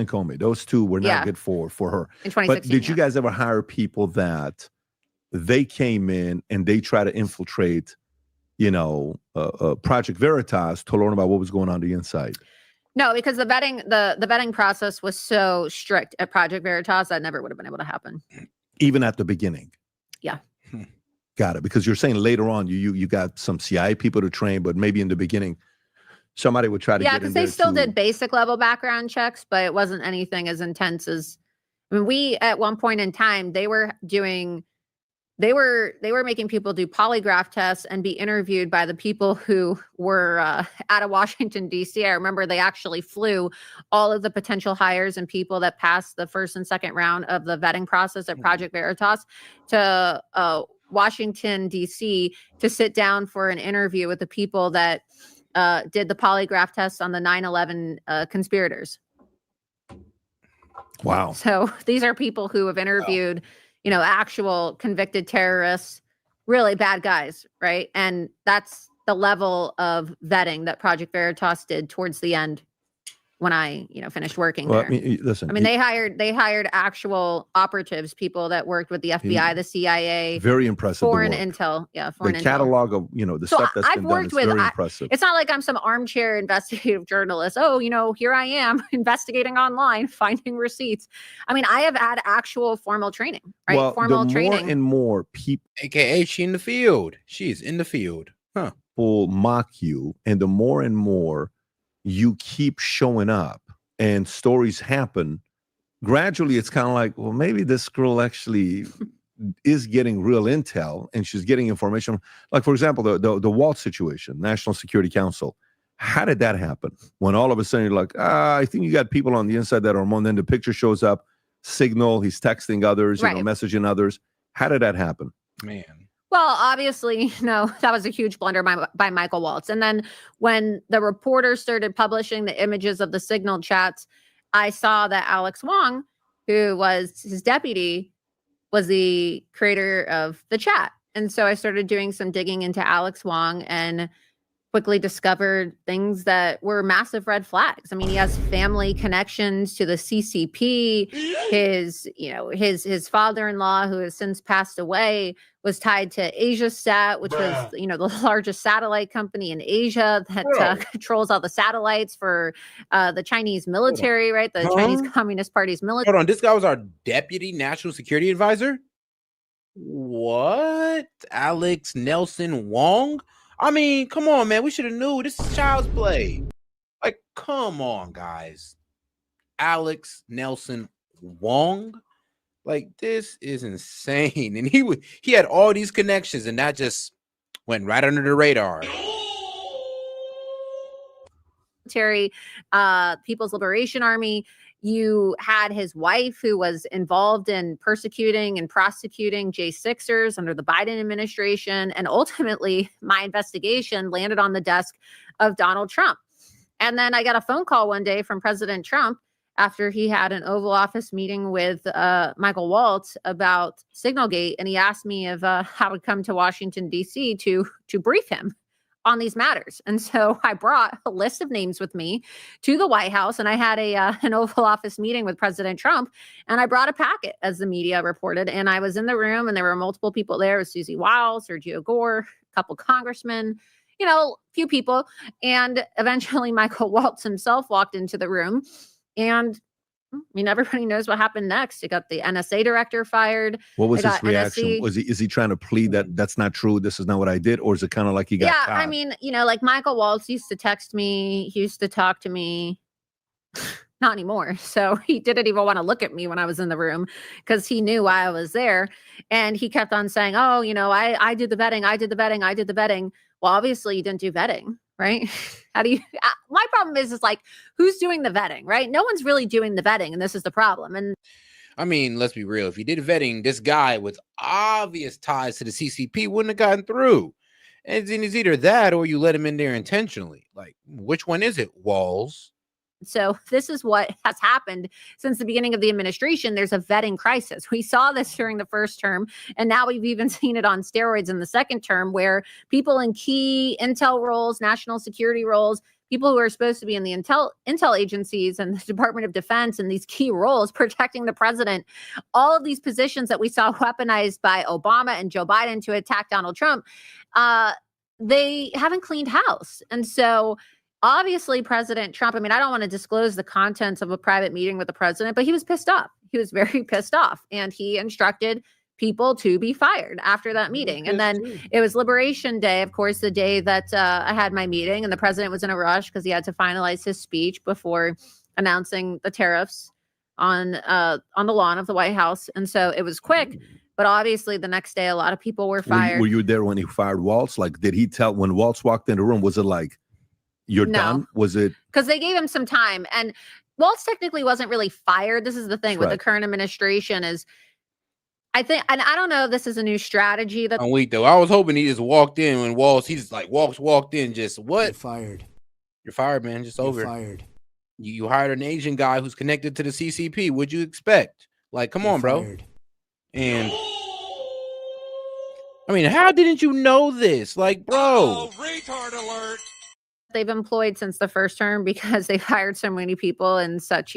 [SPEAKER 6] Comey, those two were not good for her.
[SPEAKER 10] In 2016,
[SPEAKER 6] but did you guys ever hire people that they came in and they try to infiltrate, Project Veritas to learn about what was going on the inside?
[SPEAKER 10] No, because the vetting process was so strict at Project Veritas that never would have been able to happen.
[SPEAKER 6] Even at the beginning.
[SPEAKER 10] Yeah.
[SPEAKER 6] Got it. Because you're saying later on you got some CIA people to train, but maybe in the beginning somebody would try to get in there.
[SPEAKER 10] Yeah, because they still did basic level background checks, but it wasn't anything as intense as. We at one point in time they were making people do polygraph tests and be interviewed by the people who were out of Washington D.C. I remember they actually flew all of the potential hires and people that passed the first and second round of the vetting process at Project Veritas to Washington D.C. to sit down for an interview with the people that did the polygraph tests on the 9/11 conspirators.
[SPEAKER 6] Wow.
[SPEAKER 10] So these are people who have interviewed, actual convicted terrorists, really bad guys, right? And that's the level of vetting that Project Veritas did towards the end when I, finished working there. They hired actual operatives, people that worked with the FBI, the CIA.
[SPEAKER 6] Very impressive.
[SPEAKER 10] Foreign intel. Yeah.
[SPEAKER 6] The catalog of, the stuff that's been done is very impressive.
[SPEAKER 10] It's not like I'm some armchair investigative journalist. Oh, here I am investigating online, finding receipts. I have had actual formal training, right?
[SPEAKER 6] Well,
[SPEAKER 10] formal training.
[SPEAKER 6] More and more people,
[SPEAKER 1] AKA she in the field. She's in the field. Huh.
[SPEAKER 6] Will mock you. And the more and more you keep showing up and stories happen, gradually it's kind of like, well, maybe this girl actually is getting real intel and she's getting information. Like, for example, the Walt situation, National Security Council. How did that happen? When all of a sudden you're like, I think you got people on the inside that are more, and then the picture shows up, signal, he's texting others,
[SPEAKER 10] right.
[SPEAKER 6] Messaging others. How did that happen?
[SPEAKER 1] Man.
[SPEAKER 10] Well, obviously, that was a huge blunder by Michael Waltz. And then when the reporters started publishing the images of the signal chats, I saw that Alex Wong, who was his deputy, was the creator of the chat. And so I started doing some digging into Alex Wong and quickly discovered things that were massive red flags. He has family connections to the CCP. His father-in-law, who has since passed away, was tied to Asia-Sat, which was, the largest satellite company in Asia that controls all the satellites for the Chinese military, right? The Chinese Communist Party's military.
[SPEAKER 1] Hold on, this guy was our deputy national security advisor? What? Alex Nelson Wong? Come on, man. We should have knew. This is child's play. Like, come on, guys. Alex Nelson Wong? Like, this is insane. And he had all these connections, and that just went right under the radar.
[SPEAKER 10] People's Liberation Army. You had his wife who was involved in persecuting and prosecuting J6ers under the Biden administration. And ultimately, my investigation landed on the desk of Donald Trump. And then I got a phone call one day from President Trump after he had an Oval Office meeting with Michael Waltz about Signalgate. And he asked me if I would come to Washington, D.C. to brief him on these matters. And so I brought a list of names with me to the White House, and I had an Oval Office meeting with President Trump, and I brought a packet, as the media reported, and I was in the room, and there were multiple people there. It was Susie Wiles, Sergio Gore, a couple congressmen, a few people, and eventually Michael Waltz himself walked into the room, and everybody knows what happened next. It got the NSA director fired.
[SPEAKER 6] What was his reaction? Is he trying to plead that that's not true? This is not what I did? Or is it kind of like he got caught?
[SPEAKER 10] Like Michael Waltz used to text me. He used to talk to me. Not anymore. So he didn't even want to look at me when I was in the room because he knew why I was there. And he kept on saying, oh, I did the vetting. I did the vetting. I did the vetting. Well, obviously you didn't do vetting. Right? How do you, my problem is like, who's doing the vetting, right? No one's really doing the vetting. And this is the problem. And
[SPEAKER 1] let's be real. If you did vetting, this guy with obvious ties to the CCP wouldn't have gotten through. And it's either that or you let him in there intentionally. Like, which one is it, Walls?
[SPEAKER 10] So this is what has happened since the beginning of the administration. There's a vetting crisis. We saw this during the first term, and now we've even seen it on steroids in the second term, where people in key intel roles, national security roles, people who are supposed to be in the intel agencies and the Department of Defense and these key roles protecting the president, all of these positions that we saw weaponized by Obama and Joe Biden to attack Donald Trump, they haven't cleaned house. And so obviously, President Trump, I don't want to disclose the contents of a private meeting with the president, but he was pissed off. He was very pissed off. And he instructed people to be fired after that meeting. And then it was Liberation Day, of course, the day that I had my meeting. And the president was in a rush because he had to finalize his speech before announcing the tariffs on the lawn of the White House. And so it was quick. But obviously, the next day, a lot of people were fired.
[SPEAKER 6] Were you there when he fired Waltz? Like, did he tell, when Waltz walked in the room, was it like, you're done? Was it?
[SPEAKER 10] Because they gave him some time. And Waltz technically wasn't really fired. This is the thing with the current administration is, I think, and I don't know if this is a new strategy.
[SPEAKER 1] I'm weak, though. I was hoping he just walked in when Waltz walked in, just what?
[SPEAKER 4] You're fired.
[SPEAKER 1] You're fired, man. Just over.
[SPEAKER 4] You're fired.
[SPEAKER 1] You hired an Asian guy who's connected to the CCP. What'd you expect? Like, come on, bro.
[SPEAKER 4] Fired.
[SPEAKER 1] And how didn't you know this? Like, bro.
[SPEAKER 4] Retard alert.
[SPEAKER 10] They've employed since the first term because they've hired so many people in such,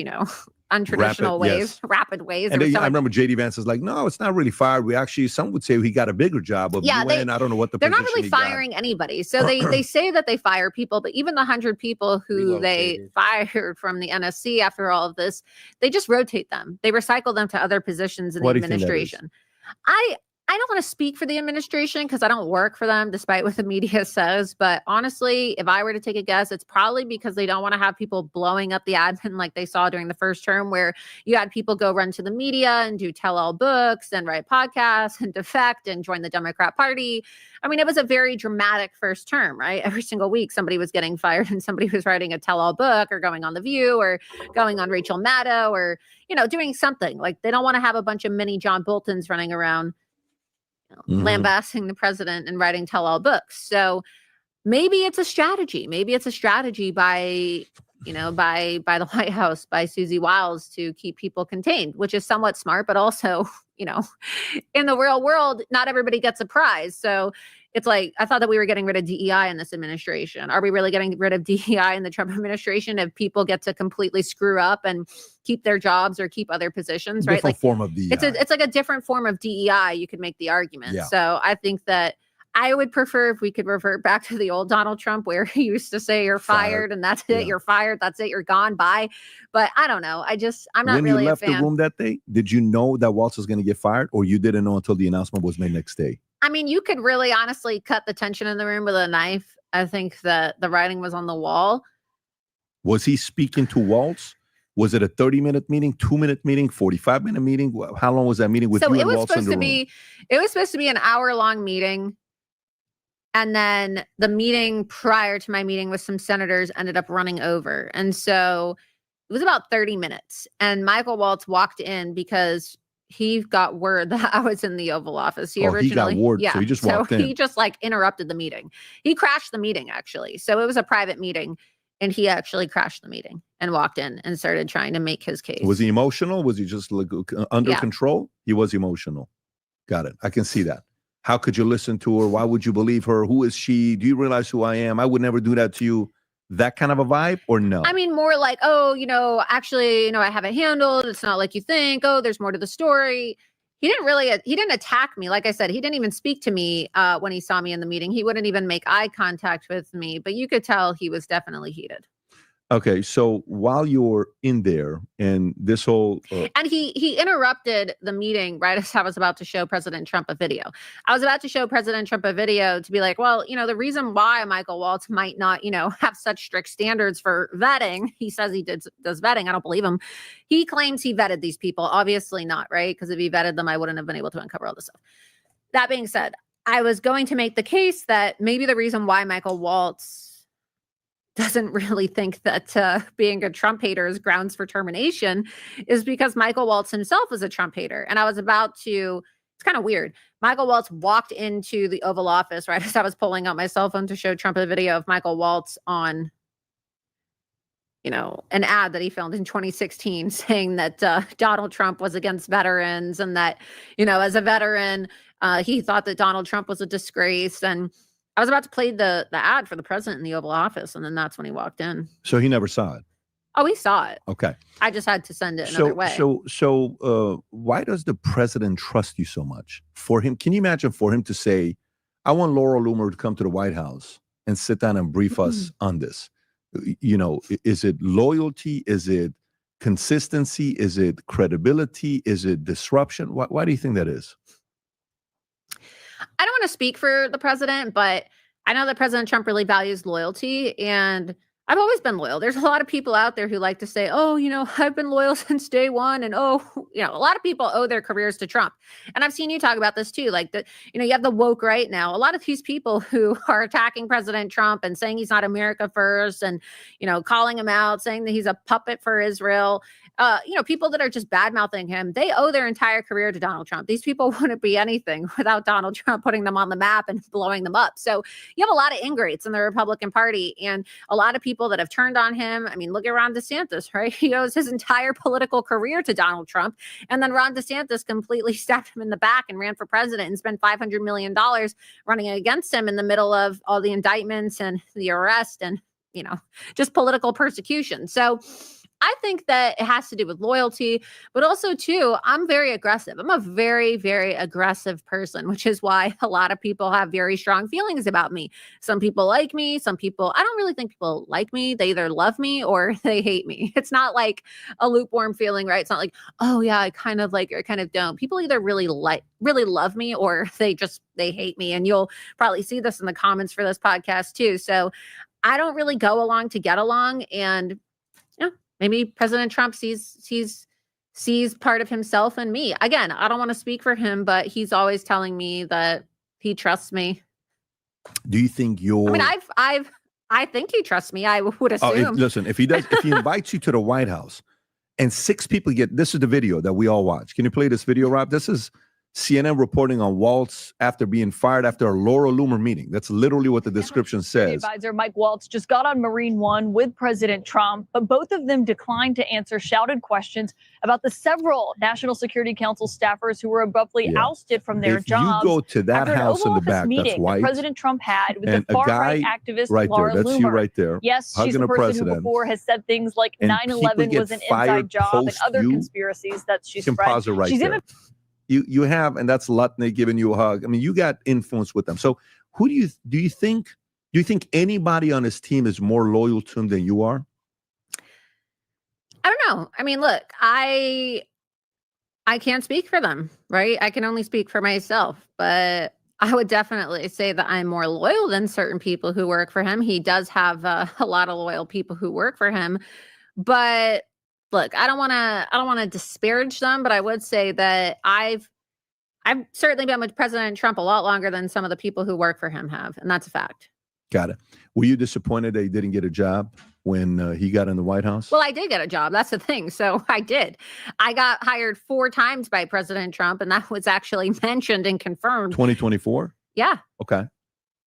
[SPEAKER 10] untraditional ways, rapid ways.
[SPEAKER 6] And I remember JD Vance is like, no, it's not really fired. We actually, some would say he got a bigger job of UN. I don't know what
[SPEAKER 10] they're not really firing anybody. So they say that they fire people, but even the 100 people who they fired from the NSC after all of this, they just rotate them. They recycle them to other positions in the administration. I don't want to speak for the administration because I don't work for them, despite what the media says. But honestly, if I were to take a guess, it's probably because they don't want to have people blowing up the admin like they saw during the first term, where you had people go run to the media and do tell-all books and write podcasts and defect and join the Democrat Party. It was a very dramatic first term, right? Every single week, somebody was getting fired and somebody was writing a tell-all book or going on The View or going on Rachel Maddow or, doing something. Like, they don't want to have a bunch of mini John Boltons running around lambasting the president and writing tell-all books. So maybe it's a strategy. Maybe it's a strategy by the White House, by Susie Wiles, to keep people contained, which is somewhat smart, but also, in the real world, not everybody gets a prize. So it's like, I thought that we were getting rid of DEI in this administration. Are we really getting rid of DEI in the Trump administration if people get to completely screw up and keep their jobs or keep other positions, right?
[SPEAKER 6] Different form of DEI.
[SPEAKER 10] It's like a different form of DEI. You could make the argument.
[SPEAKER 6] Yeah.
[SPEAKER 10] So I think that I would prefer if we could revert back to the old Donald Trump, where he used to say you're fired and that's it. You're fired. That's it. You're gone. Bye. But I don't know. I'm not really a fan.
[SPEAKER 6] When you left the room that day, did you know that Waltz was going to get fired, or you didn't know until the announcement was made next day?
[SPEAKER 10] You could really honestly cut the tension in the room with a knife. I think that the writing was on the wall.
[SPEAKER 6] Was he speaking to Waltz? Was it a 30-minute meeting, 2-minute meeting, 45-minute meeting? How long was that meeting with you and Waltz in the room?
[SPEAKER 10] It was supposed to be an hour-long meeting. And then the meeting prior to my meeting with some senators ended up running over. And so it was about 30 minutes. And Michael Waltz walked in because he got word that I was in the Oval Office.
[SPEAKER 6] He got word,
[SPEAKER 10] yeah,
[SPEAKER 6] so he just walked in.
[SPEAKER 10] He just like interrupted the meeting. He crashed the meeting, actually. So it was a private meeting, and he actually crashed the meeting and walked in and started trying to make his case.
[SPEAKER 6] Was he emotional? Was he just like under control? He was emotional. Got it. I can see that. How could you listen to her? Why would you believe her? Who is she? Do you realize who I am? I would never do that to you. That kind of a vibe, or no?
[SPEAKER 10] I mean, more like, oh, actually, I have it handled. It's not like you think. Oh, there's more to the story. He didn't attack me. Like I said, he didn't even speak to me when he saw me in the meeting. He wouldn't even make eye contact with me, but you could tell he was definitely heated.
[SPEAKER 6] Okay, so while you're in there and this whole...
[SPEAKER 10] and he interrupted the meeting right as I was about to show President Trump a video. I was about to show President Trump a video to be like, well, the reason why Michael Waltz might not, have such strict standards for vetting, he says he does vetting. I don't believe him. He claims he vetted these people. Obviously not, right? Because if he vetted them, I wouldn't have been able to uncover all this stuff. That being said, I was going to make the case that maybe the reason why Michael Waltz doesn't really think that being a Trump hater is grounds for termination is because Michael Waltz himself is a Trump hater. And I was about to, it's kind of weird. Michael Waltz walked into the Oval Office right as I was pulling out my cell phone to show Trump a video of Michael Waltz on, an ad that he filmed in 2016 saying that Donald Trump was against veterans and that, as a veteran, he thought that Donald Trump was a disgrace. And I was about to play the ad for the president in the Oval Office, and then that's when he walked in.
[SPEAKER 6] So he never saw it?
[SPEAKER 10] Oh, he saw it.
[SPEAKER 6] Okay.
[SPEAKER 10] I just had to send it another way.
[SPEAKER 6] So why does the president trust you so much? For him, can you imagine for him to say, I want Laura Loomer to come to the White House and sit down and brief us on this? Is it loyalty? Is it consistency? Is it credibility? Is it disruption? Why do you think that is?
[SPEAKER 10] I don't want to speak for the president, but I know that President Trump really values loyalty, and I've always been loyal. There's a lot of people out there who like to say, oh, I've been loyal since day one. And, a lot of people owe their careers to Trump. And I've seen you talk about this too. Like, you have the woke right now. A lot of these people who are attacking President Trump and saying he's not America first and, calling him out, saying that he's a puppet for Israel. People that are just bad-mouthing him, they owe their entire career to Donald Trump. These people wouldn't be anything without Donald Trump putting them on the map and blowing them up. So you have a lot of ingrates in the Republican Party and a lot of people that have turned on him. I mean, look at Ron DeSantis, right? He owes his entire political career to Donald Trump. And then Ron DeSantis completely stabbed him in the back and ran for president and spent $500 million running against him in the middle of all the indictments and the arrest and, just political persecution. So I think that it has to do with loyalty, but also too, I'm very aggressive. I'm a very, very aggressive person, which is why a lot of people have very strong feelings about me. Some people like me, some people, I don't really think people like me. They either love me or they hate me. It's not like a lukewarm feeling, right? It's not like, oh yeah, I kind of like, or I kind of don't. People either really love me or they hate me. And you'll probably see this in the comments for this podcast too. So I don't really go along to get along. And maybe President Trump sees part of himself in me. Again, I don't want to speak for him, but he's always telling me that he trusts me.
[SPEAKER 6] Do you think you're...
[SPEAKER 10] I think he trusts me. I would assume.
[SPEAKER 6] Listen, if he invites you to the White House and 6 people this is the video that we all watch. Can you play this video, Rob? This is CNN reporting on Waltz after being fired after a Laura Loomer meeting. That's literally what the description says.
[SPEAKER 4] Advisor Mike Waltz just got on Marine One with President Trump, but both of them declined to answer shouted questions about the several National Security Council staffers who were abruptly ousted from their jobs.
[SPEAKER 6] You go to that house in the back, that's white.
[SPEAKER 4] President Trump had with
[SPEAKER 6] and
[SPEAKER 4] the far-right activist
[SPEAKER 6] right
[SPEAKER 4] Laura
[SPEAKER 6] there. That's
[SPEAKER 4] Loomer.
[SPEAKER 6] You right there.
[SPEAKER 4] Yes, she's the person who before has said things like 9/11 was an inside job and other conspiracies that she's spread.
[SPEAKER 6] Right she's there. You have, and that's Lutney giving you a hug. I mean, you got influence with them. So who do you think anybody on his team is more loyal to him than you are?
[SPEAKER 10] I don't know. I mean, look, I can't speak for them, right? I can only speak for myself, but I would definitely say that I'm more loyal than certain people who work for him. He does have a lot of loyal people who work for him, but look, I don't want to disparage them, but I would say that I've I've certainly been with President Trump a lot longer than some of the people who work for him have, and that's a fact.
[SPEAKER 6] Got it. Were you disappointed that he didn't get a job when he got in the White House?
[SPEAKER 10] Well, I did get a job. That's the thing. So I did. I got hired 4 times by President Trump, and that was actually mentioned and confirmed.
[SPEAKER 6] 2024?
[SPEAKER 10] Yeah.
[SPEAKER 6] Okay.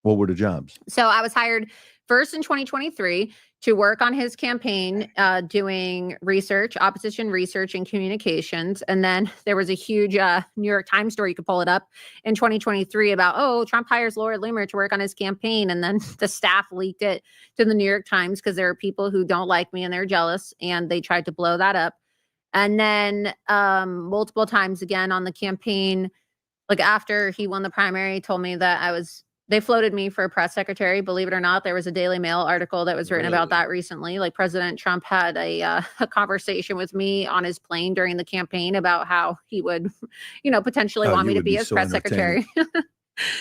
[SPEAKER 6] What were the jobs?
[SPEAKER 10] So I was hired first in 2023 to work on his campaign, doing research, opposition research and communications. And then there was a huge New York Times story, you could pull it up, in 2023 about, oh, Trump hires Laura Loomer to work on his campaign. And then the staff leaked it to the New York Times because there are people who don't like me and they're jealous, and they tried to blow that up. And then multiple times again on the campaign, like after he won the primary, told me that they floated me for a press secretary. Believe it or not, there was a Daily Mail article that was written about that recently. Like President Trump had a conversation with me on his plane during the campaign about how he would, potentially want me to be his press secretary.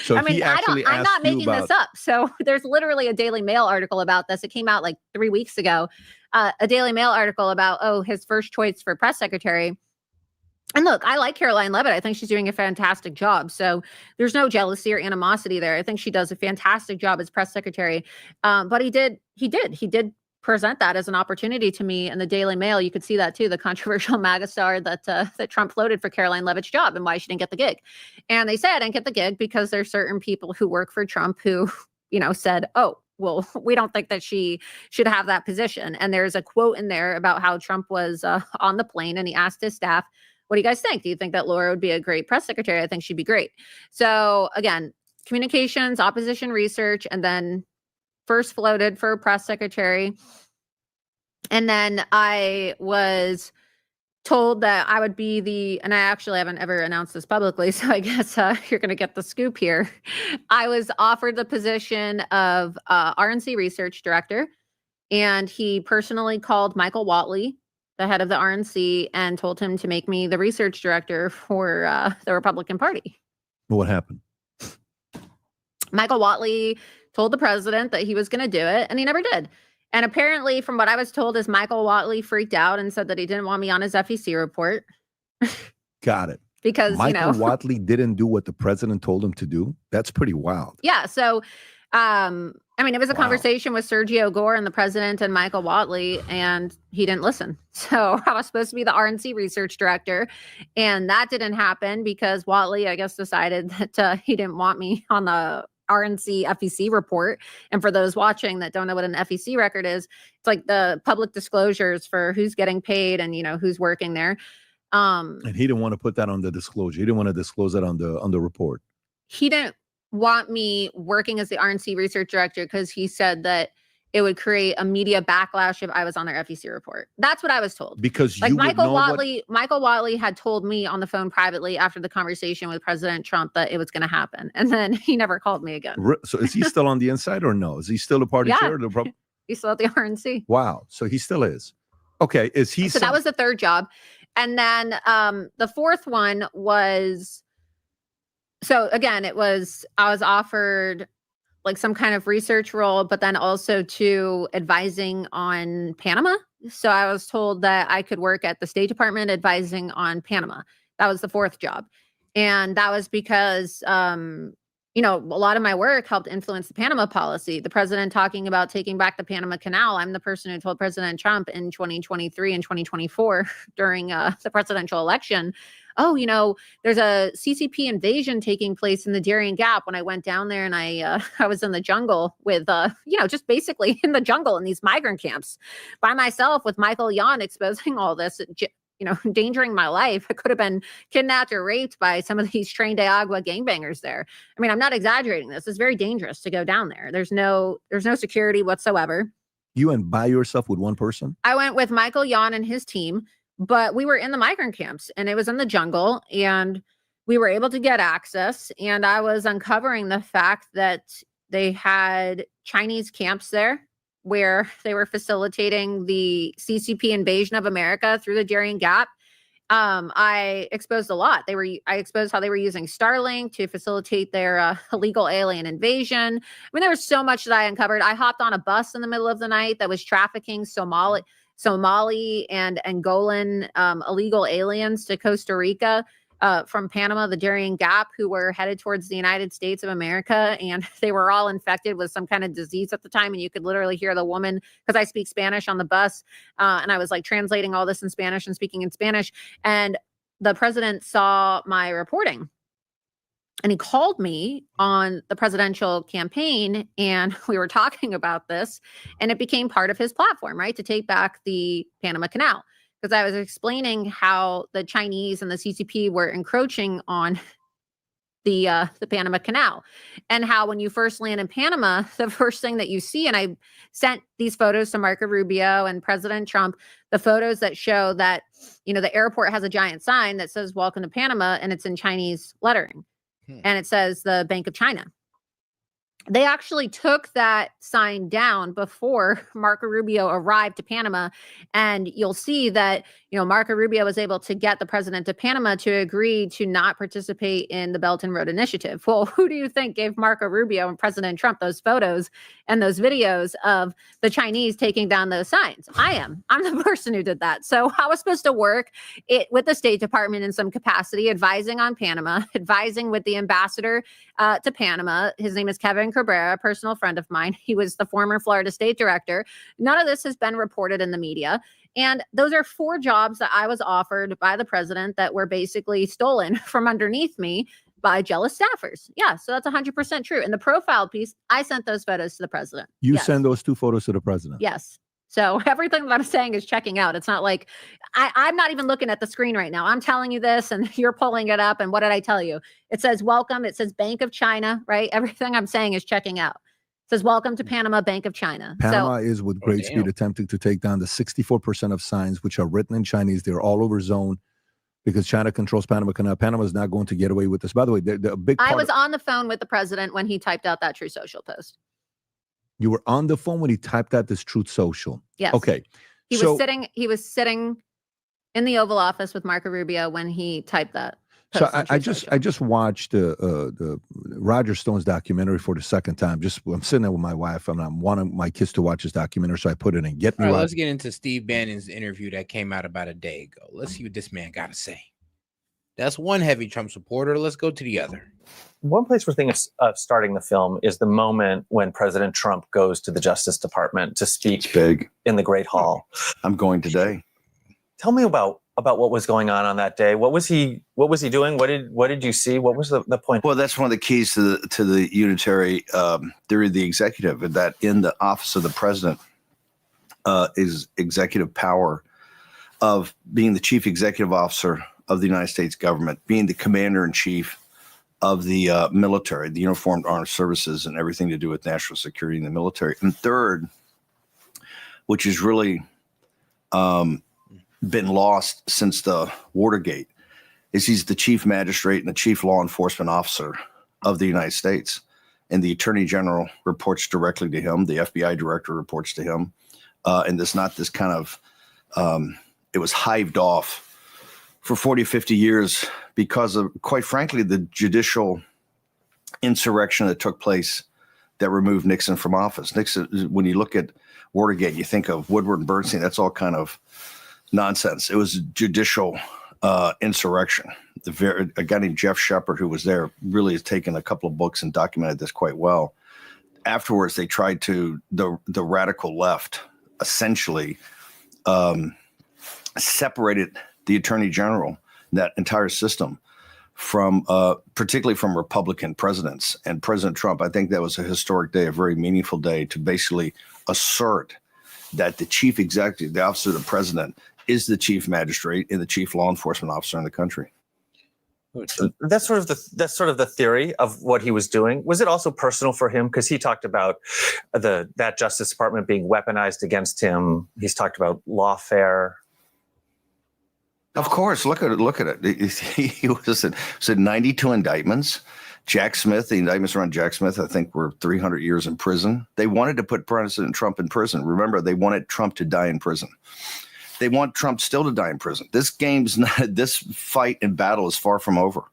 [SPEAKER 6] So
[SPEAKER 10] I mean, I'm not making this up. So there's literally a Daily Mail article about this. It came out like 3 weeks ago. A Daily Mail article about, his first choice for press secretary. And look, I like Caroline Leavitt. I think she's doing a fantastic job. So there's no jealousy or animosity there. I think she does a fantastic job as press secretary. But he did present that as an opportunity to me in the Daily Mail. You could see that too, the controversial MAGA star that Trump floated for Caroline Leavitt's job and why she didn't get the gig. And they said I didn't get the gig because there's certain people who work for Trump who, said, oh, well, we don't think that she should have that position. And there's a quote in there about how Trump was on the plane and he asked his staff, what do you guys think? Do you think that Laura would be a great press secretary? I think she'd be great. So again, communications, opposition research, and then first floated for press secretary. And then I was told that I would be and I actually haven't ever announced this publicly, so I guess you're going to get the scoop here. I was offered the position of RNC research director, and he personally called Michael Whatley, the head of the RNC, and told him to make me the research director for the Republican Party.
[SPEAKER 6] What happened?
[SPEAKER 10] Michael Whatley told the president that he was going to do it, and he never did. And apparently, from what I was told, is Michael Whatley freaked out and said that he didn't want me on his FEC report.
[SPEAKER 6] Got it.
[SPEAKER 10] Because,
[SPEAKER 6] Michael Whatley didn't do what the president told him to do? That's pretty wild.
[SPEAKER 10] Yeah, so it was a conversation with Sergio Gore and the president and Michael Whatley, and he didn't listen. So I was supposed to be the RNC research director, and that didn't happen because Whatley, I guess, decided that he didn't want me on the RNC FEC report. And for those watching that don't know what an FEC record is, it's like the public disclosures for who's getting paid and, who's working there.
[SPEAKER 6] And he didn't want to put that on the disclosure. He didn't want to disclose that on the report.
[SPEAKER 10] He didn't want me working as the RNC research director because he said that it would create a media backlash if I was on their FEC report. That's what I was told.
[SPEAKER 6] Because
[SPEAKER 10] Michael Whatley had told me on the phone privately after the conversation with President Trump that it was going to happen. And then he never called me again.
[SPEAKER 6] So is he still on the inside or no? Is he still a party chair?
[SPEAKER 10] He's still at the RNC.
[SPEAKER 6] Wow. So he still is. Okay. Is he?
[SPEAKER 10] So that was the third job. And then the fourth one was, so again, I was offered like some kind of research role, but then also to advising on Panama. So I was told that I could work at the State Department advising on Panama. That was the fourth job. And that was because, a lot of my work helped influence the Panama policy. The president talking about taking back the Panama Canal. I'm the person who told President Trump in 2023 and 2024 during the presidential election, there's a CCP invasion taking place in the Darien Gap. When I went down there and I was in the jungle with, just basically in the jungle in these migrant camps by myself with Michael Yon exposing all this, endangering my life. I could have been kidnapped or raped by some of these trained Agua gangbangers there. I mean, I'm not exaggerating this. It's very dangerous to go down there. There's no security whatsoever.
[SPEAKER 6] You went by yourself with one person?
[SPEAKER 10] I went with Michael Yon and his team. But we were in the migrant camps and it was in the jungle and we were able to get access. And I was uncovering the fact that they had Chinese camps there where they were facilitating the CCP invasion of America through the Darien Gap. I exposed a lot. I exposed how they were using Starlink to facilitate their illegal alien invasion. I mean, there was so much that I uncovered. I hopped on a bus in the middle of the night that was trafficking Somali and Angolan illegal aliens to Costa Rica. from Panama, the Darien Gap, who were headed towards the United States of America, and they were all infected with some kind of disease at the time. And you could literally hear the woman, because I speak Spanish, on the bus, and I was like translating all this in Spanish and speaking in Spanish. And the president saw my reporting. And he called me on the presidential campaign, and we were talking about this, and it became part of his platform, right, to take back the Panama Canal. Because I was explaining how the Chinese and the CCP were encroaching on the Panama Canal, and how when you first land in Panama, the first thing that you see, and I sent these photos to Marco Rubio and President Trump, the photos that show that, you know, the airport has a giant sign that says "Welcome to Panama," and it's in Chinese lettering, and it says the Bank of China. They actually took that sign down before Marco Rubio arrived to Panama. And you'll see that, you know, Marco Rubio was able to get the president of Panama to agree to not participate in the Belt and Road Initiative. Well, who do you think gave Marco Rubio and President Trump those photos and those videos of the Chinese taking down those signs? I'm the person who did that. So I was supposed to work with the State Department in some capacity, advising on Panama, advising with the ambassador to Panama. His name is Kevin Cabrera, a personal friend of mine. He was the former Florida State Director. None of this has been reported in the media. And those are 4 jobs that I was offered by the president that were basically stolen from underneath me by jealous staffers. Yeah, so that's 100% true. In the profile piece, I sent those photos to the president.
[SPEAKER 6] You
[SPEAKER 10] Yes.
[SPEAKER 6] send those 2 photos to the president?
[SPEAKER 10] Yes. So everything that I'm saying is checking out. It's not like I'm not even looking at the screen right now. I'm telling you this and you're pulling it up. And what did I tell you? It says welcome. It says Bank of China, right? Everything I'm saying is checking out. It says welcome to Panama, Bank of China.
[SPEAKER 6] Panama is with great speed attempting to take down the 64% of signs which are written in Chinese. They're all over zone because China controls Panama Canal. Panama is not going to get away with this. By the way, the big part
[SPEAKER 10] I was on the phone with the president when he typed out that True Social post.
[SPEAKER 6] You were on the phone when he typed out this Truth Social.
[SPEAKER 10] Yes.
[SPEAKER 6] Okay.
[SPEAKER 10] He was sitting in the Oval Office with Marco Rubio when he typed that.
[SPEAKER 6] So I just watched the Roger Stone's documentary for the second time. I'm sitting there with my wife and I'm wanting my kids to watch this documentary, so I put it in. Get me.
[SPEAKER 1] All right, let's get into Steve Bannon's interview that came out about a day ago. Let's see what this man got to say. That's one heavy Trump supporter. Let's go to the other.
[SPEAKER 2] One place we're thinking of starting the film is the moment when President Trump goes to the Justice Department to speak in the Great Hall.
[SPEAKER 7] I'm going today.
[SPEAKER 2] Tell me about what was going on that day. What was he doing? What did you see? What was the point?
[SPEAKER 7] Well, that's one of the keys to the unitary theory of the executive, that in the office of the president is executive power of being the chief executive officer of the United States government, being the commander in chief of the military, the uniformed armed services, and everything to do with national security in the military. And third, which has really been lost since the Watergate, is he's the chief magistrate and the chief law enforcement officer of the United States. And the attorney general reports directly to him. The FBI director reports to him. And there's not this kind of, it was hived off for 40, 50 years because of, quite frankly, the judicial insurrection that took place that removed Nixon from office. Nixon, when you look at Watergate, you think of Woodward and Bernstein, that's all kind of nonsense. It was judicial insurrection. A guy named Jeff Shepard, who was there, really has taken a couple of books and documented this quite well. Afterwards, they tried to, the radical left, essentially separated the attorney general, that entire system, from particularly from Republican presidents. And President Trump, I think that was a historic day, a very meaningful day, to basically assert that the chief executive, the officer of the president, is the chief magistrate and the chief law enforcement officer in the country.
[SPEAKER 2] That's sort of the theory of what he was doing. Was it also personal for him? Because he talked about that Justice Department being weaponized against him. He's talked about lawfare.
[SPEAKER 7] Of course, look at it. He was at 92 indictments. Jack Smith, the indictments around Jack Smith, I think, were 300 years in prison. They wanted to put President Trump in prison. Remember, they wanted Trump to die in prison. They want Trump still to die in prison. This fight and battle is far from over.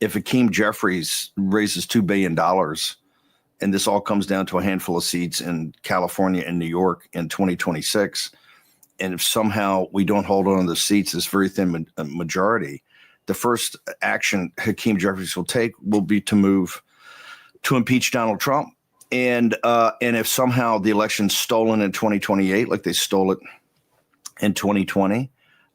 [SPEAKER 7] If Hakeem Jeffries raises $2 billion, and this all comes down to a handful of seats in California and New York in 2026, and if somehow we don't hold on to the seats, this very thin majority, the first action Hakeem Jeffries will take will be to move to impeach Donald Trump. And if somehow the election's stolen in 2028, like they stole it in 2020,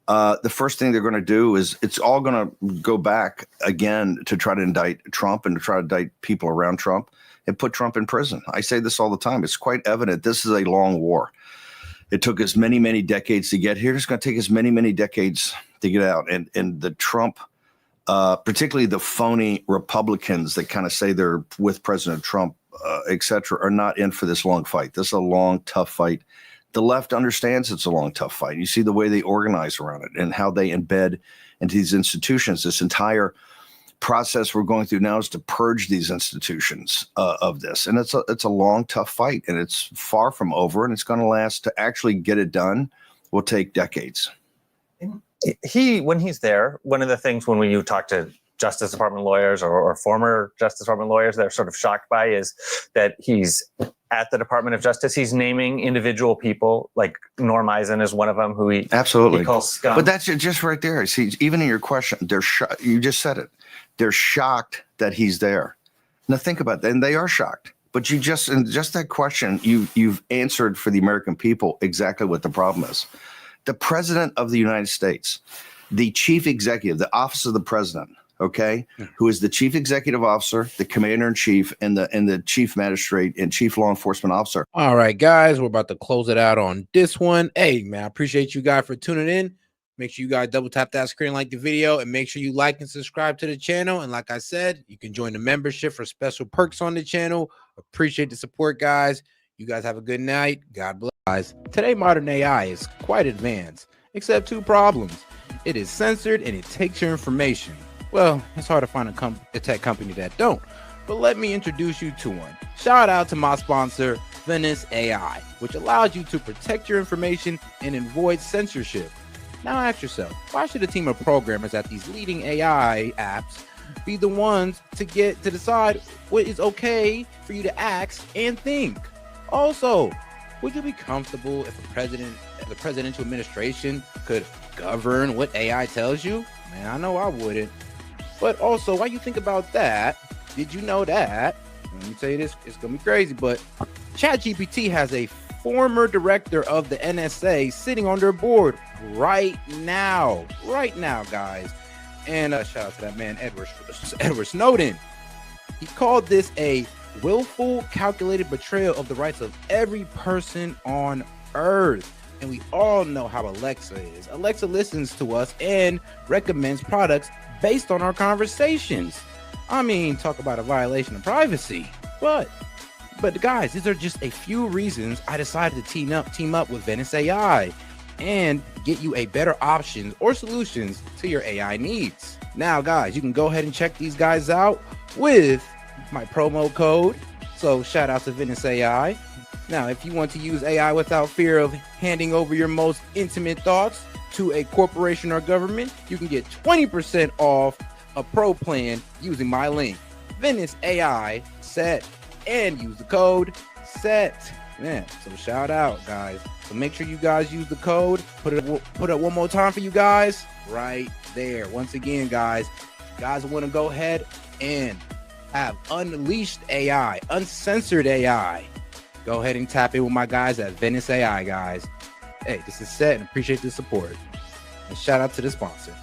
[SPEAKER 7] the first thing they're going to do is it's all going to go back again to try to indict Trump and to try to indict people around Trump and put Trump in prison. I say this all the time. It's quite evident. This is a long war. It took us many, many decades to get here. It's going to take us many, many decades to get out. And the Trump, particularly the phony Republicans that kind of say they're with President Trump, et cetera, are not in for this long fight. This is a long, tough fight. The left understands it's a long, tough fight. You see the way they organize around it and how they embed into these institutions. This entire process we're going through now is to purge these institutions of this. And it's a long, tough fight, and it's far from over, and it's going to last. To actually get it done will take decades.
[SPEAKER 2] When he's there, one of the things when you talk to Justice Department lawyers or former Justice Department lawyers, they're sort of shocked by is that he's at the Department of Justice. He's naming individual people, like Norm Eisen is one of them, who he calls scum.
[SPEAKER 7] But that's just right there. See, even in your question, you just said it. They're shocked that he's there. Now think about that, and they are shocked. But in just that question, you've answered for the American people exactly what the problem is. The President of the United States, the Chief Executive, the Office of the President, okay, who is the Chief Executive Officer, the Commander-in-Chief, and the Chief Magistrate and Chief Law Enforcement Officer.
[SPEAKER 1] All right, guys, we're about to close it out on this one. Hey, man, I appreciate you guys for tuning in. Make sure you guys double tap that screen, like the video, and make sure you like and subscribe to the channel. And like I said, you can join the membership for special perks on the channel. Appreciate the support, guys. You guys have a good night. God bless. Guys, today modern AI is quite advanced, except two problems. It is censored and it takes your information. Well, it's hard to find a tech company that don't. But let me introduce you to one. Shout out to my sponsor, Venice AI, which allows you to protect your information and avoid censorship. Now ask yourself, why should a team of programmers at these leading AI apps be the ones to decide what is okay for you to ask and think? Also, would you be comfortable if the presidential administration could govern what AI tells you? Man, I know I wouldn't. But also, while you think about that, did you know that, let me tell you this, it's gonna be crazy, but ChatGPT has a former director of the NSA sitting on their board right now, guys. And shout out to that man, Edward Snowden. He called this a willful, calculated betrayal of the rights of every person on Earth. And we all know how Alexa is. Alexa listens to us and recommends products based on our conversations. I mean, talk about a violation of privacy. But guys, these are just a few reasons I decided to team up with Venice AI and get you a better options or solutions to your AI needs. Now, guys, you can go ahead and check these guys out with my promo code. So shout out to Venice AI. Now, if you want to use AI without fear of handing over your most intimate thoughts to a corporation or government, you can get 20% off a pro plan using my link, Venice AI S.E.T, and use the code S.E.T. Man, so shout out, guys. So make sure you guys use the code. Put it up one more time for you guys right there. Once again, guys, if you guys want to go ahead and have unleashed AI, uncensored AI, go ahead and tap in with my guys at Venice AI, guys. Hey, this is S.E.T, and appreciate the support. And shout out to the sponsor.